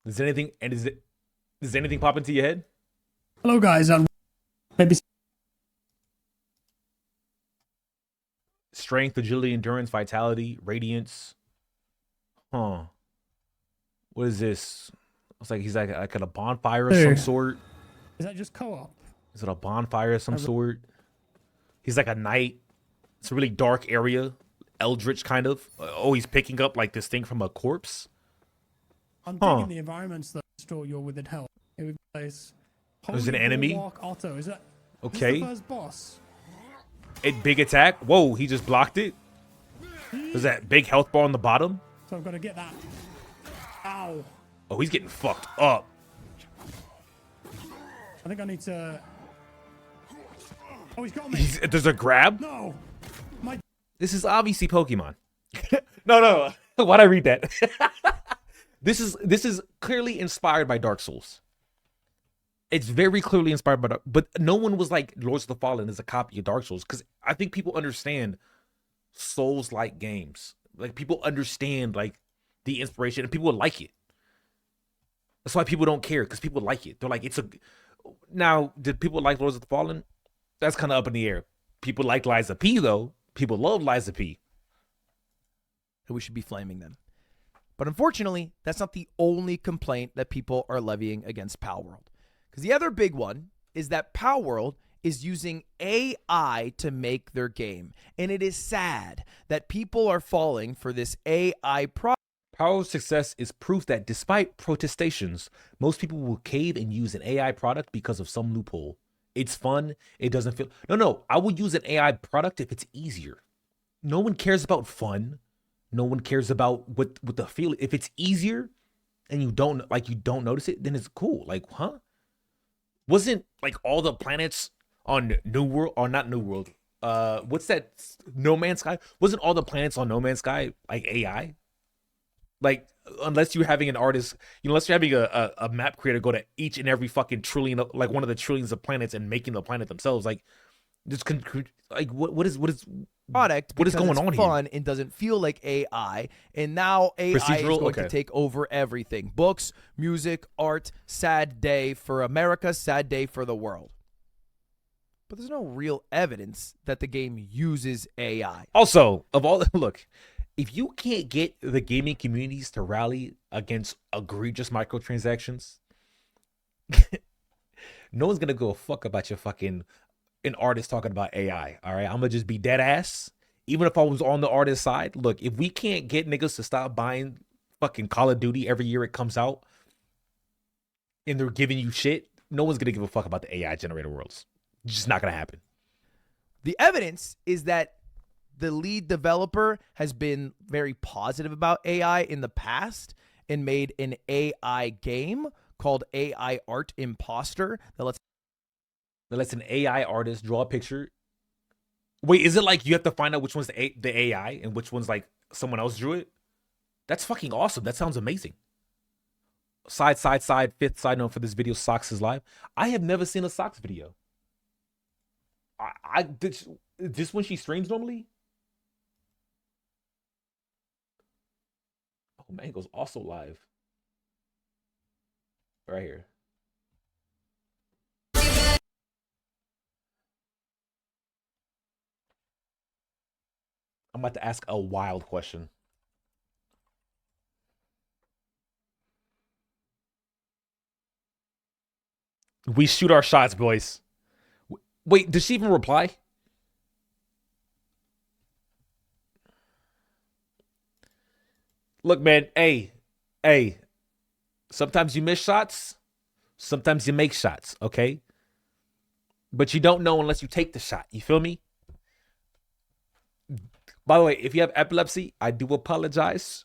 Does anything pop into your head?
Hello, guys. Maybe
strength, agility, endurance, vitality, radiance. What is this? It's like he's like at a bonfire of some sort.
Is that just co-op?
Is it a bonfire of some sort? He's like a knight. It's a really dark area, eldritch kind of. Oh, he's picking up like this thing from a corpse.
I'm thinking the environments that restore your withered health. Here we go.
There's an enemy.
Otto. Is that
okay?
Is the first boss?
Big attack. Whoa, he just blocked it. There's that big health bar on the bottom.
So I've got to get that. Ow.
Oh, he's getting fucked up.
I think I need to... Oh, he's got me.
There's a grab?
No.
This is obviously Pokemon. No. Why'd I read that? This is clearly inspired by Dark Souls. It's very clearly inspired by but no one was like Lords of the Fallen is a copy of Dark Souls, because I think people understand Souls-like games. Like, people understand like the inspiration, and people like it. That's why people don't care, because people like it. They're like, it's a... Now, did people like Lords of the Fallen? That's kind of up in the air. People like Liza P, though. People love Liza P.
And we should be flaming them. But unfortunately, that's not the only complaint that people are levying against Palworld. Because the other big one is that Palworld is using AI to make their game. And it is sad that people are falling for this AI product.
Palworld's success is proof that despite protestations, most people will cave and use an AI product because of some loophole. It's fun. It doesn't feel... No. I will use an AI product if it's easier. No one cares about fun. No one cares about what the feel. If it's easier and you don't notice it, then it's cool. Like, huh? Wasn't like all the planets on New World, or not New World? What's that? No Man's Sky? Wasn't all the planets on No Man's Sky like AI? Like, unless you're having an artist, unless you're having a map creator go to each and every fucking trillion, like one of the trillions of planets and making the planet themselves, like, just like what is
product
what is
because
going
it's
on
fun
here?
and doesn't feel like AI. And now AI is
Procedural?
going to
Okay.
take over everything. Books, music, art. Sad day for America, sad day for the world. But there's no real evidence that the game uses AI.
Also, of all look, if you can't get the gaming communities to rally against egregious microtransactions, no one's gonna go a fuck about your fucking an artist talking about AI. All right, I'm gonna just be dead ass. Even if I was on the artist side, look, if we can't get niggas to stop buying fucking Call of Duty every year it comes out, and they're giving you shit, no one's gonna give a fuck about the AI generated worlds. It's just not gonna happen.
The evidence is that the lead developer has been very positive about AI in the past and made an AI game called AI Art Imposter that
lets an AI artist draw a picture. Wait, is it like you have to find out which one's the AI and which one's like someone else drew it? That's fucking awesome. That sounds amazing. Side, fifth side note for this video, Socks is live. I have never seen a Socks video. I did this when she streams normally? Oh, Mango's also live. Right here. I'm about to ask a wild question. We shoot our shots, boys. Wait, did she even reply? Look, man, hey, sometimes you miss shots, sometimes you make shots, okay? But you don't know unless you take the shot. You feel me? By the way, if you have epilepsy, I do apologize.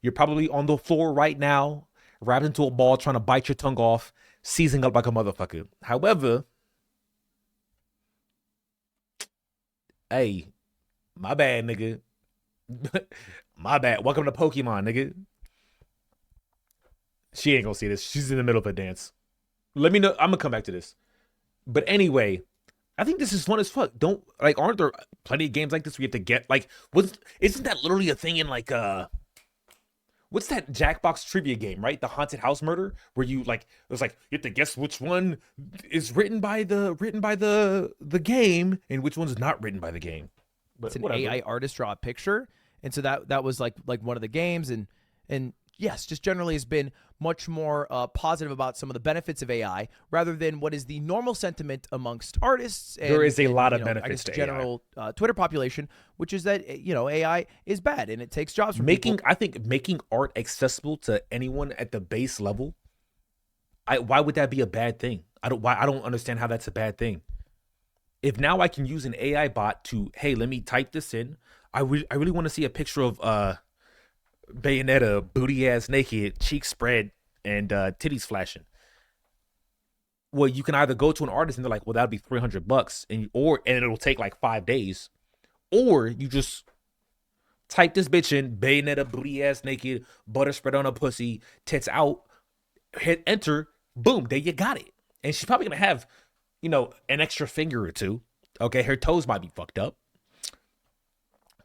You're probably on the floor right now, wrapped into a ball, trying to bite your tongue off, seizing up like a motherfucker. However, hey, my bad, nigga. My bad. Welcome to Pokemon, nigga. She ain't gonna see this. She's in the middle of a dance. Let me know. I'm gonna come back to this. But anyway, I think this is fun as fuck. Aren't there plenty of games like this where you have to get isn't that literally a thing in like what's that Jackbox trivia game, right? The haunted house murder, where you you have to guess which one is written by the game and which one's not written by the game. But
it's an
whatever.
AI artist draw a picture, and so that was like one of the games, and yes, just generally has been much more positive about some of the benefits of AI rather than what is the normal sentiment amongst artists.
There is a lot of
I
benefits
guess
to
general Twitter population, which is that AI is bad and it takes jobs from people.
I think making art accessible to anyone at the base level. Why would that be a bad thing? I don't understand how that's a bad thing. If now I can use an AI bot to, hey, let me type this in. I really want to see a picture of Bayonetta, booty ass naked, cheeks spread, and titties flashing. Well, you can either go to an artist and they're like, well, that'll be $300, and it'll take like 5 days, or you just type this bitch in, Bayonetta, booty ass naked, butter spread on a pussy, tits out, hit enter, boom, there you got it. And she's probably gonna have, an extra finger or two. Okay, her toes might be fucked up,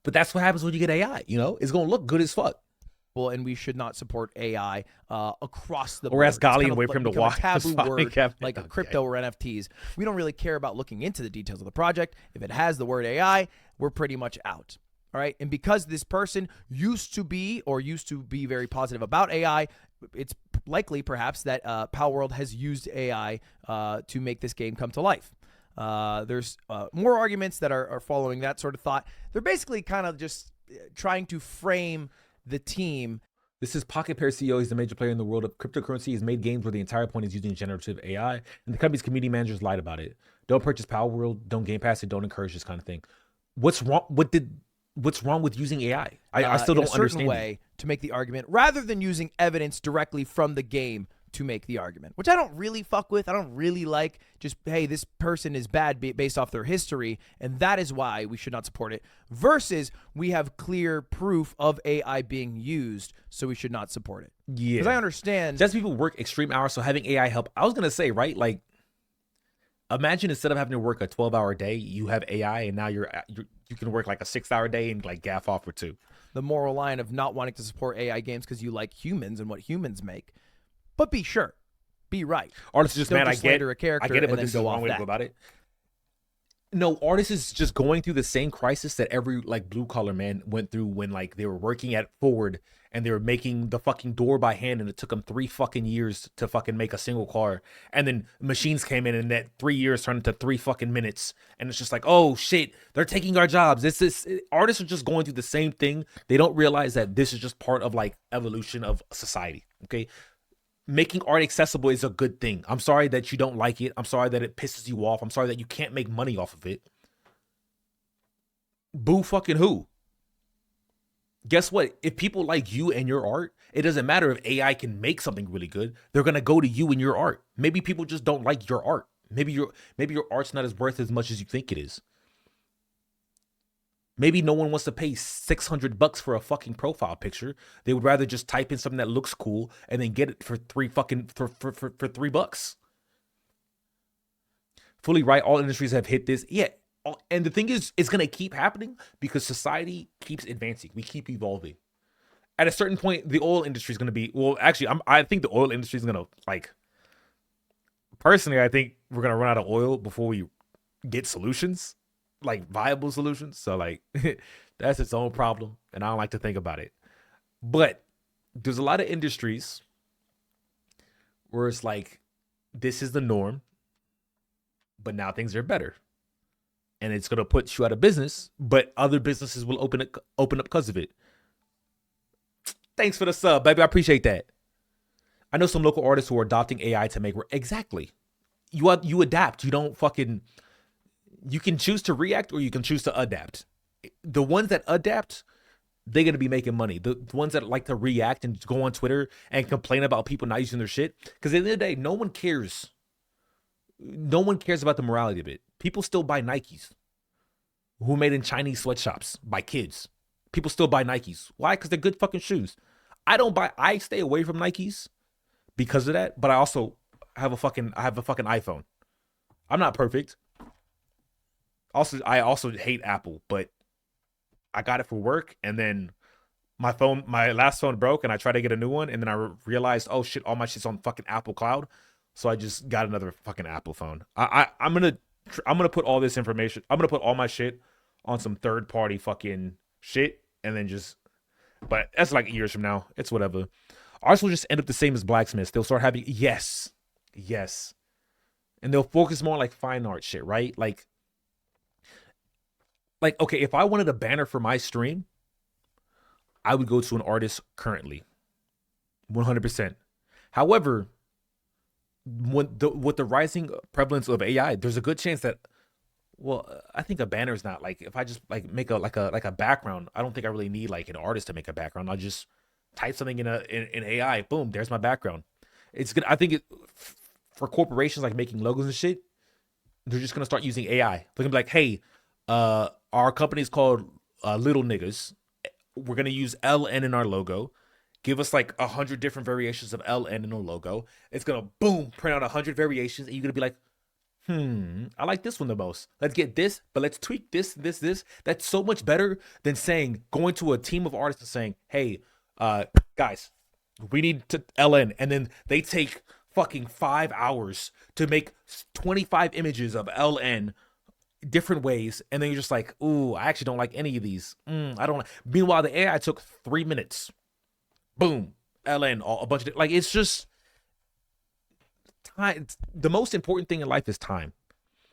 but that's what happens when you get AI. It's gonna look good as fuck.
Well, and we should not support AI across the board.
Or ask Golly and
It's
wait
kind
for
of
him to walk.
a taboo word like
Okay.
crypto or NFTs. We don't really care about looking into the details of the project. If it has the word AI, we're pretty much out. All right. And because this person used to be very positive about AI, it's likely perhaps that Palworld has used AI to make this game come to life. There's more arguments that are following that sort of thought. They're basically kind of just trying to frame the team.
This is Pocket Pair CEO. He's the major player in the world of cryptocurrency. He's made games where the entire point is using generative AI, and the company's community managers lied about it. Don't purchase Palworld. Don't Game Pass it. Don't encourage this kind of thing. What's wrong? What's wrong with using AI? I still don't understand.
In a certain way to make the argument rather than using evidence directly from the game to make the argument, which I don't really fuck with. I don't really like. Just, hey, this person is bad based off their history, and that is why we should not support it. Versus, we have clear proof of AI being used, so we should not support it.
Yeah.
Because I understand.
Just people work extreme hours, so having AI help. I was going to say, right, like, imagine instead of having to work a 12-hour day, you have AI, and now you can work like a 6-hour day and like gaff off for 2.
The moral line of not wanting to support AI games because you like humans and what humans make. But be sure. Be right.
Artists are just,
Don't
man, I get
a character
it, but
and then
this is the
go
wrong
off
way to
that.
go about it. No, artists is just going through the same crisis that every like blue collar man went through when like they were working at Ford and they were making the fucking door by hand, and it took them 3 fucking years to fucking make a single car. And then machines came in, and that 3 years turned into 3 fucking minutes. And it's just like, oh shit, they're taking our jobs. Artists are just going through the same thing. They don't realize that this is just part of like evolution of society. Okay. Making art accessible is a good thing. I'm sorry that you don't like it. I'm sorry that it pisses you off. I'm sorry that you can't make money off of it. Boo fucking who? Guess what? If people like you and your art, it doesn't matter if AI can make something really good. They're going to go to you and your art. Maybe people just don't like your art. Maybe your art's not as worth as much as you think it is. Maybe no one wants to pay $600 for a fucking profile picture. They would rather just type in something that looks cool and then get it for $3. Fully right. All industries have hit this. Yeah. And the thing is, it's going to keep happening because society keeps advancing. We keep evolving. At a certain point, the oil industry is going to be, well, actually, I think the oil industry is going to, like, personally, I think we're going to run out of oil before we get solutions, like viable solutions. So, like, that's its own problem, and I don't like to think about it. But there's a lot of industries where it's like, this is the norm, but now things are better. And it's going to put you out of business, but other businesses will open up because of it. Thanks for the sub, baby. I appreciate that. I know some local artists who are adopting AI to make work. Exactly. You adapt. You don't fucking... You can choose to react or you can choose to adapt. The ones that adapt, they're going to be making money. The ones that like to react and go on Twitter and complain about people not using their shit. Because at the end of the day, no one cares. No one cares about the morality of it. People still buy Nikes who are made in Chinese sweatshops by kids. People still buy Nikes. Why? Because they're good fucking shoes. I stay away from Nikes because of that, but I also have a fucking iPhone. I'm not perfect. I also hate Apple, but I got it for work, and then my last phone broke, and I tried to get a new one, and then I realized, oh shit, all my shit's on fucking Apple Cloud, so I just got another fucking Apple phone. I'm gonna put all this information. I'm gonna put all my shit on some third party fucking shit, and then just. But that's like years from now. It's whatever. Ours will just end up the same as blacksmiths. They'll start having yes, and they'll focus more on like fine art shit, right? Like okay, if I wanted a banner for my stream, I would go to an artist currently, 100%. However, with the rising prevalence of AI, there's a good chance that, well, I think a banner is not like, if I just like make a background, I don't think I really need like an artist to make a background. I'll just type something in AI, boom, there's my background. It's good. I think for corporations like making logos and shit, they're just gonna start using AI. They're gonna be like, hey, our company's called Little Niggas. We're gonna use LN in our logo. Give us like 100 different variations of LN in a logo. It's gonna boom print out 100 variations, and you're gonna be like, I like this one the most. Let's get this, but let's tweak this. That's so much better than going to a team of artists and saying, hey, guys, we need to LN, and then they take fucking 5 hours to make 25 images of LN different ways, and then you're just like, ooh, I actually don't like any of these. I don't. Meanwhile, the AI took 3 minutes. Boom, LN, a bunch of like. It's just time. The most important thing in life is time.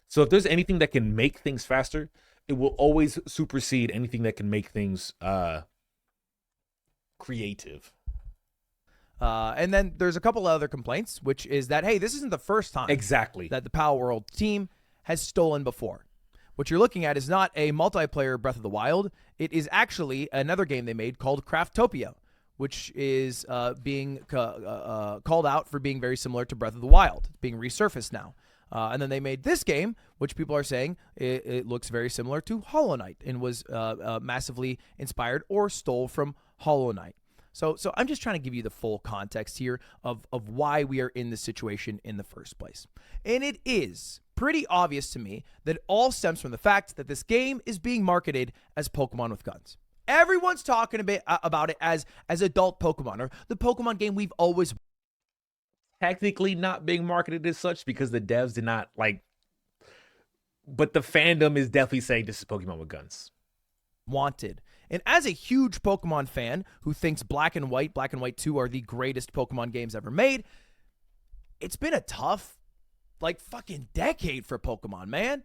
So if there's anything that can make things faster, it will always supersede anything that can make things creative.
And then there's a couple other complaints, which is that, hey, this isn't the first time
exactly
that the Palworld team has stolen before. What you're looking at is not a multiplayer Breath of the Wild. It is actually another game they made called Craftopia, which is being called out for being very similar to Breath of the Wild. It's being resurfaced now. And then they made this game, which people are saying it looks very similar to Hollow Knight and was massively inspired or stole from Hollow Knight. So I'm just trying to give you the full context here of why we are in this situation in the first place. And it is pretty obvious to me that it all stems from the fact that this game is being marketed as Pokemon with guns. Everyone's talking about it as adult Pokemon, or the Pokemon game we've always
Technically not being marketed as such because the devs did not like, but the fandom is definitely saying this is Pokemon with guns.
wanted. And as a huge Pokemon fan who thinks Black and White 2 are the greatest Pokemon games ever made, it's been a tough, like, fucking decade for Pokemon, man.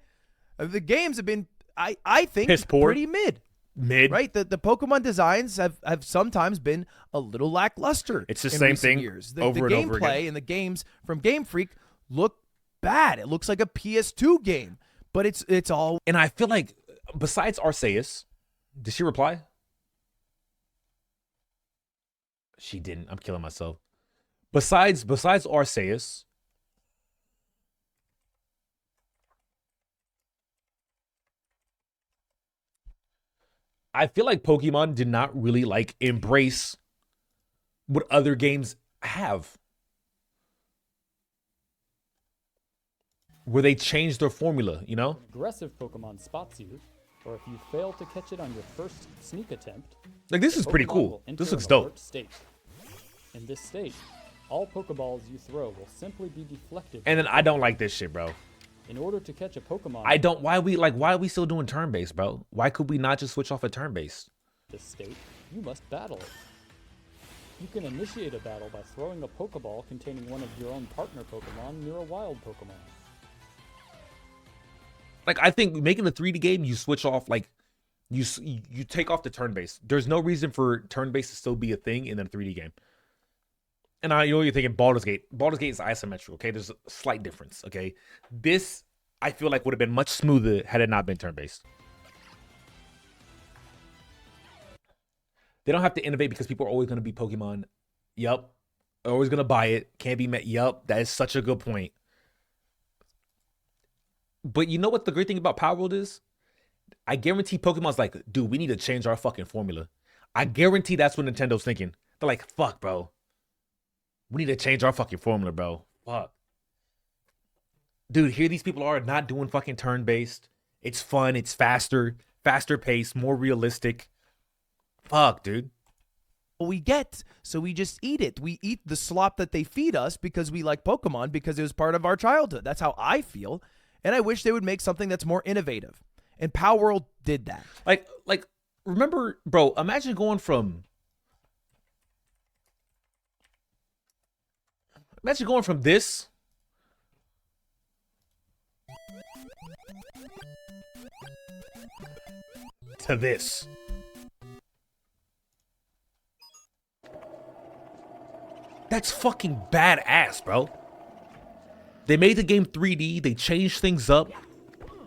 The games have been, I think, pretty mid. Right? The Pokemon designs have sometimes been a little lackluster.
It's the same thing
years.
over
the
and over again.
gameplay and the games from Game Freak look bad. It looks like a PS2 game, but it's all.
And I feel like besides Arceus, did she reply? She didn't. I'm killing myself. Besides Arceus, I feel like Pokemon did not really like embrace what other games have, where they changed their formula, you know?
Aggressive Pokemon spots you, or if you fail to catch it on your first sneak attempt,
Like, this is pretty
Pokemon
cool.
will enter
This looks
an
dope.
alert state. In this state, all Pokeballs you throw will simply be deflected.
And then I don't like this shit, bro.
In order to catch a Pokemon,
Why are we still doing turn-based, bro? Why could we not just switch off a turn-based?
this state, you must battle it. You can initiate a battle by throwing a Pokeball containing one of your own partner Pokemon near a wild Pokemon.
Like, I think making a 3D game, you switch off, like, you take off the turn-based. There's no reason for turn-based to still be a thing in a 3D game. And I know you're thinking Baldur's Gate. Baldur's Gate is isometric, okay? There's a slight difference, okay? This, I feel like, would have been much smoother had it not been turn-based. They don't have to innovate because people are always going to be Pokemon. Yup. Always going to buy it. Can't be met. Yup. That is such a good point. But you know what the great thing about Palworld is? I guarantee Pokemon's like, dude, we need to change our fucking formula. I guarantee that's what Nintendo's thinking. They're like, fuck, bro. We need to change our fucking formula, bro. Fuck. Dude, here these people are not doing fucking turn-based. It's fun. It's faster paced, more realistic. Fuck, dude.
We get, so we just eat it. We eat the slop that they feed us because we like Pokemon, because it was part of our childhood. That's how I feel. And I wish they would make something that's more innovative. And Palworld did that.
Like, remember, bro, imagine going from this to this. That's fucking badass, bro. They made the game 3D. They changed things up.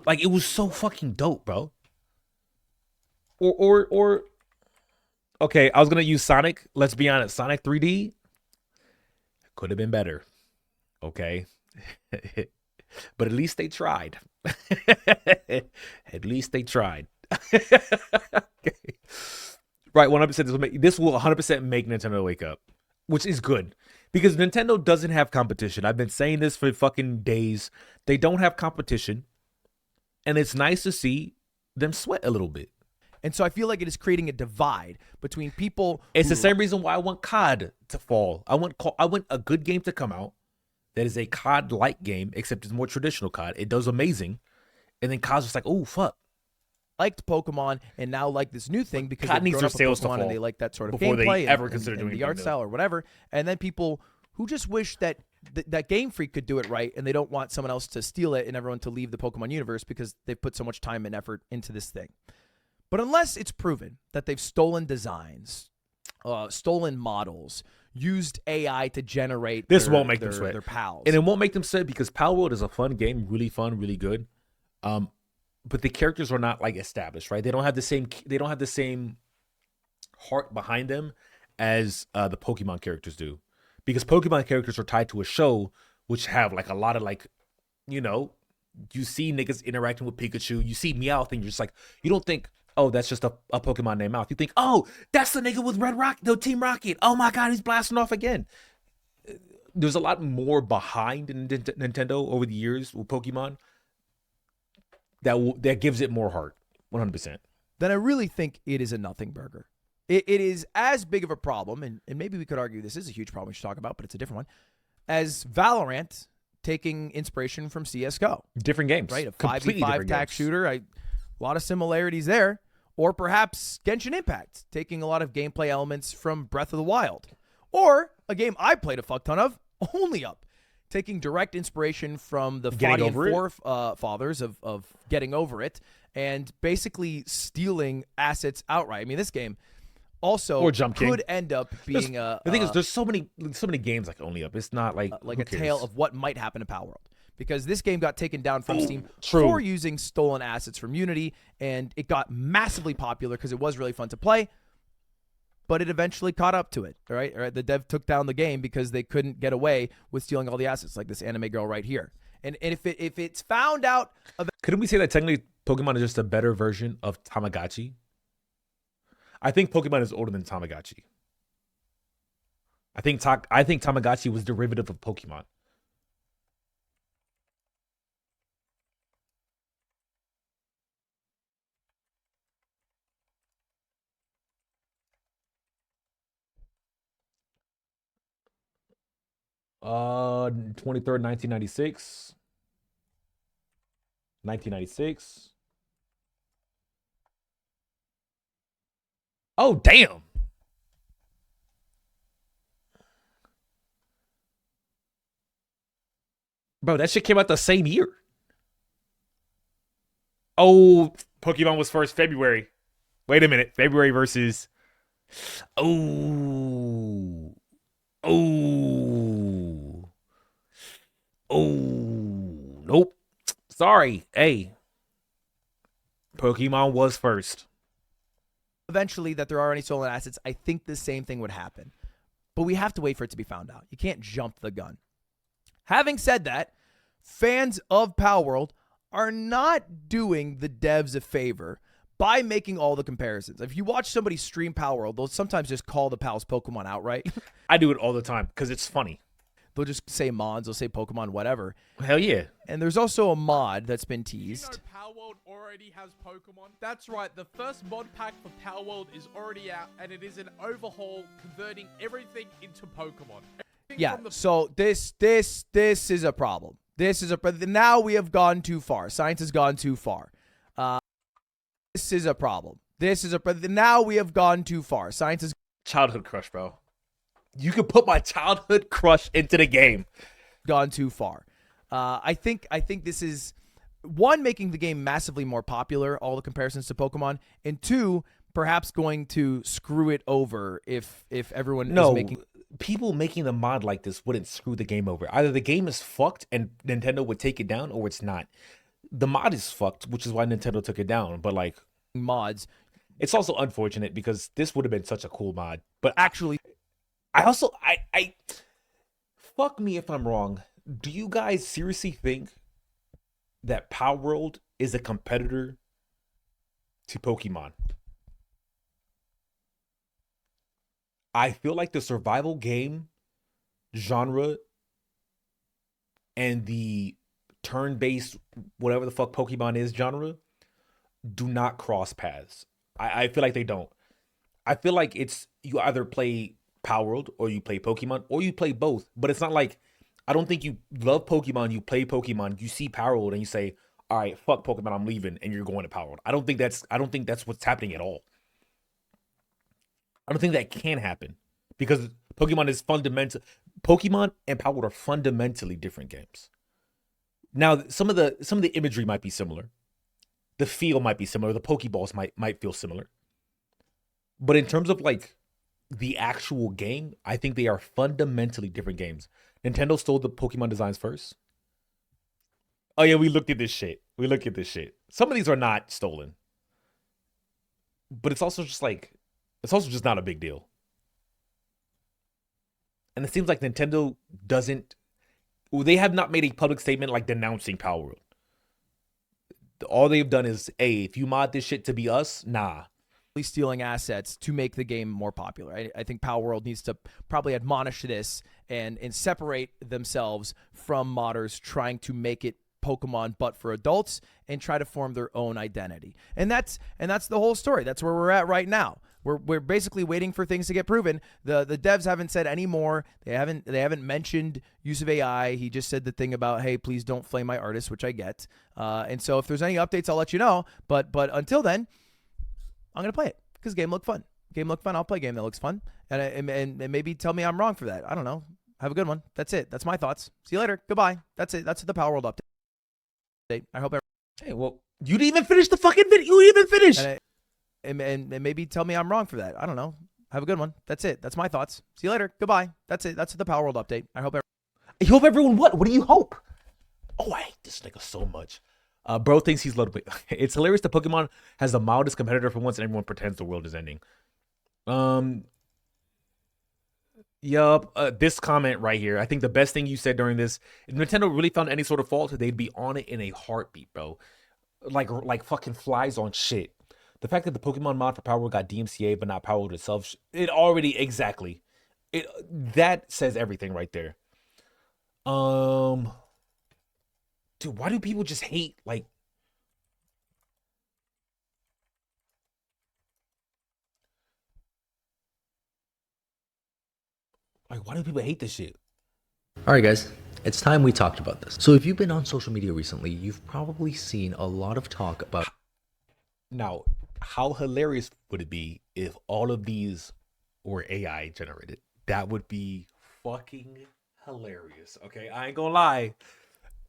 Like, it was so fucking dope, bro. Or okay, I was gonna use Sonic. Let's be honest, Sonic 3D could have been better. Okay. But at least they tried. At least they tried. Okay. Right, 100%. This will 100% make Nintendo wake up, which is good. Because Nintendo doesn't have competition. I've been saying this for fucking days. They don't have competition. And it's nice to see them sweat a little bit.
And so I feel like it is creating a divide between people.
It's the same reason why I want COD to fall. I want a good game to come out that is a COD-like game, except it's more traditional COD. It does amazing. And then COD's just like, oh, fuck.
Liked Pokemon and now like this new thing because
COD
they've
needs
grown
their
up with
sales to
Pokemon and
fall
they like that sort of
before they
gameplay
ever
and,
consider
and
doing
the art
anything new.
style or whatever. And then people who just wish that that Game Freak could do it right, and they don't want someone else to steal it and everyone to leave the Pokemon universe because they've put so much time and effort into this thing. But unless it's proven that they've stolen designs, stolen models, used AI to generate
This won't make them sweat.
their pals.
And it won't make them sweat because Palworld is a fun game, really fun, really good. But the characters are not like established, right? They don't have the same heart behind them as the Pokemon characters do, because Pokemon characters are tied to a show which have like a lot of like, you know, you see niggas interacting with Pikachu, you see Meowth, and you're just like, you don't think, oh, that's just a Pokemon named Meowth. You think, oh, that's the nigga with Red Rocket, the Team Rocket. Oh my God, he's blasting off again. There's a lot more behind Nintendo over the years with Pokemon that gives it more heart, 100%.
Then I really think it is a nothing burger. It is as big of a problem, and maybe we could argue this is a huge problem we should talk about, but it's a different one, as Valorant taking inspiration from CSGO.
Different games.
Right? A
Completely
5v5
different
tac
games.
shooter. A lot of similarities there. Or perhaps Genshin Impact, taking a lot of gameplay elements from Breath of the Wild. Or a game I played a fuck ton of, Only Up, taking direct inspiration from the
Getting
Fadi
Over
and forefathers of Getting Over It, and basically stealing assets outright. I mean, this game also
Or Jump King.
could end up being
the thing is, there's so many games like Only Up. It's not like
a
who
tale
cares?
of what might happen to Palworld. Because this game got taken down from Steam
true.
for using stolen assets from Unity, and it got massively popular because it was really fun to play, but it eventually caught up to it, all right? The dev took down the game because they couldn't get away with stealing all the assets, like this anime girl right here. And if it's found out...
Couldn't we say that technically Pokemon is just a better version of Tamagotchi? I think Pokemon is older than Tamagotchi. I think Tamagotchi was derivative of Pokemon. Uh, 23rd, 1996. 1996. Oh, damn. Bro, that shit came out the same year. Oh, Pokemon was first February. Wait a minute. February versus... Oh. Oh. Oh. Nope. Sorry. Hey. Pokemon was first.
Eventually, that there are any stolen assets, I think the same thing would happen. But we have to wait for it to be found out. You can't jump the gun. Having said that, fans of Palworld are not doing the devs a favor by making all the comparisons. If you watch somebody stream Palworld, they'll sometimes just call the Pals Pokemon outright.
I do it all the time because it's funny.
They'll just say mods, they'll say Pokemon, whatever.
Hell yeah.
And there's also a mod that's been teased.
Palworld already has Pokemon? That's right, the first mod pack for Palworld is already out, and it is an overhaul converting everything into Pokemon.
Yeah, so this is a problem. Now we have gone too far. Science has gone too far. This is a problem. Now we have gone too far. Science is...
Childhood crush, bro. You can put my childhood crush into the game.
Gone too far. I think this is, one, making the game massively more popular, all the comparisons to Pokemon, and two, perhaps going to screw it over if everyone is making...
People making the mod like this wouldn't screw the game over. Either the game is fucked and Nintendo would take it down, or it's not. The mod is fucked, which is why Nintendo took it down. But like
mods,
it's also unfortunate because this would have been such a cool mod. But
actually,
I fuck me if I'm wrong. Do you guys seriously think that Palworld is a competitor to Pokemon? I feel like the survival game genre and the turn-based, whatever the fuck Pokemon is genre, do not cross paths. I feel like they don't. I feel like it's, you either play Palworld or you play Pokemon or you play both. But it's not like, I don't think you love Pokemon, you play Pokemon, you see Palworld and you say, all right, fuck Pokemon, I'm leaving, and you're going to Palworld. I don't think that's what's happening at all. I don't think that can happen because Pokemon and Palworld are fundamentally different games. Now, some of the imagery might be similar. The feel might be similar. The Pokeballs might feel similar. But in terms of like the actual game, I think they are fundamentally different games. Nintendo stole the Pokemon designs first. Oh yeah, we looked at this shit. Some of these are not stolen. But it's also just not a big deal. And it seems like Nintendo doesn't. Well, they have not made a public statement like denouncing Palworld. All they've done is, hey, if you mod this shit to be us, nah.
Stealing assets to make the game more popular. I think Palworld needs to probably admonish this and separate themselves from modders trying to make it Pokemon but for adults and try to form their own identity. And that's the whole story. That's where we're at right now. We're basically waiting for things to get proven. The devs haven't said any more. They haven't mentioned use of AI. He just said the thing about, hey, please don't flame my artist, which I get. And so if there's any updates, I'll let you know. But until then, I'm gonna play it because game looked fun. I'll play a game that looks fun, and maybe tell me I'm wrong for that. I don't know. Have a good one. That's it. That's my thoughts. See you later. Goodbye. That's it. That's the Palworld update. I hope.
Hey, well, you didn't even finish the fucking video. You didn't even finish.
And maybe tell me I'm wrong for that. I don't know. Have a good one. That's it. That's my thoughts. See you later. Goodbye. That's it. That's the Palworld update. I hope.
You hope everyone what? What do you hope? Oh, I hate this nigga so much. Bro thinks he's loaded. It's hilarious that Pokemon has the mildest competitor for once and everyone pretends the world is ending. Yup. This comment right here. I think the best thing you said during this, if Nintendo really found any sort of fault, they'd be on it in a heartbeat, bro. Like fucking flies on shit. The fact that the Pokemon mod for Palworld got DMCA but not Palworld itself, it already exactly. That says everything right there. Dude, why do people just hate, like... why do people hate this shit?
Alright guys, it's time we talked about this. So if you've been on social media recently, you've probably seen a lot of talk about...
Now, how hilarious would it be if all of these were AI generated? That would be fucking hilarious, okay? I ain't gonna lie.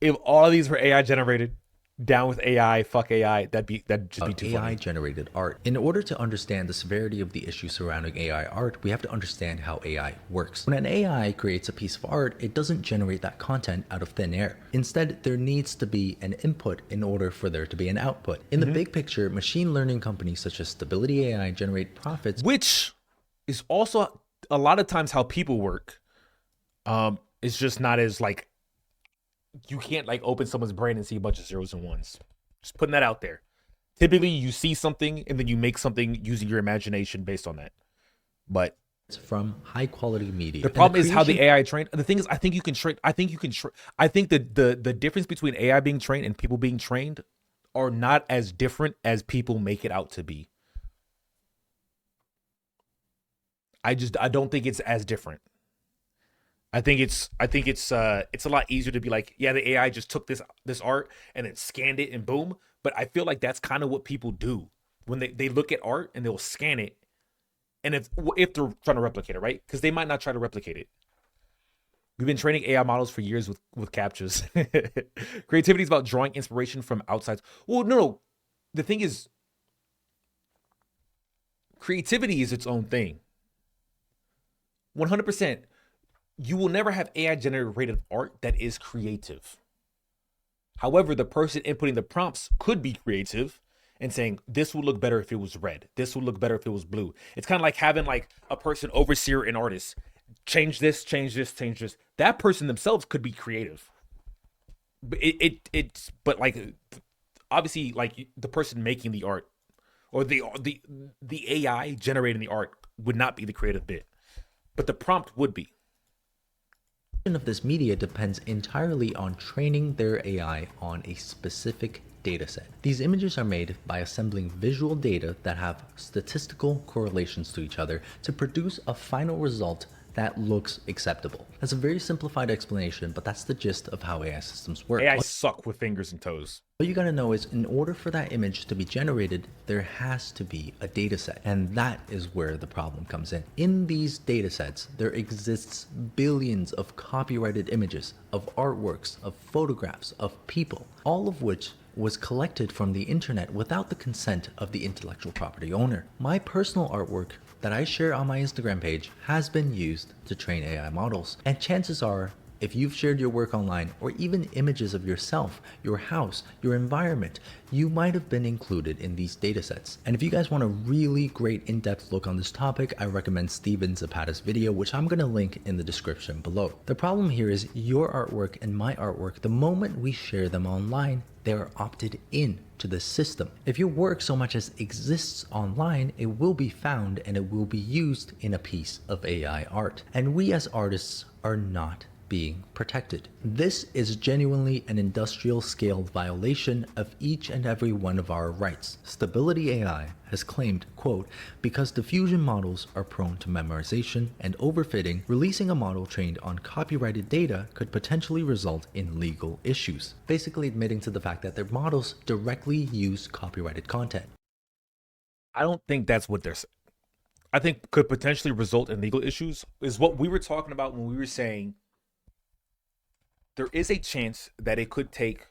If all of these were AI generated, down with AI, fuck AI, that'd just be too funny.
AI generated art. In order to understand the severity of the issue surrounding AI art, we have to understand how AI works. When an AI creates a piece of art, it doesn't generate that content out of thin air. Instead, there needs to be an input in order for there to be an output. In the big picture, machine learning companies such as Stability AI generate profits,
which is also a lot of times how people work. It's just not as like, you can't like open someone's brain and see a bunch of zeros and ones. Just putting that out there. Typically you see something and then you make something using your imagination based on that. But
it's from high quality media.
The problem is how the AI trained. The thing is, I think the difference between AI being trained and people being trained are not as different as people make it out to be. I don't think it's as different. I think it's a lot easier to be like, yeah, the AI just took this art and then scanned it and boom. But I feel like that's kind of what people do when they look at art and they'll scan it. And if they're trying to replicate it, right? Because they might not try to replicate it. We've been training AI models for years with captchas. Creativity is about drawing inspiration from outside. Well, no. The thing is, creativity is its own thing. 100%. You will never have AI generated art that is creative. However, the person inputting the prompts could be creative and saying, this would look better if it was red. This would look better if it was blue. It's kind of like having like a person overseer an artist. Change this, change this, change this. That person themselves could be creative. But it's like obviously like the person making the art or the AI generating the art would not be the creative bit. But the prompt would be.
Of this media depends entirely on training their AI on a specific dataset. These images are made by assembling visual data that have statistical correlations to each other to produce a final result that looks acceptable. That's a very simplified explanation, but that's the gist of how AI systems work.
AI suck with fingers and toes.
What you gotta know is in order for that image to be generated, there has to be a dataset, and that is where the problem comes in. In these datasets, there exists billions of copyrighted images, of artworks, of photographs, of people, all of which was collected from the internet without the consent of the intellectual property owner. My personal artwork that I share on my Instagram page has been used to train AI models, and chances are If you've shared your work online or even images of yourself, your house, your environment, you might have been included in these datasets. And if you guys want a really great in-depth look on this topic, I recommend Steven Zapata's video, which I'm going to link in the description below. The problem here is your artwork and my artwork, the moment we share them online, they are opted in to the system. If your work so much as exists online, it will be found and it will be used in a piece of AI art. And we as artists are not being protected. This is genuinely an industrial scale violation of each and every one of our rights. Stability AI has claimed, quote, because diffusion models are prone to memorization and overfitting, releasing a model trained on copyrighted data could potentially result in legal issues. Basically admitting to the fact that their models directly use copyrighted content.
I don't think that's what they're saying. I think could potentially result in legal issues is what we were talking about when we were saying there is a chance that it could take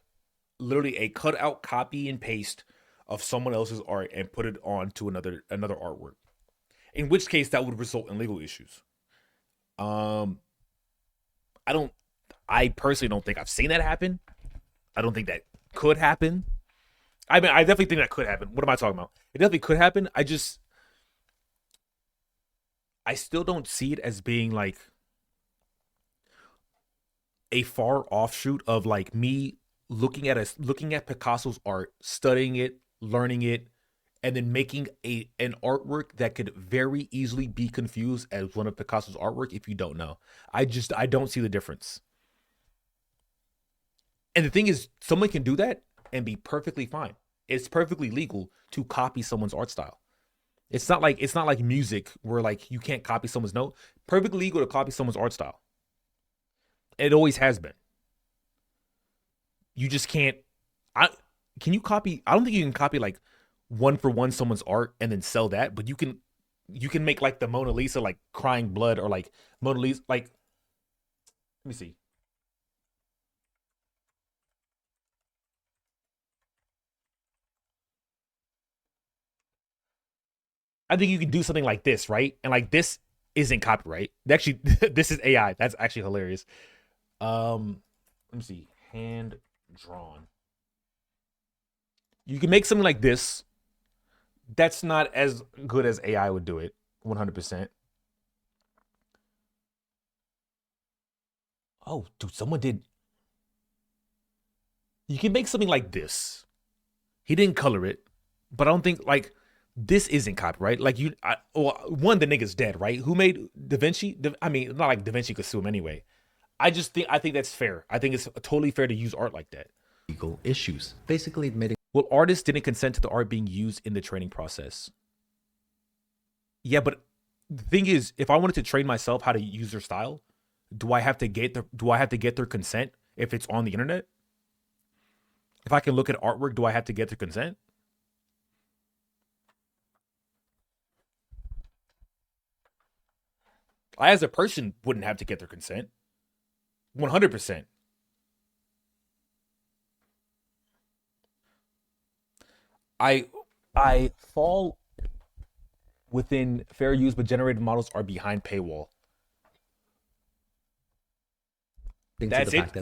literally a cutout copy and paste of someone else's art and put it onto another artwork. In which case that would result in legal issues. I personally don't think I've seen that happen. I don't think that could happen. I mean, I definitely think that could happen. What am I talking about? It definitely could happen. I still don't see it as being like a far offshoot of like me looking at Picasso's art, studying it, learning it, and then making an artwork that could very easily be confused as one of Picasso's artwork if you don't know. I don't see the difference. And the thing is, someone can do that and be perfectly fine. It's perfectly legal to copy someone's art style. It's not like music where like you can't copy someone's note. Perfectly legal to copy someone's art style. It always has been. You just can't. Can you copy? I don't think you can copy like one for one someone's art and then sell that. But you can make like the Mona Lisa like crying blood or like Mona Lisa like. Let me see. I think you can do something like this, right? And like this isn't copyright. Actually, this is AI. That's actually hilarious. Let me see. Hand drawn. You can make something like this. That's not as good as AI would do it. 100%. Oh, dude, someone did. You can make something like this. He didn't color it, but I don't think like this isn't copyright. Like one, the nigga's dead, right? Who made Da Vinci? I mean, not like Da Vinci could sue him anyway. I think that's fair. I think it's totally fair to use art like that.
Legal issues. Basically admitting.
Well, artists didn't consent to the art being used in the training process. Yeah, but the thing is, if I wanted to train myself how to use their style, do I have to get their consent if it's on the internet? If I can look at artwork, do I have to get their consent? I, as a person, wouldn't have to get their consent. 100%. I fall within fair use, but generated models are behind paywall. That's it.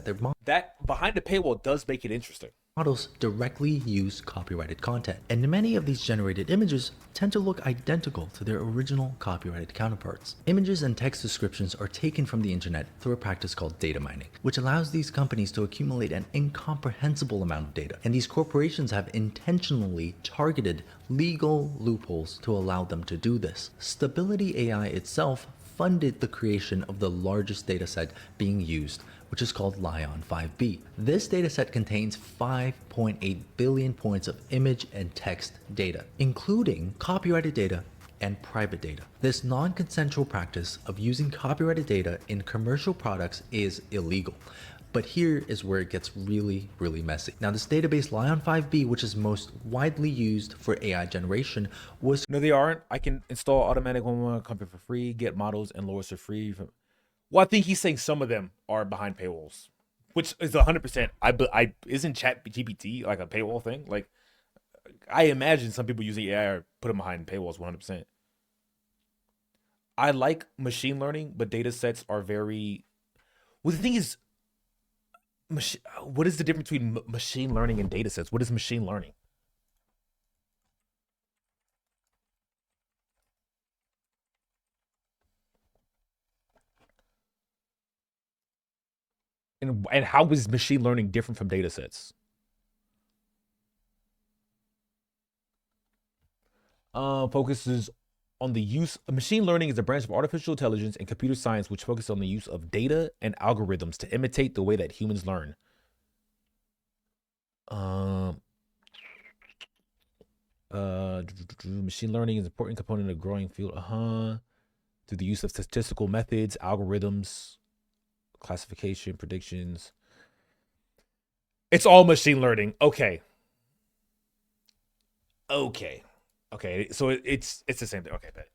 That behind the paywall does make it interesting.
Models directly use copyrighted content, and many of these generated images tend to look identical to their original copyrighted counterparts. Images and text descriptions are taken from the internet through a practice called data mining, which allows these companies to accumulate an incomprehensible amount of data, and these corporations have intentionally targeted legal loopholes to allow them to do this. Stability AI itself funded the creation of the largest dataset being used, which is called Lion 5B. This dataset contains 5.8 billion points of image and text data, including copyrighted data and private data. This non-consensual practice of using copyrighted data in commercial products is illegal. But here is where it gets really, really messy. Now, this database Lion 5B, which is most widely used for AI generation, was...
No, they aren't. I can install automatic one company for free, get models and lowers for free. Well, I think he's saying some of them are behind paywalls, which is 100%. Isn't ChatGPT like a paywall thing? Like, I imagine some people using AI are put them behind paywalls 100%. I like machine learning, but data sets are very... Well, the thing is, what is the difference between machine learning and data sets? What is machine learning? And how is machine learning different from data sets? Focuses on the use of machine learning is a branch of artificial intelligence and computer science which focuses on the use of data and algorithms to imitate the way that humans learn. Machine learning is an important component of a growing field. Through the use of statistical methods, algorithms, classification, predictions. It's all machine learning. Okay. So it's the same thing. Okay, bet.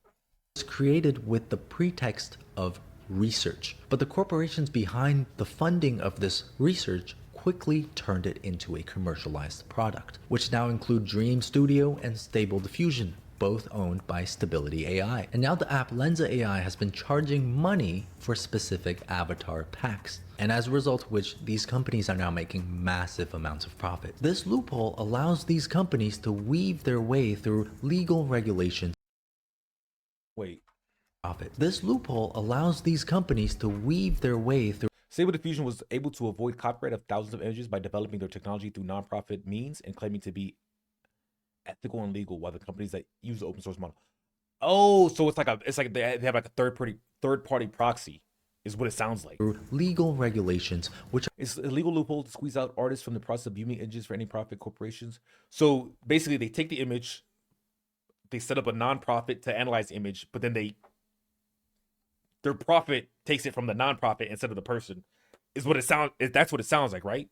It's created with the pretext of research, but the corporations behind the funding of this research quickly turned it into a commercialized product, which now include Dream Studio and Stable Diffusion, both owned by Stability AI. And now the app Lensa AI has been charging money for specific avatar packs, and as a result of which these companies are now making massive amounts of profit. This loophole allows these companies to weave their way through legal regulations. This loophole allows these companies to weave their way through.
Stable Diffusion was able to avoid copyright of thousands of images by developing their technology through nonprofit means and claiming to be ethical and legal, while the companies that use the open source model. Oh, so it's like they have like a third party proxy, is what it sounds like.
Legal regulations, which
is a legal loophole to squeeze out artists from the process of viewing images for any profit corporations. So basically, they take the image, they set up a nonprofit to analyze the image, but then their profit takes it from the nonprofit instead of the person. Is what it sounds. That's what it sounds like, right?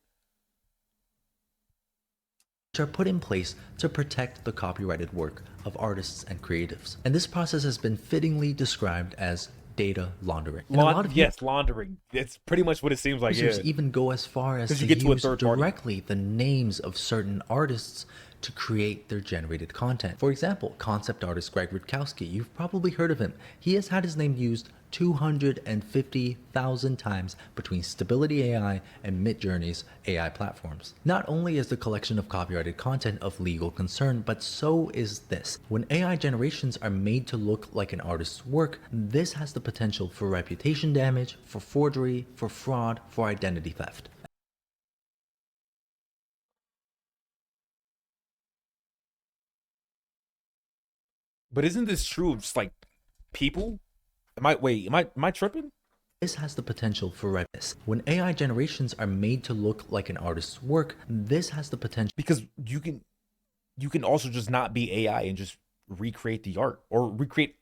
Which are put in place to protect the copyrighted work of artists and creatives. And this process has been fittingly described as data laundering.
Laundering. That's pretty much what it seems like.
Users even go as far as to use directly the names of certain artists to create their generated content. For example, concept artist Greg Rutkowski, you've probably heard of him. He has had his name used 250,000 times between Stability AI and Midjourney's AI platforms. Not only is the collection of copyrighted content of legal concern, but so is this. When AI generations are made to look like an artist's work, this has the potential for reputation damage, for forgery, for fraud, for identity theft.
But isn't this true of just like people? Am I tripping?
This has the potential for redness. When AI generations are made to look like an artist's work, this has the potential.
Because you can also just not be AI and just recreate the art or recreate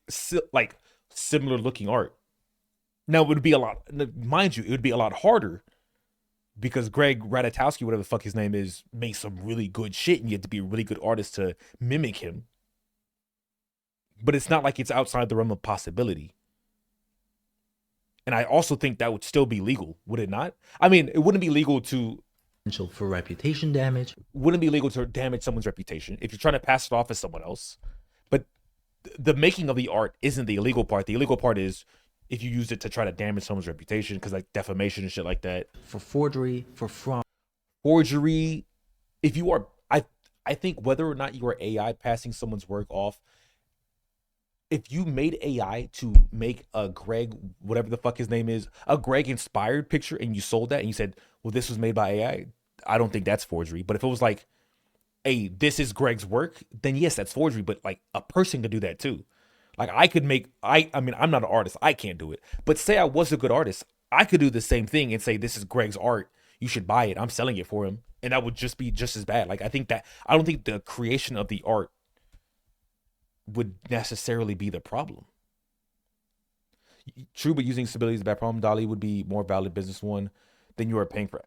like similar looking art. Now it would be a lot, mind you, it would be a lot harder because Greg Ratatowski, whatever the fuck his name is, makes some really good shit and you have to be a really good artist to mimic him. But it's not like it's outside the realm of possibility. And I also think that would still be legal, would it not? I mean, it wouldn't be legal to...
Potential for reputation damage.
Wouldn't be legal to damage someone's reputation if you're trying to pass it off as someone else. But the making of the art isn't the illegal part. The illegal part is if you use it to try to damage someone's reputation, because like defamation and shit like that.
For forgery, for fraud.
Forgery. If you are... I think whether or not you are AI passing someone's work off, if you made AI to make a Greg, whatever the fuck his name is, a Greg inspired picture and you sold that and you said, well, this was made by AI, I don't think that's forgery. But if it was like, hey, this is Greg's work, then yes, that's forgery. But like a person could do that too. Like I could make, I mean, I'm not an artist. I can't do it. But say I was a good artist, I could do the same thing and say, this is Greg's art. You should buy it. I'm selling it for him. And that would just be just as bad. Like I don't think the creation of the art would necessarily be the problem. True, but using stability is a bad problem. DALL-E would be more valid business one than you are paying for.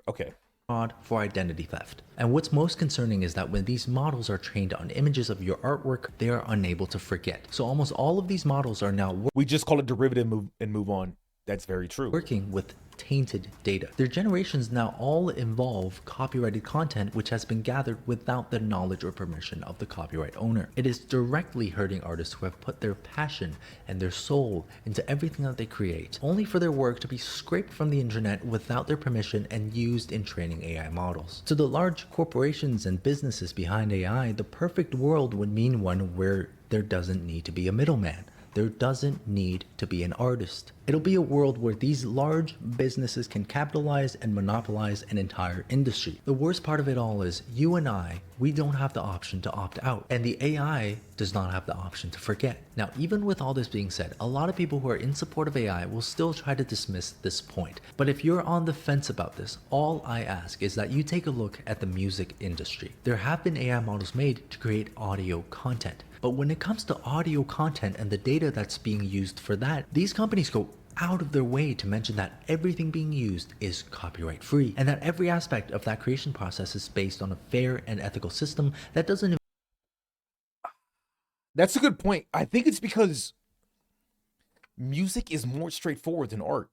Okay.
Fraud, for identity theft. And what's most concerning is that when these models are trained on images of your artwork, they are unable to forget. So almost all of these models are now...
We just call it derivative and move on. That's very true.
Working with tainted data. Their generations now all involve copyrighted content which has been gathered without the knowledge or permission of the copyright owner. It is directly hurting artists who have put their passion and their soul into everything that they create, only for their work to be scraped from the internet without their permission and used in training AI models. To the large corporations and businesses behind AI, the perfect world would mean one where there doesn't need to be a middleman. There doesn't need to be an artist. It'll be a world where these large businesses can capitalize and monopolize an entire industry. The worst part of it all is you and I, we don't have the option to opt out, and the AI does not have the option to forget. Now, even with all this being said, a lot of people who are in support of AI will still try to dismiss this point. But if you're on the fence about this, all I ask is that you take a look at the music industry. There have been AI models made to create audio content. But when it comes to audio content and the data that's being used for that, these companies go out of their way to mention that everything being used is copyright free and that every aspect of that creation process is based on a fair and ethical system that doesn't.
That's a good point. I think it's because music is more straightforward than art.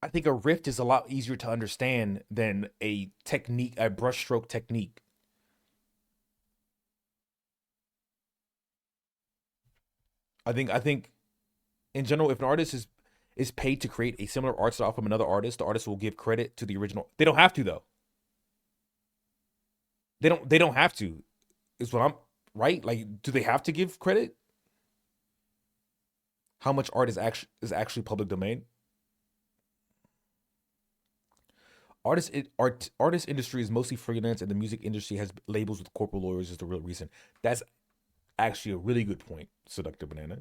I think a riff is a lot easier to understand than a technique, a brushstroke technique. I think in general, if an artist is paid to create a similar art style from another artist, the artist will give credit to the original. They don't have to though. They don't have to. Is what I'm right? Like, do they have to give credit? How much art is actually public domain? Artist industry is mostly freelance, and the music industry has labels with corporate lawyers is the real reason. That's actually a really good point, Seductive Banana.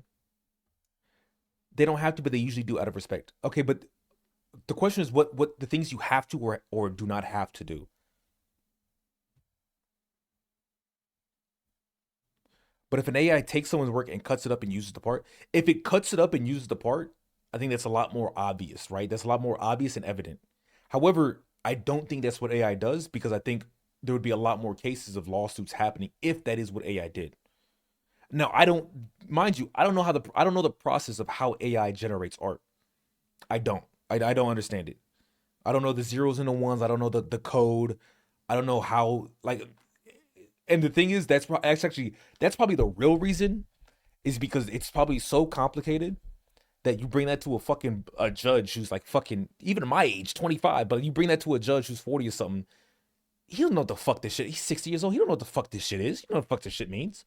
They don't have to, but they usually do out of respect. Okay, but the question is what the things you have to or do not have to do. But if an AI takes someone's work and cuts it up and uses the part, if it cuts it up and uses the part, I think that's a lot more obvious, right? That's a lot more obvious and evident. However, I don't think that's what AI does, because I think there would be a lot more cases of lawsuits happening if that is what AI did. Now, I don't know the process of how AI generates art. I don't understand it. I don't know the zeros and the ones. I don't know the code. I don't know how, like, and the thing is, that's probably the real reason, is because it's probably so complicated that you bring that to a judge who's like fucking, even my age, 25, but you bring that to a judge who's 40 or something. He don't know what the fuck this shit. He's 60 years old. He don't know what the fuck this shit is. He don't know what the fuck this shit means.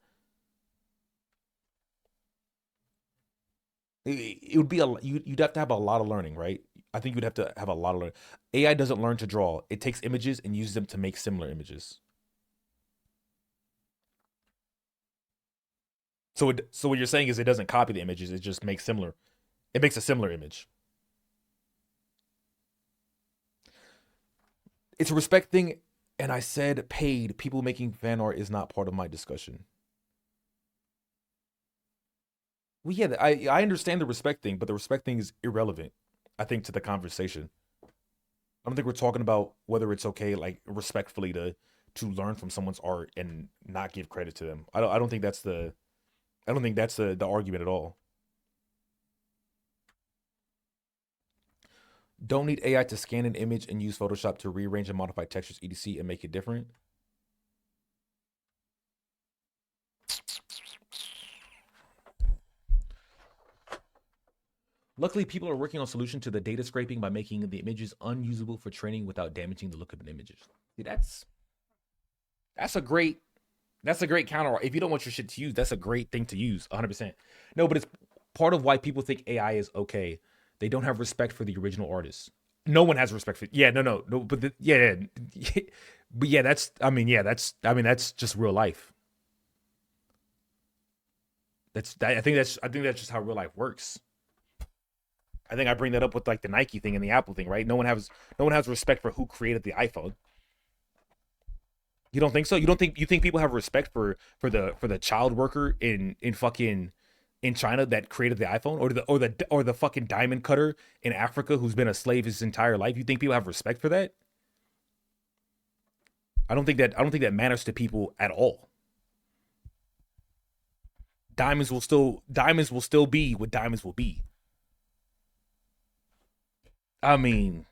It would be you'd have to have a lot of learning, right? I think you'd have to have a lot of learning. AI doesn't learn to draw. It takes images and uses them to make similar images. So what you're saying is it doesn't copy the images. It just makes similar. It makes a similar image. It's a respect thing, and I said paid. People making fan art is not part of my discussion. Well, yeah, I understand the respect thing, but the respect thing is irrelevant, I think, to the conversation. I don't think we're talking about whether it's okay, like, respectfully to learn from someone's art and not give credit to them. I don't think that's the argument at all. Don't need AI to scan an image and use Photoshop to rearrange and modify textures, etc., and make it different. Luckily, people are working on a solution to the data scraping by making the images unusable for training without damaging the look of an image. See, that's a great counter. If you don't want your shit to use, that's a great thing to use, 100%. No, but it's part of why people think AI is okay. They don't have respect for the original artist. No one has respect for. Yeah, no. But but yeah, that's just real life. I think that's just how real life works. I think I bring that up with like the Nike thing and the Apple thing, right? No one has respect for who created the iPhone. You don't think so? You think people have respect for the child worker in China that created the iPhone, or the fucking diamond cutter in Africa who's been a slave his entire life? You think people have respect for that? I don't think that matters to people at all. diamonds will still be what diamonds will be. I mean,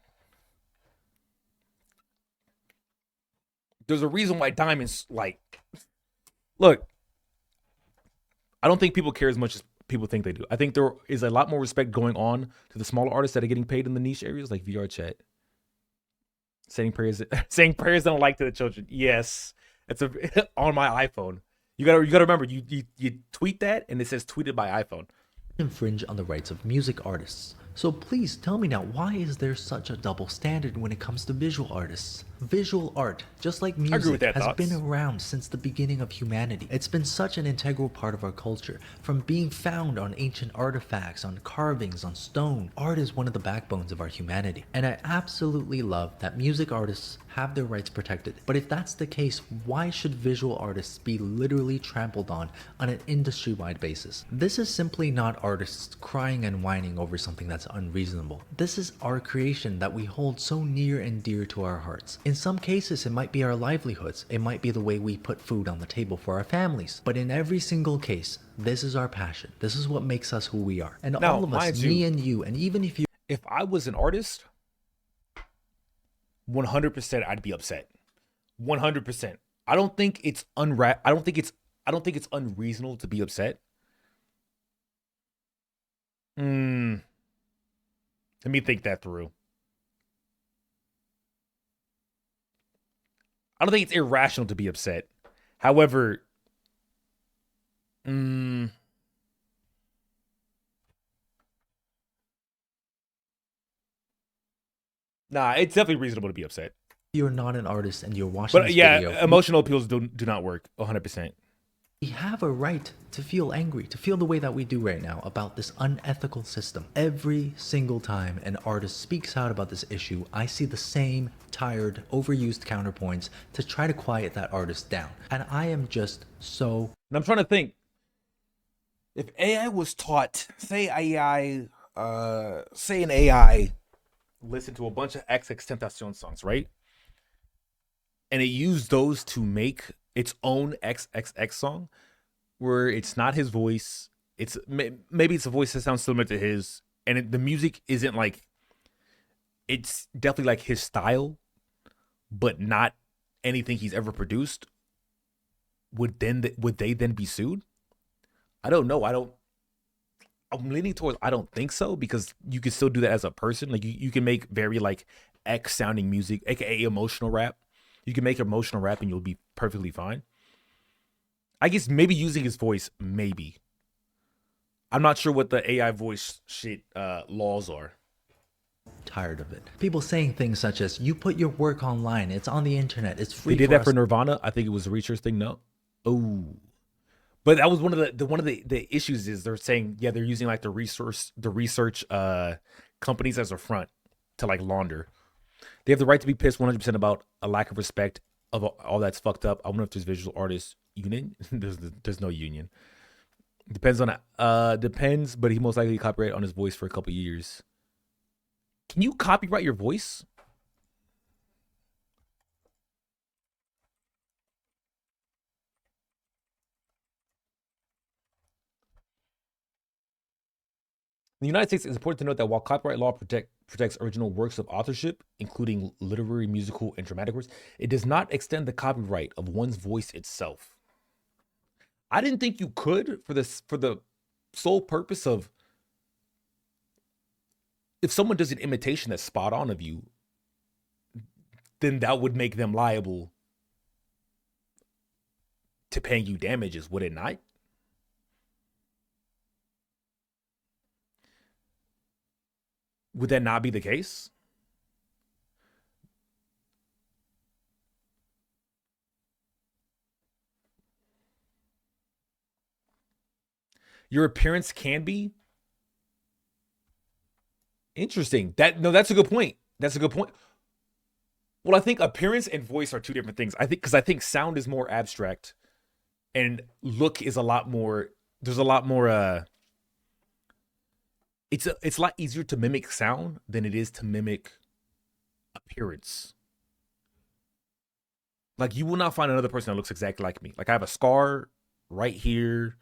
there's a reason why diamonds, like, look, I don't think people care as much as people think they do. I think there is a lot more respect going on to the smaller artists that are getting paid in the niche areas like VR chat. Saying prayers don't like to the children. Yes. It's on my iPhone. You gotta remember, you tweet that and it says tweeted by iPhone.
Infringe on the rights of music artists. So please tell me now, why is there such a double standard when it comes to visual artists? Visual art, just like music, has been around since the beginning of humanity. It's been such an integral part of our culture, from being found on ancient artifacts, on carvings, on stone. Art is one of the backbones of our humanity, and I absolutely love that music artists have their rights protected. But if that's the case, why should visual artists be literally trampled on an industry-wide basis? This is simply not artists crying and whining over something that's unreasonable. This is our creation that we hold so near and dear to our hearts. In some cases, it might be our livelihoods. It might be the way we put food on the table for our families. But in every single case, this is our passion. This is what makes us who we are. And now, all of us, me and you, and even if you...
If I was an artist, 100% I'd be upset. 100%. I don't think it's unreasonable to be upset. Let me think that through. I don't think it's irrational to be upset. However, nah, it's definitely reasonable to be upset.
You're not an artist and you're watching this
video.
video.
Emotional appeals do not work 100%.
We have a right to feel angry, to feel the way that we do right now about this unethical system. Every single time an artist speaks out about this issue, I see the same tired, overused counterpoints to try to quiet that artist down. And I am just so...
And I'm trying to think. If AI was taught, say an AI listened to a bunch of XXXTentacion songs, right? And it used those to make its own XXX song, where it's not his voice. It's maybe it's a voice that sounds similar to his, and the music isn't like. It's definitely like his style, but not anything he's ever produced. Would they then be sued? I don't know. I'm leaning towards I don't think so, because you can still do that as a person. Like you can make very like X sounding music, aka emotional rap. You can make emotional rap and you'll be perfectly fine. I guess maybe using his voice, maybe. I'm not sure what the AI voice shit laws are.
Tired of it. People saying things such as, you put your work online, it's on the internet, it's free.
They did that for Nirvana. I think it was a research thing. No. Oh. But that was one of the issues is they're saying, yeah, they're using like the research companies as a front to like launder. They have the right to be pissed 100% about a lack of respect of all that's fucked up. I wonder if there's visual artists union. there's no union. Depends, but he most likely copyright on his voice for a couple years. Can you copyright your voice? In the United States, it's important to note that while copyright law protects original works of authorship, including literary, musical, and dramatic works, it does not extend the copyright of one's voice itself. I didn't think you could for the sole purpose of if someone does an imitation that's spot on of you, then that would make them liable to paying you damages, would it not? Would that not be the case? Your appearance can be interesting. That's a good point. That's a good point. Well, I think appearance and voice are two different things. I think sound is more abstract and look is a lot more, there's a lot more it's a lot easier to mimic sound than it is to mimic appearance. Like you will not find another person that looks exactly like me. Like I have a scar right here.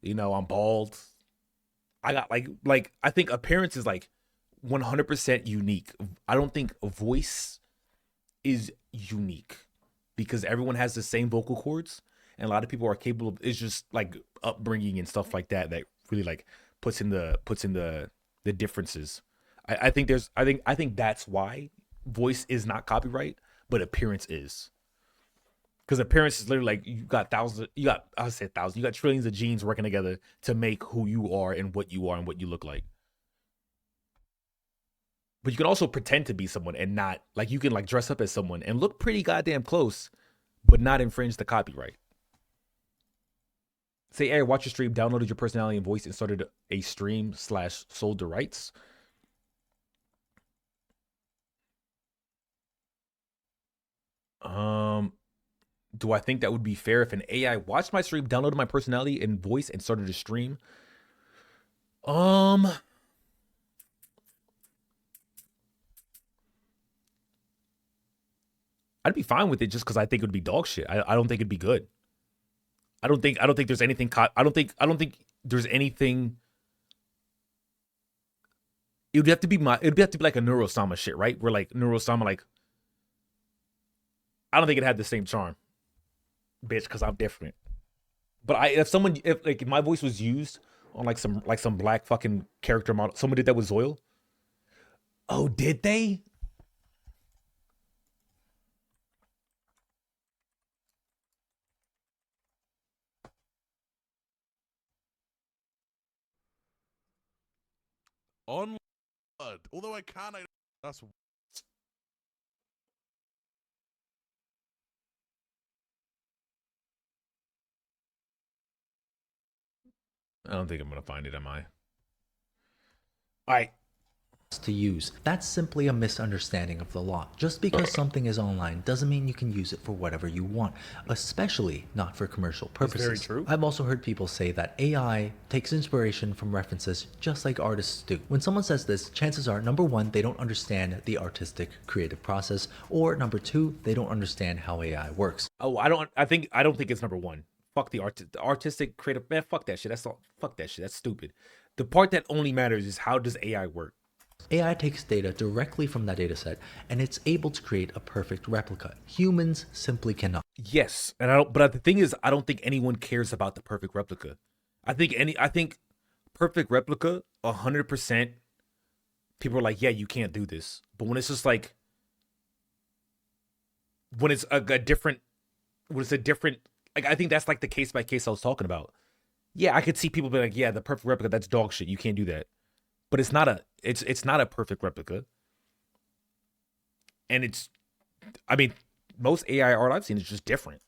You know, I'm bald. I got I think appearance is like 100% unique. I don't think a voice is unique because everyone has the same vocal cords, and a lot of people are capable of. It's just like upbringing and stuff like that that really like puts in the differences. I think that's why voice is not copyright, but appearance is. Because appearance is literally like you got thousands, you got trillions of genes working together to make who you are and what you look like. But you can also pretend to be someone and not, like, you can like dress up as someone and look pretty goddamn close, but not infringe the copyright. Say, hey, watch your stream, downloaded your personality and voice and started a stream / sold the rights. Do I think that would be fair if an AI watched my stream, downloaded my personality and voice, and started a stream? I'd be fine with it just because I think it would be dog shit. I don't think it'd be good. I don't think there's anything. I don't think there's anything. It'd have to be like a Neurosama shit, right? Where like Neurosama, like, I don't think it had the same charm, bitch, because I'm different. But if my voice was used on like some black fucking character model, someone did that with Zoil. Oh, did they?
On blood. Although I can't, that's.
I don't think I'm gonna find it. Am I? All right.
To use. That's simply a misunderstanding of the law. Just because something is online doesn't mean you can use it for whatever you want, especially not for commercial purposes.
Very true.
I've also heard people say that AI takes inspiration from references just like artists do. When someone says this, chances are, number one, they don't understand the artistic creative process, or number two, they don't understand how AI works.
Oh, I don't think it's number one. Fuck the artistic creative, man. Fuck that shit. That's all. Fuck that shit. That's stupid. The part that only matters is how does AI work.
AI takes data directly from that data set, and it's able to create a perfect replica. Humans simply cannot.
Yes, but the thing is, I don't think anyone cares about the perfect replica. I think perfect replica, 100%. People are like, yeah, you can't do this. But when it's just like, when it's a different, like, I think that's like the case by case I was talking about. Yeah, I could see people be like, yeah, the perfect replica, that's dog shit. You can't do that. But it's not a perfect replica. And most AI art I've seen is just different.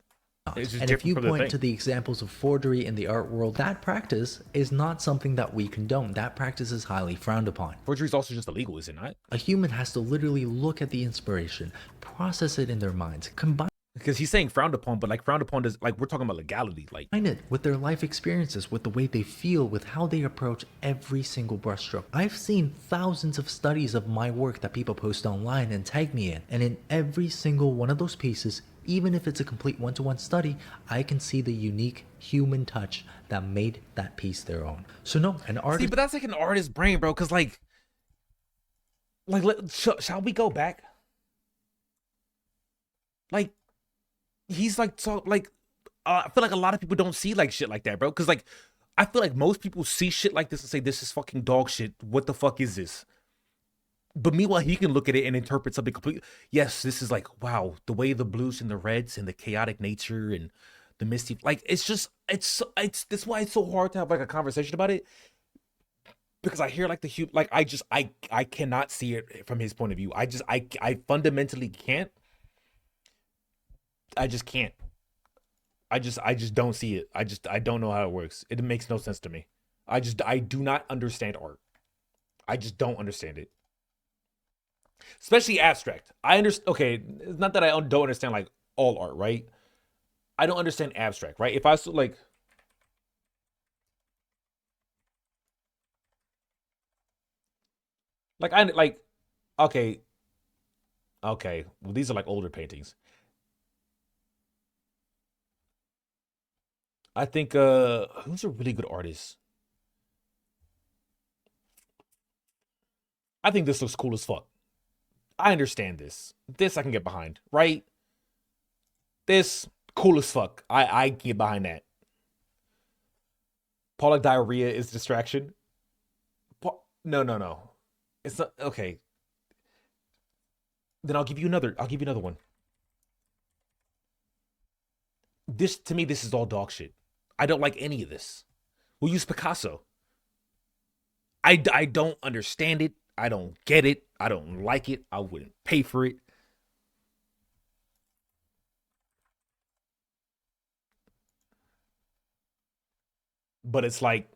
It's just
and
different
if you
from the
point
thing.
to the examples of forgery in the art world, that practice is not something that we condone. That practice is highly frowned upon.
Forgery is also just illegal, is it not?
A human has to literally look at the inspiration, process it in their minds, combine
Because he's saying frowned upon, but like frowned upon is like, we're talking about legality. Like,
it with their life experiences, with the way they feel, with how they approach every single brushstroke. I've seen thousands of studies of my work that people post online and tag me in, and in every single one of those pieces, even if it's a complete one-to-one study, I can see the unique human touch that made that piece their own. So no, an artist.
see, but that's like an artist's brain, bro. Because shall we go back? Like, he's like, so like, I feel like a lot of people don't see like shit like that, bro. Because like, I feel like most people see shit like this and say, this is fucking dog shit. What the fuck is this? But meanwhile, he can look at it and interpret something completely. Yes, this is like, wow, the way the blues and the reds and the chaotic nature and the misty, like, it's that's why it's so hard to have like a conversation about it. Because I hear like I cannot see it from his point of view. I fundamentally can't. I just can't. I just don't see it. I don't know how it works. It makes no sense to me. I do not understand art. I just don't understand it. Especially abstract. I understand. Okay, it's not that I don't understand like all art, right? I don't understand abstract, right? If I was like, okay, well, these are like older paintings. I think who's a really good artist? I think this looks cool as fuck. I understand this. This I can get behind, right? This cool as fuck. I can get behind that. Pollock diarrhea is distraction. No. It's not okay. Then I'll give you another one. This to me, this is all dog shit. I don't like any of this. We'll use Picasso. I don't understand it. I don't get it. I don't like it. I wouldn't pay for it. But it's like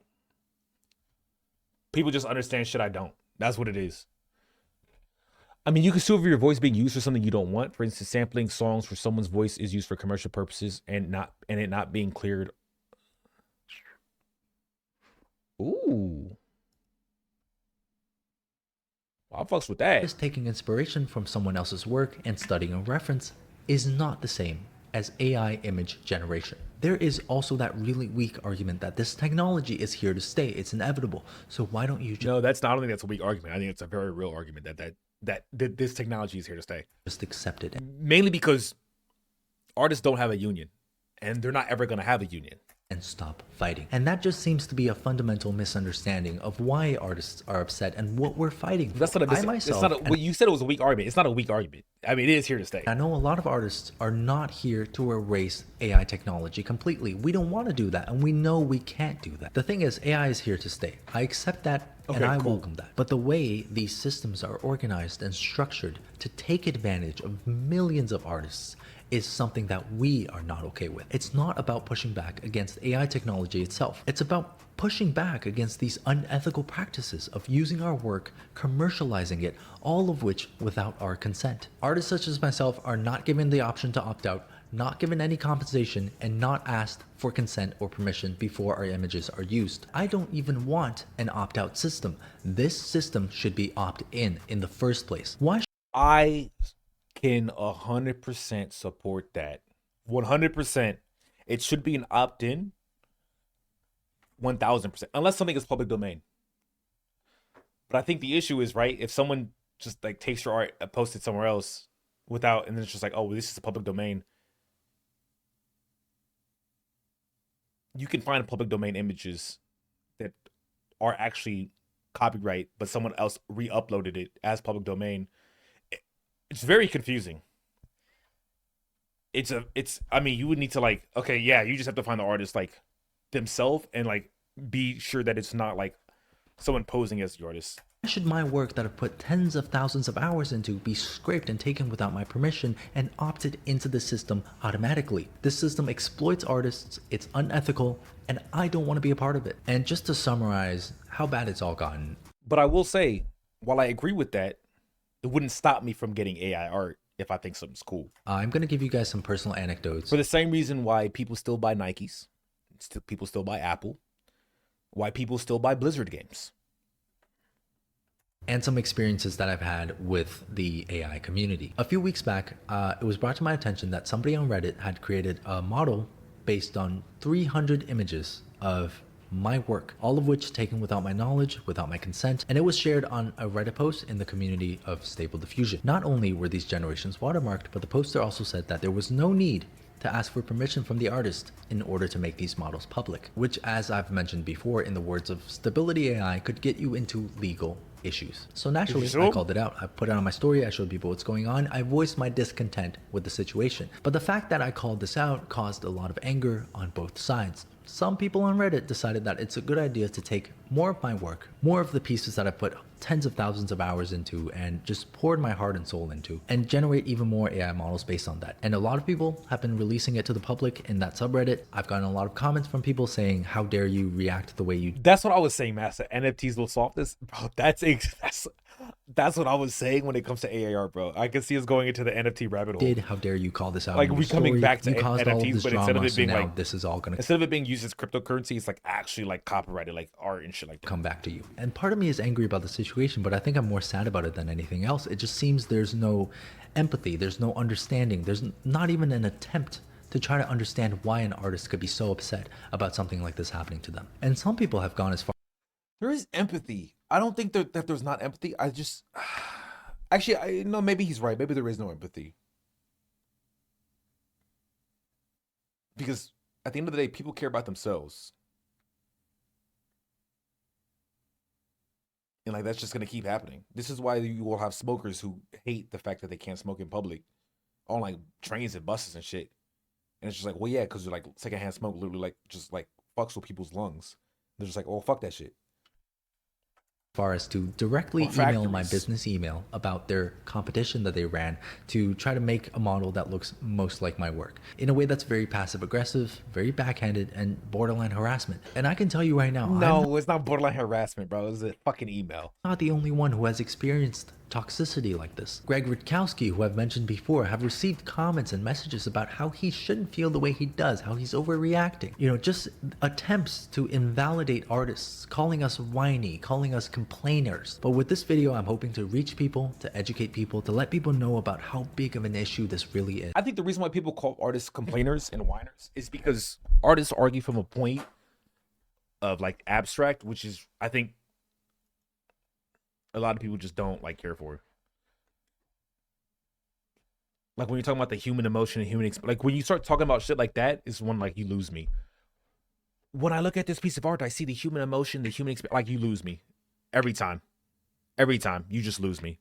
people just understand shit I don't. That's what it is. I mean, you can sue over your voice being used for something you don't want. For instance, sampling songs where someone's voice is used for commercial purposes and it not being cleared. Ooh. I fucks with that.
Just taking inspiration from someone else's work and studying a reference is not the same as AI image generation. There is also that really weak argument that this technology is here to stay. It's inevitable. So why don't you just...
No, that's not only that's a weak argument. I think it's a very real argument that this technology is here to stay.
Just accept it.
Mainly because artists don't have a union, and they're not ever going to have a union.
And stop fighting. And that just seems to be a fundamental misunderstanding of why artists are upset and what we're fighting for.
That's not what you said. It was a weak argument. It's not a weak argument. I mean, it is here to stay.
I know a lot of artists are not here to erase AI technology completely. We don't want to do that, and we know we can't do that. The thing is, AI is here to stay. I accept that, and I welcome that. But the way these systems are organized and structured to take advantage of millions of artists is something that we are not okay with. It's not about pushing back against AI technology itself. It's about pushing back against these unethical practices of using our work, commercializing it, all of which without our consent. Artists such as myself are not given the option to opt out, not given any compensation, and not asked for consent or permission before our images are used. I don't even want an opt-out system. This system should be opt-in the first place. Why
I can 100% support that. 100%. It should be an opt-in. 1000%. Unless something is public domain. But I think the issue is, right, if someone just like takes your art and posts it somewhere else without, and then it's just like, oh, well, this is a public domain. You can find public domain images that are actually copyright, but someone else re-uploaded it as public domain. It's very confusing. I mean, you would need to like, okay, yeah, you just have to find the artist like themselves and like be sure that it's not like someone posing as the artist.
Why should my work that I've put tens of thousands of hours into be scraped and taken without my permission and opted into the system automatically? This system exploits artists, it's unethical, and I don't want to be a part of it. And just to summarize how bad it's all gotten.
But I will say, while I agree with that, it wouldn't stop me from getting AI art if I think something's cool.
I'm going to give you guys some personal anecdotes.
For the same reason why people still buy Nikes, people still buy Apple, why people still buy Blizzard games.
And some experiences that I've had with the AI community. A few weeks back, it was brought to my attention that somebody on Reddit had created a model based on 300 images of my work, all of which taken without my knowledge, without my consent, and it was shared on a Reddit post in the community of Stable Diffusion. Not only were these generations watermarked, but the poster also said that there was no need to ask for permission from the artist in order to make these models public, which, as I've mentioned before, in the words of Stability AI, could get you into legal issues. So naturally, I called it out. I put it on my story, I showed people what's going on, I voiced my discontent with the situation. But the fact that I called this out caused a lot of anger on both sides. Some people on Reddit decided that it's a good idea to take more of my work, more of the pieces that I put tens of thousands of hours into and just poured my heart and soul into, and generate even more AI models based on that. And a lot of people have been releasing it to the public in that subreddit. I've gotten a lot of comments from people saying, how dare you react the way you...
That's what I was saying, Master. NFTs will solve this. Bro, that's what I was saying when it comes to AAR, bro. I can see us going into the NFT rabbit hole.
How dare you call this out?
Like, we coming back to
NFTs,
but instead of it being like,
this is all gonna...
Instead of it being used as cryptocurrency, it's like actually like copyrighted, like art and shit like that.
Come back to you. And part of me is angry about the situation, but I think I'm more sad about it than anything else. It just seems there's no empathy, there's no understanding, there's not even an attempt to try to understand why an artist could be so upset about something like this happening to them. And some people have gone as far.
There is empathy. I don't think that there's not empathy. I just actually, no, maybe he's right. Maybe there is no empathy. Because at the end of the day, people care about themselves. And like that's just gonna keep happening. This is why you will have smokers who hate the fact that they can't smoke in public on like trains and buses and shit. And it's just like, well, yeah, because like secondhand smoke literally like just like fucks with people's lungs. They're just like, oh, fuck that shit.
Far as to directly email my business email about their competition that they ran to try to make a model that looks most like my work in a way that's very passive aggressive, very backhanded, and borderline harassment. And I can tell you right now,
No, it's not borderline harassment, bro. It's a fucking email.
I'm not the only one who has experienced toxicity like this. Greg Rutkowski, who I've mentioned before, have received comments and messages about how he shouldn't feel the way he does, how he's overreacting. You know, just attempts to invalidate artists, calling us whiny, calling us complainers. But with this video, I'm hoping to reach people, to educate people, to let people know about how big of an issue this really is.
I think the reason why people call artists complainers and whiners is because artists argue from a point of like abstract, which is, I think, a lot of people just don't like care for. Like when you're talking about the human emotion and human like when you start talking about shit like that is when like you lose me. When I look at this piece of art, I see the human emotion, the human like you lose me every time. Every time you just lose me.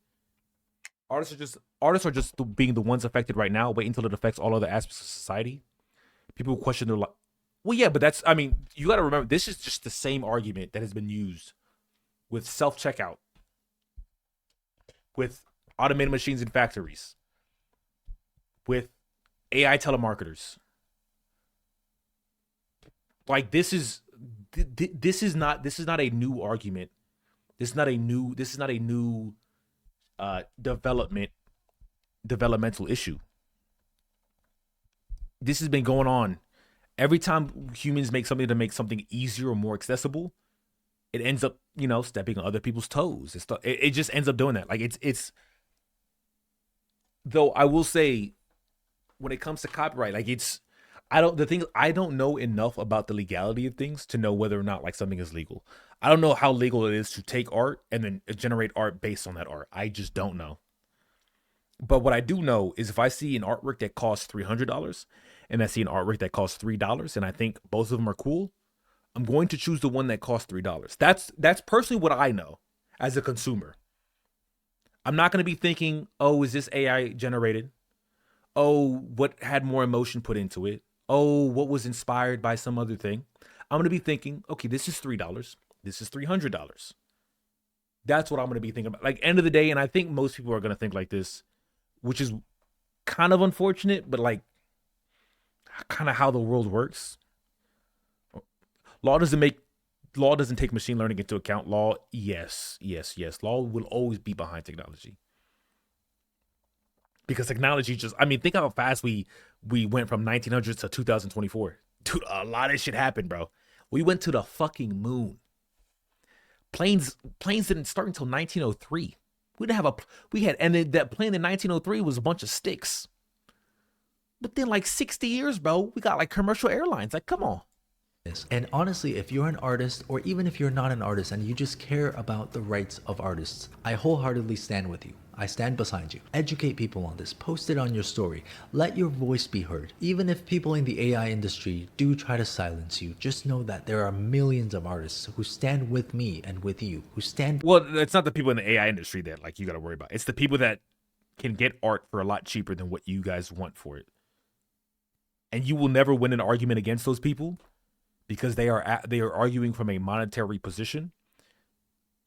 Artists are just being the ones affected right now. Wait until it affects all other aspects of society. People question their well, yeah, but that's, I mean, you got to remember, this is just the same argument that has been used with self-checkout, with automated machines in factories, with AI telemarketers. Like this is not a new argument. This is not a new developmental issue. This has been going on. Every time humans make something to make something easier or more accessible, it ends up, you know, stepping on other people's toes. It just ends up doing that. Like it's. Though I will say, when it comes to copyright, like I don't know enough about the legality of things to know whether or not like something is legal. I don't know how legal it is to take art and then generate art based on that art. I just don't know. But what I do know is if I see an artwork that costs $300 and I see an artwork that costs $3 and I think both of them are cool, I'm going to choose the one that costs $3. That's personally what I know as a consumer. I'm not going to be thinking, oh, is this AI generated? Oh, what had more emotion put into it? Oh, what was inspired by some other thing? I'm going to be thinking, okay, this is $3. This is $300. That's what I'm going to be thinking about. Like, end of the day, and I think most people are going to think like this, which is kind of unfortunate, but like kind of how the world works. Law doesn't take machine learning into account. Law, yes. Law will always be behind technology. Because technology just, I mean, think how fast we went from 1900s to 2024. Dude, a lot of shit happened, bro. We went to the fucking moon. Planes didn't start until 1903. And then that plane in 1903 was a bunch of sticks. But then like 60 years, bro, we got like commercial airlines. Like, come on.
And honestly, if you're an artist, or even if you're not an artist and you just care about the rights of artists, I wholeheartedly stand with you. I stand beside you. Educate people on this. Post it on your story. Let your voice be heard. Even if people in the AI industry do try to silence you, just know that there are millions of artists who stand with me and with you, who stand...
Well, it's not the people in the AI industry that like you got to worry about. It's the people that can get art for a lot cheaper than what you guys want for it. And you will never win an argument against those people because they are arguing from a monetary position.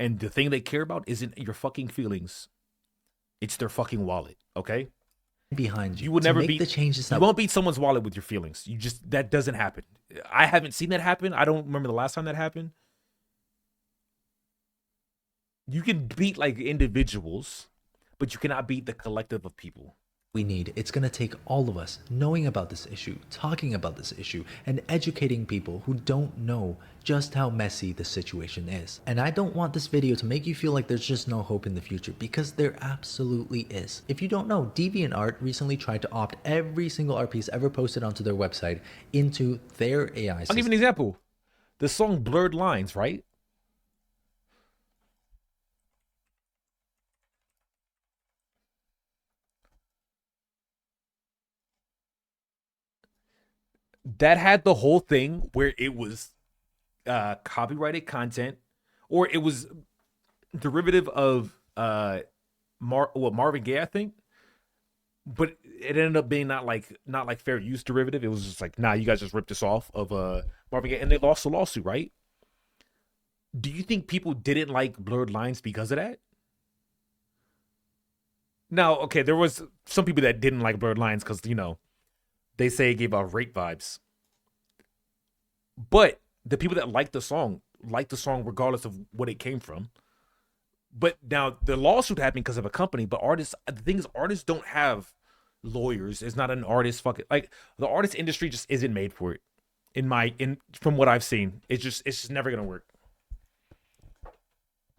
And the thing they care about isn't your fucking feelings. It's their fucking wallet, okay?
Behind you.
You will never beat
the changes.
You won't beat someone's wallet with your feelings. That doesn't happen. I haven't seen that happen. I don't remember the last time that happened. You can beat like individuals, but you cannot beat the collective of people.
we need. It's going to take all of us knowing about this issue, talking about this issue, and educating people who don't know just how messy the situation is. And I don't want this video to make you feel like there's just no hope in the future, because there absolutely is. If you don't know, DeviantArt recently tried to opt every single art piece ever posted onto their website into their AI system.
I'll give you an example. The song Blurred Lines, right? That had the whole thing where it was copyrighted content, or it was derivative of Marvin Gaye, I think. But it ended up being not like fair use derivative. It was just like, nah, you guys just ripped this off of Marvin Gaye, and they lost the lawsuit, right? Do you think people didn't like Blurred Lines because of that? Now, okay, there was some people that didn't like Blurred Lines because, you know, they say it gave off rape vibes. But the people that liked the song regardless of what it came from. But now the lawsuit happened because of a company, but the thing is, artists don't have lawyers. It's not an artist like the artist industry just isn't made for it. From what I've seen, it's just never gonna work.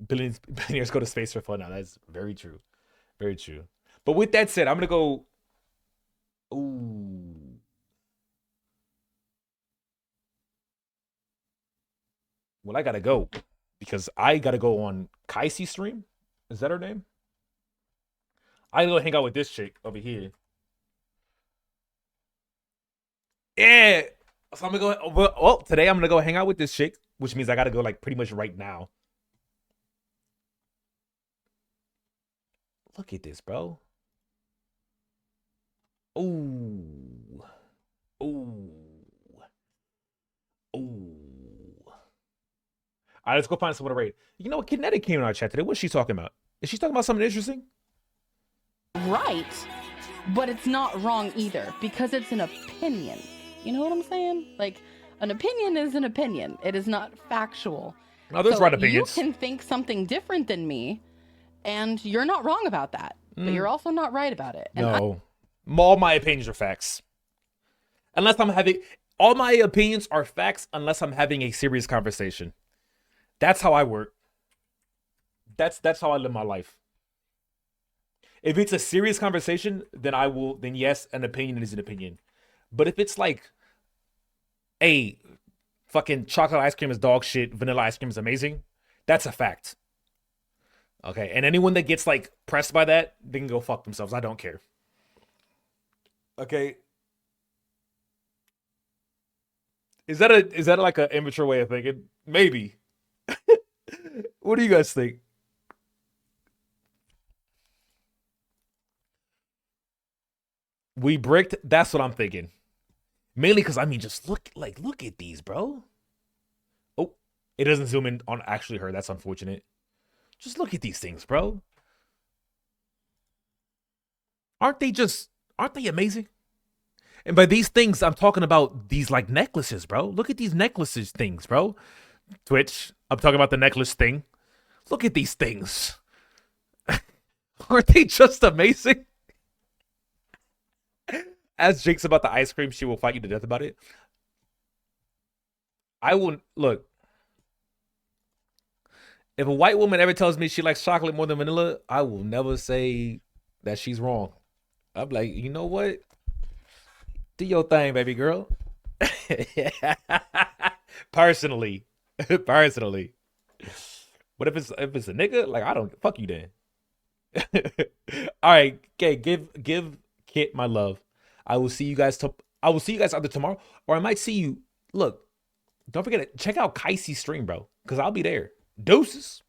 Billionaires go to space for fun now. That's very true. Very true. But with that said, I'm gonna go. Ooh. Well, I gotta go because I gotta go on Kaisi's stream. Is that her name? I gotta go hang out with this chick over here. Yeah. So I'm gonna go. Well, today I'm gonna go hang out with this chick, which means I gotta go like pretty much right now. Look at this, bro. Ooh. Ooh. Ooh. All right, let's go find someone to rate. You know what? Kinetic came in our chat today. What's she talking about? Is she talking about something interesting?
Right, but it's not wrong either, because it's an opinion. You know what I'm saying? Like, an opinion is an opinion. It is not factual.
No, there's right opinions.
You can think something different than me, and you're not wrong about that. But you're also not right about it. And
no. All my opinions are facts. All my opinions are facts unless I'm having a serious conversation. That's how I work. That's how I live my life. If it's a serious conversation, then yes, an opinion is an opinion. But if it's like, hey, fucking chocolate ice cream is dog shit, vanilla ice cream is amazing, that's a fact. Okay, and anyone that gets like pressed by that, they can go fuck themselves. I don't care. Okay. Is that like an immature way of thinking? Maybe. What do you guys think? We bricked. That's what I'm thinking. Mainly because just look at these, bro. Oh, it doesn't zoom in on actually her. That's unfortunate. Just look at these things, bro. Aren't they amazing? And by these things, I'm talking about these like necklaces, bro. Look at these necklaces things, bro. Twitch, I'm talking about the necklace thing. Look at these things. Aren't they just amazing? Ask Jinx about the ice cream. She will fight you to death about it. I wouldn't look. If a white woman ever tells me she likes chocolate more than vanilla, I will never say that she's wrong. I'm like, you know what? Do your thing, baby girl. Personally. Personally. But if it's a nigga, like I don't fuck you then. All right, okay, give Kit my love. I will see you guys either tomorrow, or I might see you. Look, don't forget to check out Kaisi's stream, bro, because I'll be there. Deuces.